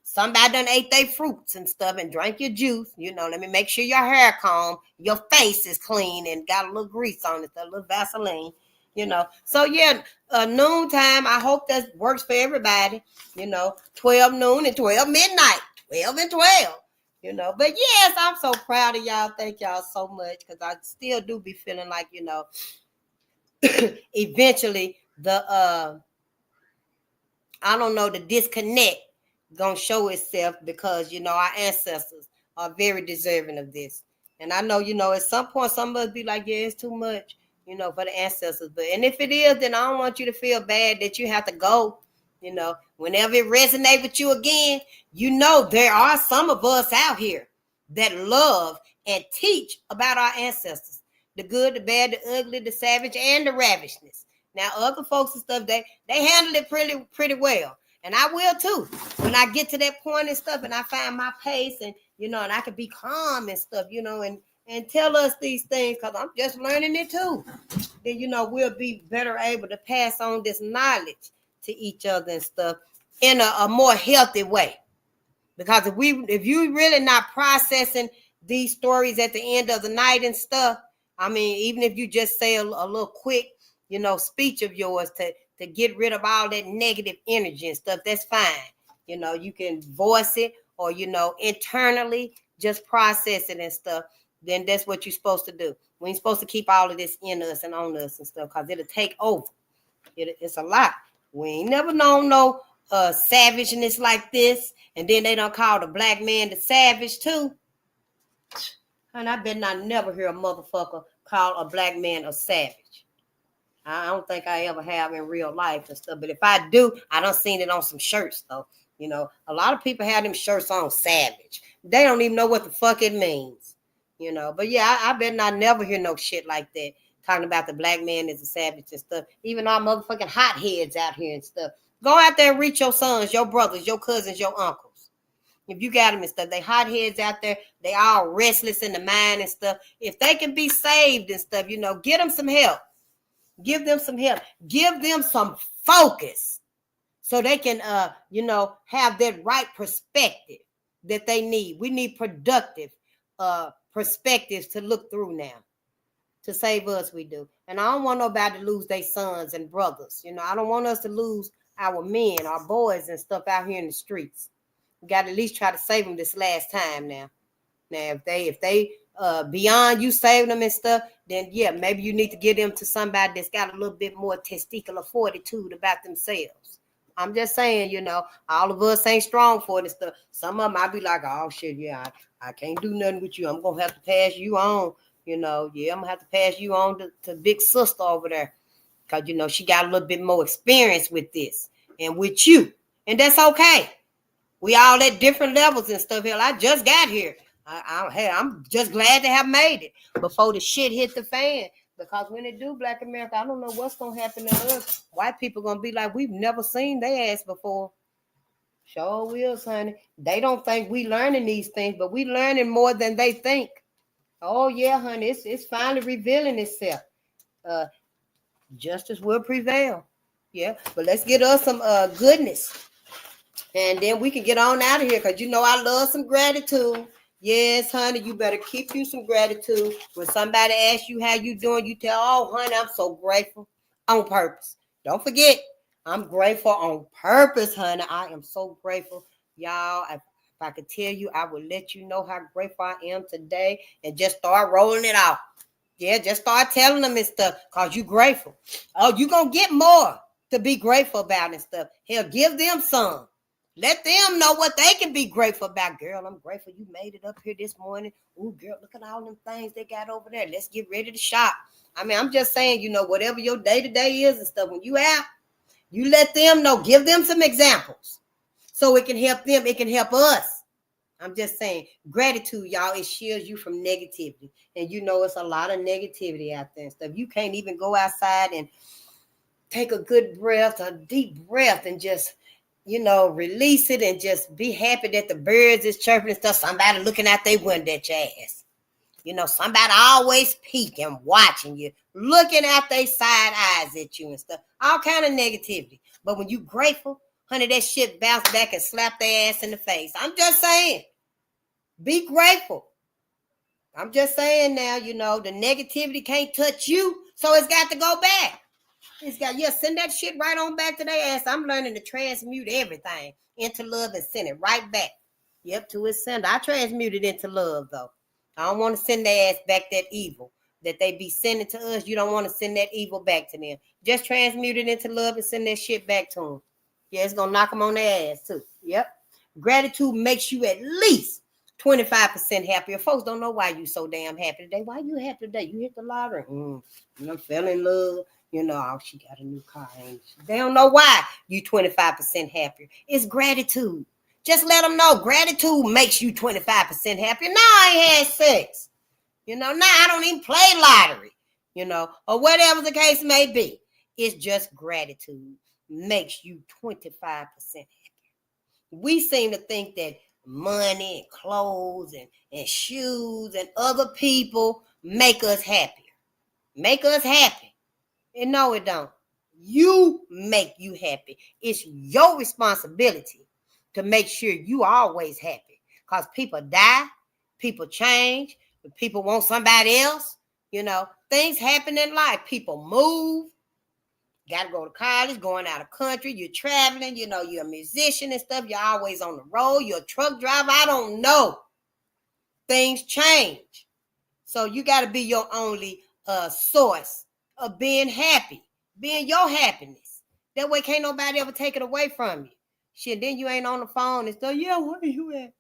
Somebody done ate their fruits and stuff and drank your juice. Let me make sure your hair comb, your face is clean and got a little grease on it, a little Vaseline. So yeah, noontime, I hope that works for everybody. 12 noon and 12 midnight, 12 and 12. But yes, I'm so proud of y'all. Thank y'all so much, because I still do be feeling like, eventually the the disconnect gonna show itself, because our ancestors are very deserving of this. And I know, at some point some of us be like, yeah, it's too much, for the ancestors. But and if it is, then I don't want you to feel bad that you have to go. Whenever it resonates with you again, there are some of us out here that love and teach about our ancestors, the good, the bad, the ugly, the savage, and the ravishness. Now, other folks and stuff, they handle it pretty well. And I will too. When I get to that point and stuff, and I find my pace, and and I can be calm and stuff, and tell us these things, because I'm just learning it too. Then we'll be better able to pass on this knowledge to each other and stuff in a more healthy way. Because if you really not processing these stories at the end of the night and stuff, I mean, even if you just say a little quick, speech of yours to get rid of all that negative energy and stuff, that's fine. You can voice it, or internally just process it and stuff. Then that's what you're supposed to do. We ain't supposed to keep all of this in us and on us and stuff, because it'll take over. It's a lot. We ain't never known no savageness like this, and then they don't call the black man the savage too. And I bet I never hear a motherfucker call a black man a savage. I don't think I ever have in real life and stuff. But if I do, I done seen it on some shirts though. A lot of people have them shirts on savage. They don't even know what the fuck it means. But yeah, I bet I never hear no shit like that. Talking about the black man is a savage and stuff. Even our motherfucking hotheads out here and stuff. Go out there and reach your sons, your brothers, your cousins, your uncles. If you got them and stuff, they hotheads out there. They all restless in the mind and stuff. If they can be saved and stuff, get them some help. Give them some help. Give them some focus so they can, have that right perspective that they need. We need productive perspectives to look through now. To save us, we do. And I don't want nobody to lose their sons and brothers. I don't want us to lose our men, our boys and stuff out here in the streets. We got to at least try to save them this last time now. Now, if they beyond you saving them and stuff, then yeah, maybe you need to get them to somebody that's got a little bit more testicular fortitude about themselves. I'm just saying, all of us ain't strong for this stuff. Some of them might be like, oh shit, yeah, I can't do nothing with you. I'm gonna have to pass you on. I'm gonna have to pass you on to big sister over there, because she got a little bit more experience with this and with you, and that's okay. We all at different levels and stuff. Hell, I just got here. I'm just glad to have made it before the shit hit the fan. Because when it do, Black America, I don't know what's gonna happen to us. White people gonna be like, we've never seen their ass before. Sure will, honey. They don't think we learning these things, but we learning more than they think. Oh yeah, honey, it's finally revealing itself. Justice will prevail. Yeah, but let's get us some goodness, and then we can get on out of here. Because I love some gratitude. Yes, honey, you better keep you some gratitude. When somebody asks you how you doing, you tell, oh, honey, I'm so grateful on purpose. Don't forget, I'm grateful on purpose, honey. I am so grateful, y'all. If I could tell you, I would let you know how grateful I am today, and just start rolling it out. Yeah, just start telling them and stuff, because you grateful. Oh, you going to get more to be grateful about and stuff. Hell, give them some. Let them know what they can be grateful about. Girl, I'm grateful you made it up here this morning. Ooh, girl, look at all them things they got over there. Let's get ready to shop. I mean, I'm just saying, whatever your day-to-day is and stuff, when you out, you let them know. Give them some examples so it can help them. It can help us. I'm just saying, gratitude, y'all, it shields you from negativity. And it's a lot of negativity out there and stuff. You can't even go outside and take a good breath, a deep breath, and just release it and just be happy that the birds is chirping and stuff. Somebody looking out their window at your ass. Somebody always peeking, watching you, looking out their side eyes at you and stuff. All kind of negativity. But when you grateful, honey, that shit bounce back and slap their ass in the face. I'm just saying, be grateful. I'm just saying now, the negativity can't touch you, so it's got to go back. Send that shit right on back to their ass. I'm learning to transmute everything into love and send it right back. Yep, to its sender. I transmute it into love, though. I don't want to send their ass back that evil that they be sending to us. You don't want to send that evil back to them. Just transmute it into love and send that shit back to them. Yeah, it's going to knock them on their ass, too. Yep. Gratitude makes you at least 25% happier. Folks don't know why you so damn happy today. Why you happy today? You hit the lottery. Fell in love. Oh, she got a new car. They don't know why you 25% happier. It's gratitude. Just let them know gratitude makes you 25% happier. No, I ain't had sex. You know, now I don't even play lottery, you know, or whatever the case may be. It's just gratitude makes you 25% happy. We seem to think that money and clothes and shoes and other people make us happier. Make us happy. And no, it don't. You make you happy. It's your responsibility to make sure you always happy. Because people die, people change, people want somebody else. You know, things happen in life. People move. Got to go to college, going out of country, you're traveling, you know, you're a musician and stuff. You're always on the road. You're a truck driver. I don't know. Things change. So you got to be your only source of being happy, being your happiness. That way can't nobody ever take it away from you. Shit, then you ain't on the phone and stuff. Yeah, where you at?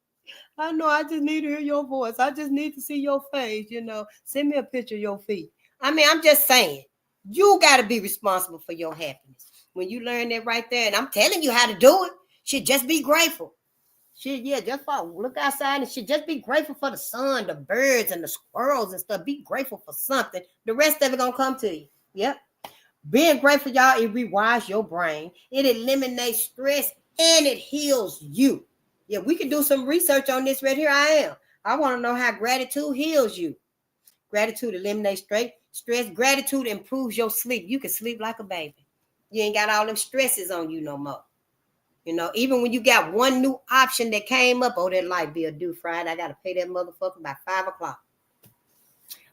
I know, I just need to hear your voice. I just need to see your face, you know. Send me a picture of your feet. I mean, I'm just saying, you got to be responsible for your happiness. When you learn that right there, and I'm telling you how to do it, shit, just be grateful. Shit, yeah, just look outside and shit. Just be grateful for the sun, the birds, and the squirrels and stuff. Be grateful for something. The rest of it gonna come to you. Yep. Being grateful, y'all, it rewires your brain. It eliminates stress and it heals you. Yeah, we can do some research on this right here. I am. I want to know how gratitude heals you. Gratitude eliminates stress. Gratitude improves your sleep. You can sleep like a baby. You ain't got all them stresses on you no more. You know, even when you got one new option that came up, oh, that light bill due Friday. I got to pay that motherfucker by 5 o'clock.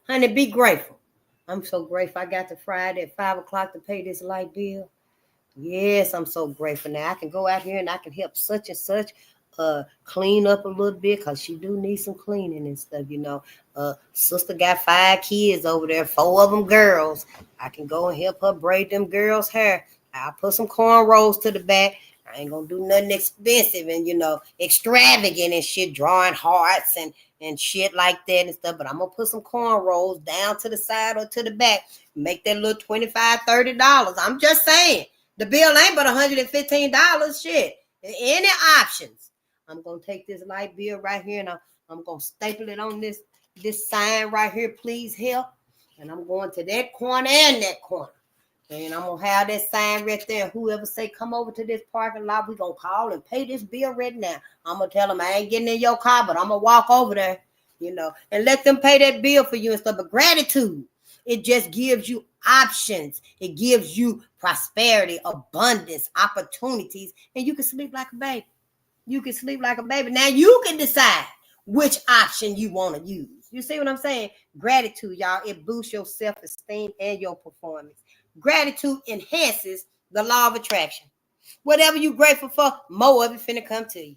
Honey, be grateful. I'm so grateful I got to Friday at 5 o'clock to pay this light bill. Yes, I'm so grateful now. I can go out here and I can help such and such clean up a little bit because she do need some cleaning and stuff, you know. Sister got 5 kids over there, 4 of them girls. I can go and help her braid them girls' hair. I'll put some cornrows to the back. I ain't gonna do nothing expensive and, you know, extravagant and shit, drawing hearts and shit like that and stuff. But I'm gonna put some cornrows down to the side or to the back, make that little $25, $30. I'm just saying, the bill ain't but $115. Shit, any options. I'm gonna take this light bill right here and I'm gonna staple it on this sign right here. Please help. And I'm going to that corner and that corner. And I'm going to have that sign right there. Whoever say, come over to this parking lot, we going to call and pay this bill right now. I'm going to tell them I ain't getting in your car, but I'm going to walk over there, you know, and let them pay that bill for you and stuff. But gratitude, it just gives you options. It gives you prosperity, abundance, opportunities, and you can sleep like a baby. You can sleep like a baby. Now you can decide which option you want to use. You see what I'm saying? Gratitude, y'all, it boosts your self-esteem and your performance. Gratitude enhances the law of attraction. Whatever you're grateful for, more of it finna come to you.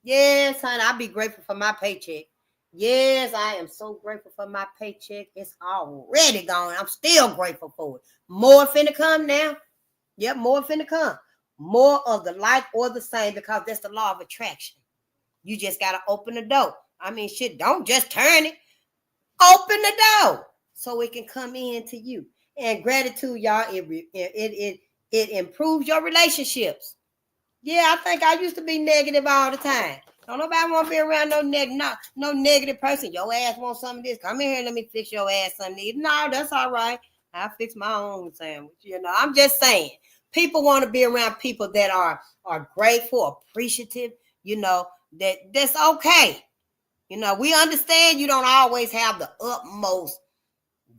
Yes, honey, I'll be grateful for my paycheck. Yes, I am so grateful for my paycheck. It's already gone. I'm still grateful for it. More finna come now. Yep, more finna come. More of the like or the same, because that's the law of attraction. You just got to open the door. I mean, shit, don't just turn it. Open the door so it can come in to you. And gratitude, y'all, it improves your relationships. Yeah, I think I used to be negative all the time. Don't nobody want to be around no negative person. Your ass want some of this. Come in here, let me fix your ass something. No, that's all right. I'll fix my own sandwich. You know, I'm just saying. People want to be around people that are grateful, appreciative, you know, that's okay. You know, we understand you don't always have the utmost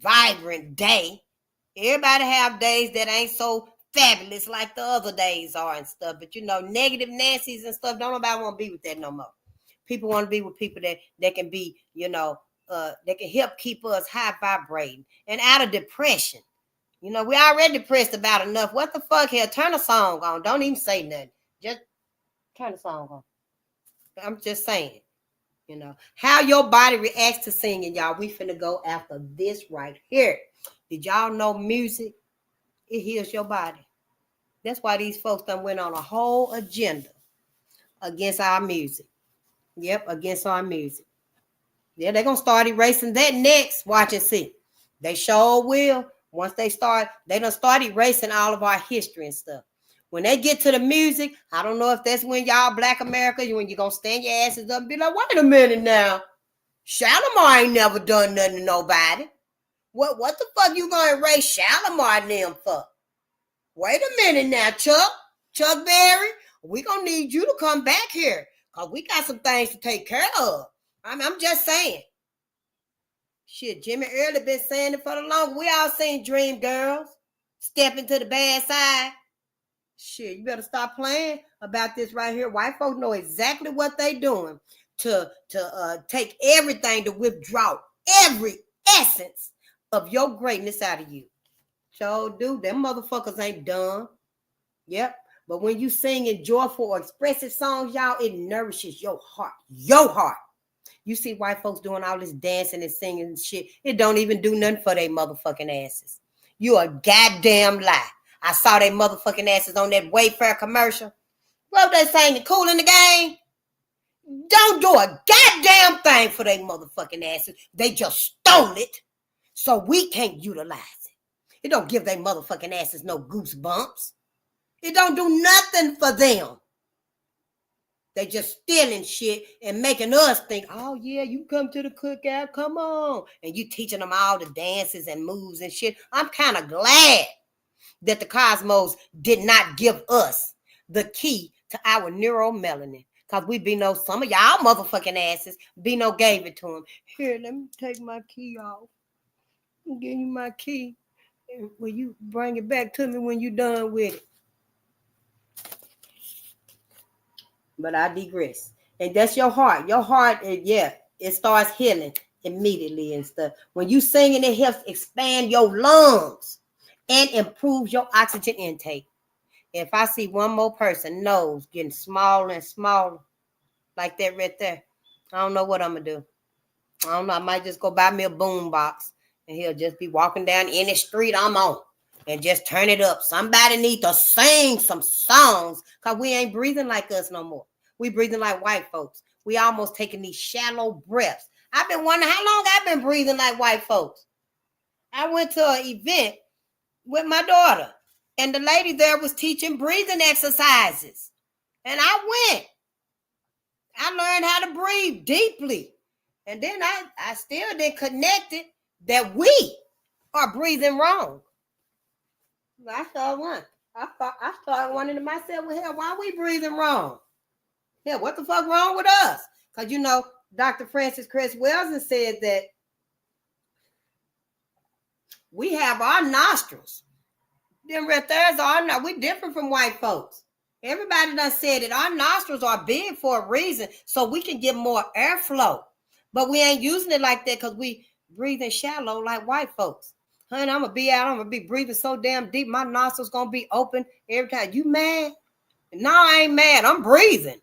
vibrant day. Everybody have days that ain't so fabulous like the other days are and stuff. But, you know, negative Nancy's and stuff, don't nobody want to be with that no more. People want to be with people that can be, you know, that can help keep us high vibrating and out of depression. You know, we already depressed about enough. What the fuck here? Turn a song on. Don't even say nothing. Just turn the song on. I'm just saying. You know, how your body reacts to singing, y'all. We finna go after this right here. Did y'all know music? It heals your body. That's why these folks done went on a whole agenda against our music. Yep, against our music. Yeah, they're going to start erasing that next. Watch and see. They sure will. Once they done start erasing all of our history and stuff. When they get to the music, I don't know if that's when y'all Black America, when you're going to stand your asses up and be like, wait a minute now. Shalimar ain't never done nothing to nobody. What the fuck you gonna erase Shalimar and them for? Wait a minute now, Chuck Berry. We gonna need you to come back here, cause we got some things to take care of. I'm just saying. Shit, Jimmy Early been saying it for the longest. We all seen Dream Girls stepping to the bad side. Shit, you better stop playing about this right here. White folks know exactly what they doing to take everything to withdraw every essence of your greatness out of you. So, dude, them motherfuckers ain't done. Yep. But when you singing joyful or expressive songs, y'all, it nourishes your heart. Your heart. You see white folks doing all this dancing and singing and shit. It don't even do nothing for their motherfucking asses. You a goddamn lie. I saw they motherfucking asses on that Wayfair commercial. What they saying? Cool in the game? Don't do a goddamn thing for their motherfucking asses. They just stole it. So we can't utilize it. It don't give their motherfucking asses no goosebumps. It don't do nothing for them. They just stealing shit and making us think, oh yeah, you come to the cookout, come on. And you teaching them all the dances and moves and shit. I'm kind of glad that the cosmos did not give us the key to our neuromelanin. Because we some of y'all motherfucking asses, gave it to them. Here, let me take my key off. I'm giving you my key. Will you bring it back to me when you're done with it? But I digress. And that's your heart. Your heart, it starts healing immediately and stuff. When you singing, it helps expand your lungs and improves your oxygen intake. If I see one more person nose getting smaller and smaller, like that right there, I don't know what I'm going to do. I don't know. I might just go buy me a boom box and he'll just be walking down any street I'm on and just turn it up. Somebody need to sing some songs because we ain't breathing like us no more. We breathing like white folks. We almost taking these shallow breaths. I've been wondering how long I've been breathing like white folks. I went to an event with my daughter and the lady there was teaching breathing exercises. And I went. I learned how to breathe deeply. And then I still didn't connect it that we are breathing wrong. I started wondering to myself, well, hell, why are we breathing wrong? Yeah, what the fuck wrong with us? Because, Dr. Francis Cress Welsing said that we have our nostrils. Them right there's we different from white folks. Everybody done said it. Our nostrils are big for a reason, so we can get more airflow. But we ain't using it like that because we breathing shallow like white folks. Honey, I'm going to be breathing so damn deep, my nostrils going to be open every time. You mad? No, I ain't mad. I'm breathing.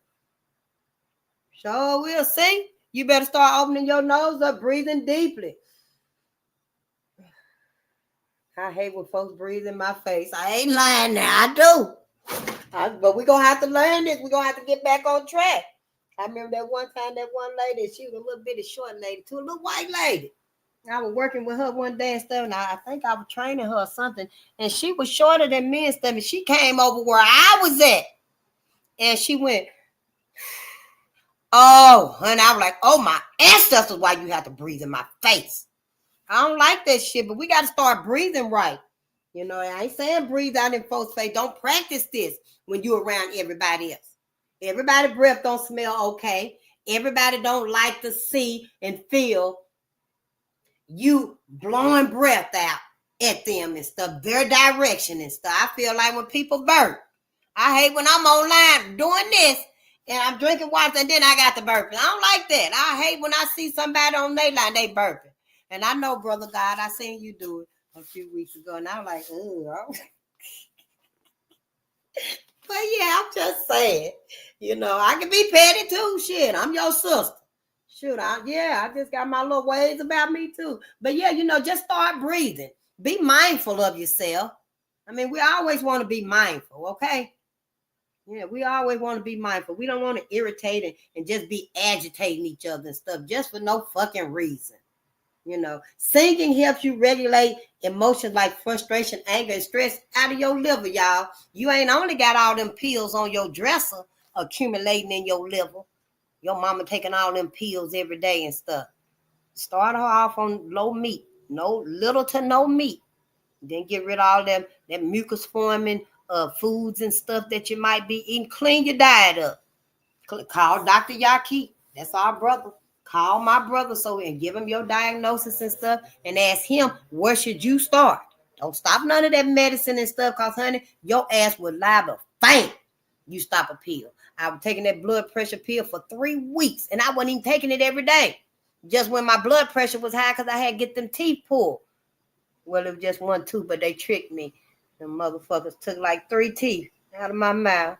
So we'll see. You better start opening your nose up, breathing deeply. I hate when folks breathe in my face. I ain't lying now. I do. But we're going to have to learn this. We're going to have to get back on track. I remember that one time, that one lady, she was a little bitty short lady to a little white lady. I was working with her one day and stuff, and I think I was training her or something, and she was shorter than me and stuff, and she came over where I was at, and she went, oh, honey, I was like, oh, my ancestors, why you have to breathe in my face? I don't like that shit, but we got to start breathing right. I ain't saying breathe out in folks' face. Don't practice this when you're around everybody else. Everybody's breath don't smell okay. Everybody don't like to see and feel you blowing breath out at them and stuff, their direction and stuff. I feel like when people burp, I hate when I'm online doing this and I'm drinking water and then I got the burping. I don't like that. I hate when I see somebody on their line, they burping. And I know, Brother God, I seen you do it a few weeks ago and I'm like, ugh. But yeah, I'm just saying, I can be petty too. Shit, I'm your sister. Shoot, I just got my little ways about me too. But yeah, just start breathing. Be mindful of yourself. I mean, we always want to be mindful, okay? Yeah, we always want to be mindful. We don't want to irritate and just be agitating each other and stuff just for no fucking reason. Singing helps you regulate emotions like frustration, anger, and stress out of your liver, y'all. You ain't only got all them pills on your dresser accumulating in your liver. Your mama taking all them pills every day and stuff. Start her off on low meat, no little to no meat. Then get rid of all that mucus forming foods and stuff that you might be eating. Clean your diet up. Call Dr. Yaki. That's our brother. Call my brother and give him your diagnosis and stuff and ask him, where should you start? Don't stop none of that medicine and stuff, because, honey, your ass would liable to faint. You stop a pill. I was taking that blood pressure pill for 3 weeks, and I wasn't even taking it every day. Just when my blood pressure was high, because I had to get them teeth pulled. Well, it was just 1 tooth, but they tricked me. The motherfuckers took like 3 teeth out of my mouth.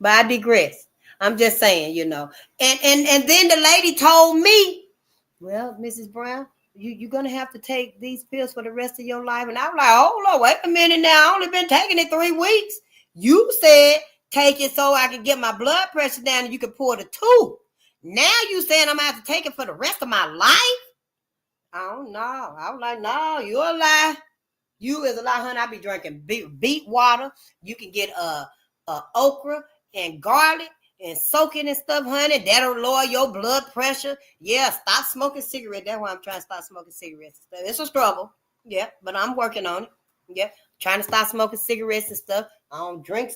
But I digress. I'm just saying, And then the lady told me, well, Mrs. Brown, you're going to have to take these pills for the rest of your life. And I was like, oh, Lord, wait a minute now. I only been taking it 3 weeks. You said take it so I can get my blood pressure down and you can pull the tooth. Now you saying I'm going to have to take it for the rest of my life? I don't know. I was like, no, you're a lie. You is a lie, honey. I be drinking beet water. You can get okra and garlic and soak it and stuff, honey. That'll lower your blood pressure. Yeah, stop smoking cigarettes. That's why I'm trying to stop smoking cigarettes. It's a struggle. Yeah, but I'm working on it. Yeah, trying to stop smoking cigarettes and stuff. I don't drink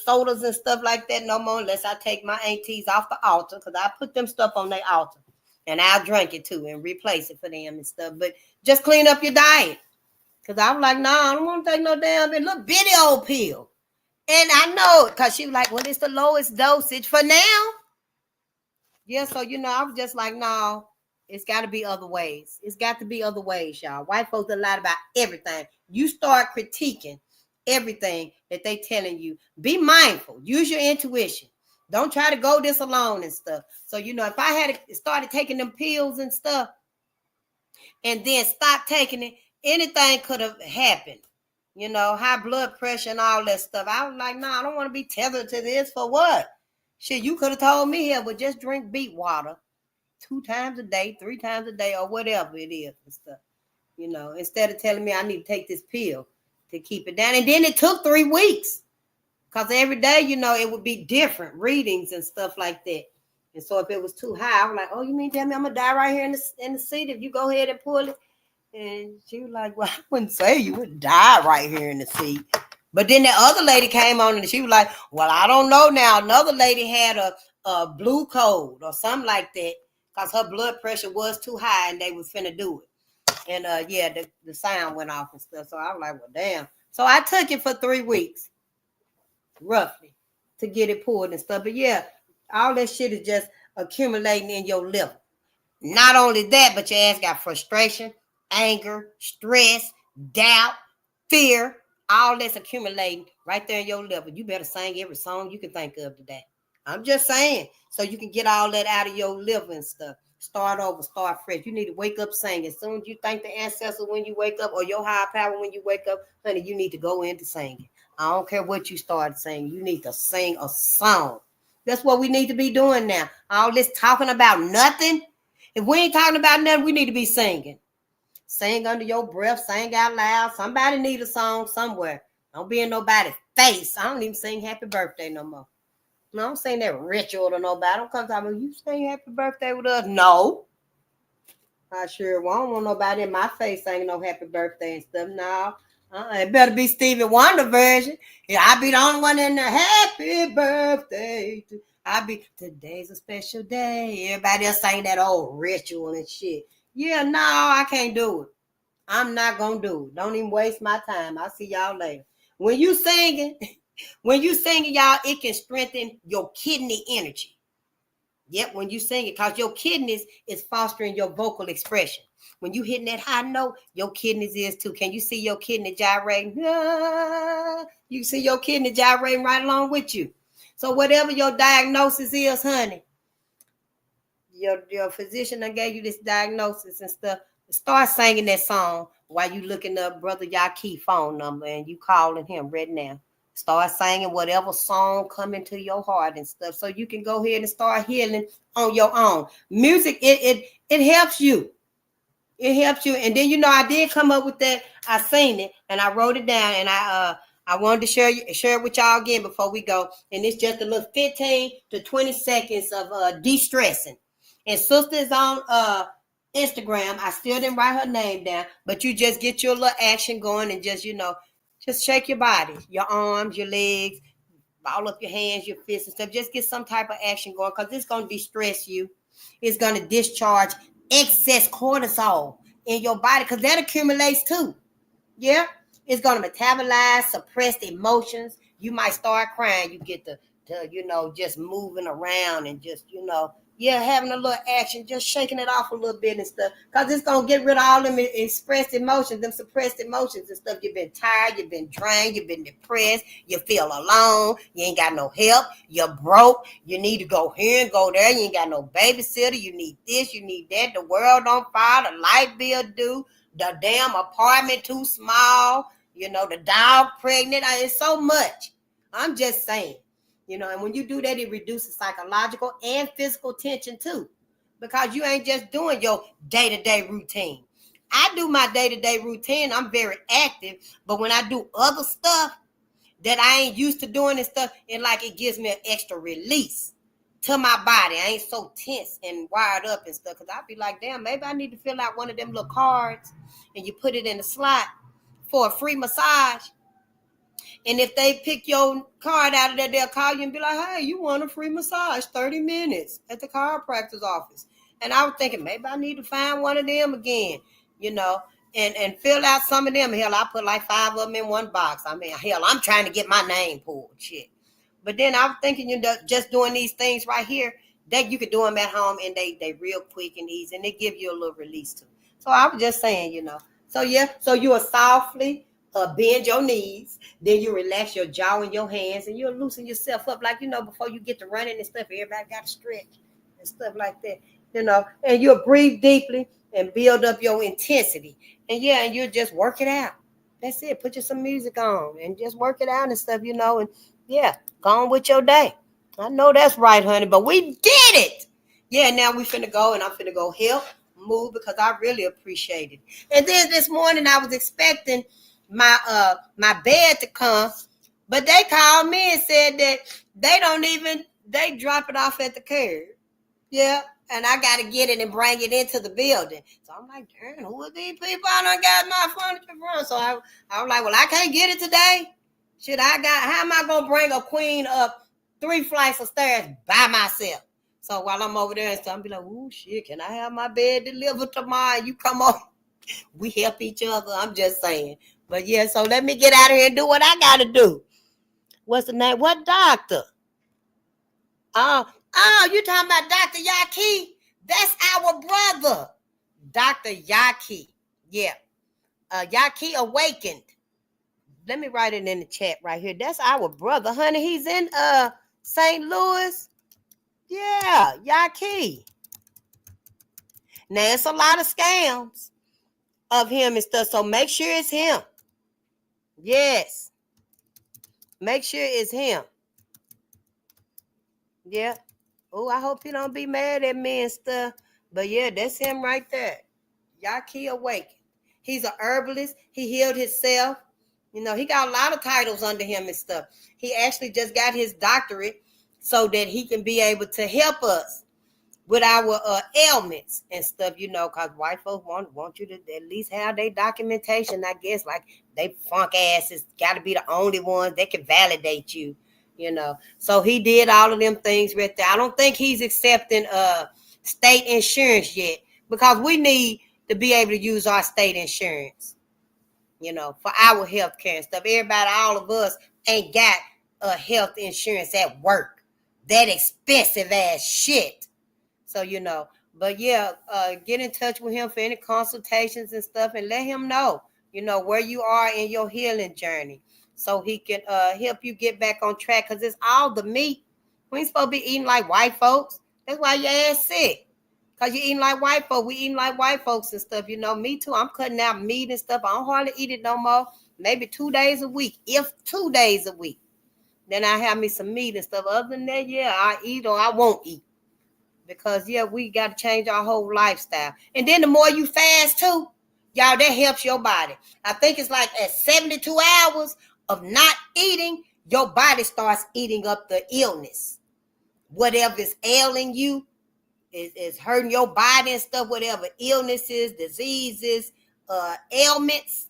sodas and stuff like that no more unless I take my aunties off the altar, because I put them stuff on their altar. And I'll drink it too and replace it for them and stuff. But just clean up your diet. Because I was like, no, I don't want to take no damn little bitty old pill. And I know it, because she was like, well, it's the lowest dosage for now. Yeah, so, I was just like, no, it's got to be other ways. It's got to be other ways, y'all. White folks a lot about everything. You start critiquing everything that they telling you. Be mindful. Use your intuition. Don't try to go this alone and stuff. So, if I had started taking them pills and stuff and then stopped taking it, anything could have happened. High blood pressure and all that stuff. I was like, no, I don't want to be tethered to this. For what? Shit, you could have told me here, but just drink beet water 2 times a day, 3 times a day, or whatever it is and stuff. Instead of telling me I need to take this pill to keep it down. And then it took 3 weeks. Because every day, it would be different readings and stuff like that. And so if it was too high, I was like, oh, you mean tell me I'm going to die right here in the seat if you go ahead and pull it? And she was like, well, I wouldn't say you would die right here in the seat. But then the other lady came on and she was like, well, I don't know now. Another lady had a blue code or something like that because her blood pressure was too high and they was finna do it. And the sound went off and stuff. So I was like, well, damn. So I took it for 3 weeks. Roughly, to get it pulled and stuff. But yeah, all that shit is just accumulating in your liver. Not only that, but your ass got frustration, anger, stress, doubt, fear, all that's accumulating right there in your liver. You better sing every song you can think of today. I'm just saying, so you can get all that out of your liver and stuff. Start over, start fresh. You need to wake up singing. As soon as you thank the ancestor when you wake up, or your higher power when you wake up, honey, you need to go into singing. I don't care what you start saying. You need to sing a song. That's what we need to be doing now. All this talking about nothing. If we ain't talking about nothing, we need to be singing. Sing under your breath. Sing out loud. Somebody need a song somewhere. Don't be in nobody's face. I don't even sing happy birthday no more. No, I don't sing that ritual to nobody. I don't come talking about, you sing happy birthday with us. No. I sure won't want nobody in my face singing no happy birthday and stuff. No. It better be Stevie Wonder version. Yeah, I be the only one in there. Happy birthday. Today's a special day. Everybody else saying that old ritual and shit. Yeah, no, I can't do it. I'm not going to do it. Don't even waste my time. I'll see y'all later. When you singing, y'all, it can strengthen your kidney energy. Yep, when you sing it, because your kidneys is fostering your vocal expression. When you hitting that high note, your kidneys is too. Can you see your kidney gyrating? You see your kidney gyrating right along with you. So whatever your diagnosis is, honey, your physician that gave you this diagnosis and stuff, start singing that song while you looking up Brother Yaki phone number and you calling him right now. Start singing whatever song come into your heart and stuff, so you can go ahead and start healing on your own. Music, it helps you. It helps you. And then, I did come up with that. I seen it and I wrote it down, and I wanted to share it with y'all again before we go. And it's just a little 15 to 20 seconds of de-stressing. And sister is on Instagram. I still didn't write her name down, but you just get your little action going and just, just shake your body, your arms, your legs, all up your hands, your fists and stuff. Just get some type of action going because it's going to de-stress you. It's going to discharge excess cortisol in your body because that accumulates too. Yeah. It's going to metabolize suppressed emotions. You might start crying. You get to just moving around and just, having a little action, just shaking it off a little bit and stuff. Because it's going to get rid of all them expressed emotions, them suppressed emotions and stuff. You've been tired, you've been drained, you've been depressed, you feel alone, you ain't got no help, you're broke, you need to go here and go there, you ain't got no babysitter, you need this, you need that, the world on fire, the light bill due, the damn apartment too small, the dog pregnant. It's so much. I'm just saying. And when you do that, it reduces psychological and physical tension too, because you ain't just doing your day-to-day routine. I do my day-to-day routine. I'm very active, but when I do other stuff that I ain't used to doing and stuff, it gives me an extra release to my body. I ain't so tense and wired up and stuff, because I be like, damn, maybe I need to fill out one of them little cards and you put it in the slot for a free massage. And if they pick your card out of there, they'll call you and be like, hey, you want a free massage, 30 minutes at the chiropractor's office. And I was thinking, maybe I need to find one of them again, and fill out some of them. Hell, I put like 5 of them in one box. I mean, hell, I'm trying to get my name pulled, shit. But then I was thinking, just doing these things right here, that you could do them at home, and they real quick and easy, and they give you a little release too. So I was just saying, So yeah, so you will softly bend your knees, then you relax your jaw and your hands, and you'll loosen yourself up, like, before you get to running and stuff, everybody got to stretch and stuff like that, and you'll breathe deeply and build up your intensity. And you'll just work it out. That's it. Put you some music on and just work it out and stuff, and go on with your day. I know that's right, honey, but we did it. Yeah, now we finna go, and I'm finna go help move because I really appreciate it. And then this morning I was expecting my bed to come, but they called me and said that they drop it off at the curb. Yeah, and I got to get it and bring it into the building. So I'm like, darn, who are these people I done got my furniture from? So I was like, well, I can't get it today. How am I going to bring a queen up 3 flights of stairs by myself? So while I'm over there and stuff, I'm be like, oh, shit, can I have my bed delivered tomorrow? You come on. We help each other. I'm just saying. But yeah, so let me get out of here and do what I got to do. What's the name? What doctor? Oh, you talking about Dr. Yaki? That's our brother, Dr. Yaki. Yeah. Yaki Awakened. Let me write it in the chat right here. That's our brother, honey. He's in St. Louis. Yeah, Yaki. Now, it's a lot of scams of him and stuff, so make sure it's him. Yes. Make sure it's him. Yeah. Oh, I hope he don't be mad at me and stuff. But yeah, that's him right there. Yaki Awakened. He's an herbalist. He healed himself. He got a lot of titles under him and stuff. He actually just got his doctorate so that he can be able to help us with our ailments and stuff, because white folks want you to at least have their documentation, I guess, like they funk asses got to be the only ones that can validate you, So he did all of them things right there. I don't think he's accepting state insurance yet, because we need to be able to use our state insurance, for our health care and stuff. Everybody, all of us ain't got health insurance at work. That expensive ass shit. So, but yeah, get in touch with him for any consultations and stuff, and let him know, where you are in your healing journey, so he can help you get back on track, because it's all the meat. We ain't supposed to be eating like white folks. That's why your ass sick, because you're eating like white folks. We eating like white folks and stuff, me too. I'm cutting out meat and stuff. I don't hardly eat it no more. Maybe 2 days a week, if 2 days a week. Then I have me some meat and stuff. Other than that, yeah, I eat or I won't eat. Because, yeah, we got to change our whole lifestyle. And then the more you fast, too, y'all, that helps your body. I think it's like at 72 hours of not eating, your body starts eating up the illness. Whatever is ailing you, is hurting your body and stuff, whatever, illnesses, diseases, ailments,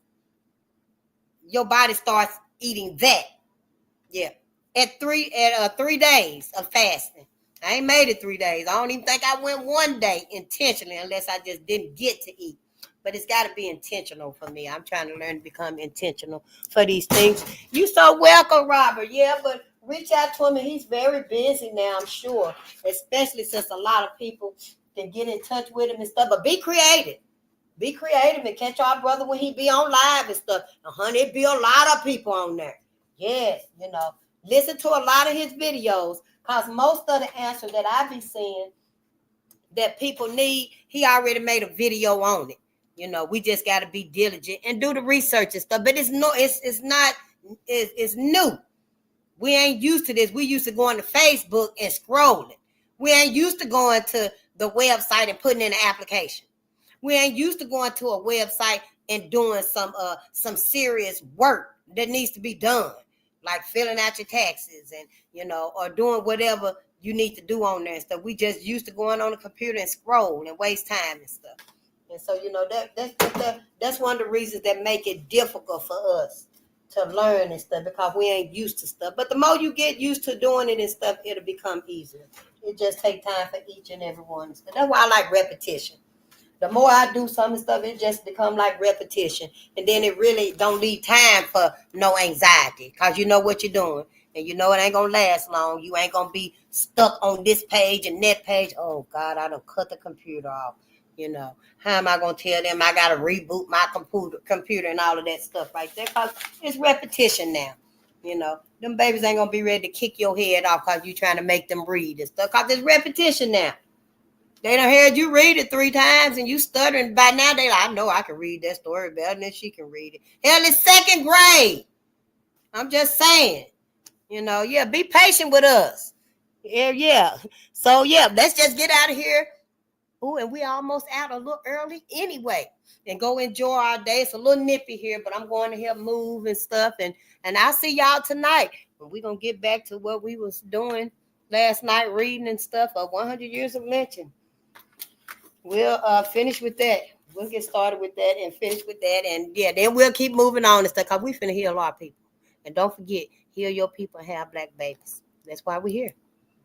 your body starts eating that. Yeah. At 3 days of fasting. I ain't made it 3 days. I don't even think I went 1 day intentionally unless I just didn't get to eat. But it's got to be intentional for me. I'm trying to learn to become intentional for these things. You so welcome, Robert. Yeah, but reach out to him, and he's very busy now, I'm sure, especially since a lot of people can get in touch with him and stuff. But be creative. Be creative and catch our brother when he be on live and stuff. And honey, it be a lot of people on there. Yes, listen to a lot of his videos, because most of the answer that I be seeing that people need, he already made a video on it. We just got to be diligent and do the research and stuff. But it's new. We ain't used to this. We used to going to Facebook and scrolling. We ain't used to going to the website and putting in an application. We ain't used to going to a website and doing some serious work that needs to be done, like filling out your taxes and or doing whatever you need to do on there and stuff. We just used to going on the computer and scroll and waste time and stuff. And so that's one of the reasons that make it difficult for us to learn and stuff, because we ain't used to stuff. But the more you get used to doing it and stuff, it'll become easier. It just takes time for each and every one. That's why I like repetition. The more I do some stuff, it just become like repetition. And then it really don't leave time for no anxiety, because you know what you're doing. And it ain't going to last long. You ain't going to be stuck on this page and that page. Oh, God, I done cut the computer off. How am I going to tell them I got to reboot my computer and all of that stuff right there? Because it's repetition now. Them babies ain't going to be ready to kick your head off because you trying to make them read and stuff, because it's repetition now. They done heard you read it 3 times and you stuttering. By now, they like, I know I can read that story better than she can read it. Hell, it's 2nd grade. I'm just saying. Be patient with us. Yeah. So, let's just get out of here. Ooh, and we almost out a little early anyway. And go enjoy our day. It's a little nippy here, but I'm going to help move and stuff. And I'll see y'all tonight. But we're going to get back to what we was doing last night, reading and stuff of 100 Years of Lynching. We'll finish with that. We'll get started with that and finish with that. And, then we'll keep moving on and stuff, because we finna heal our people. And don't forget, heal your people and have black babies. That's why we're here.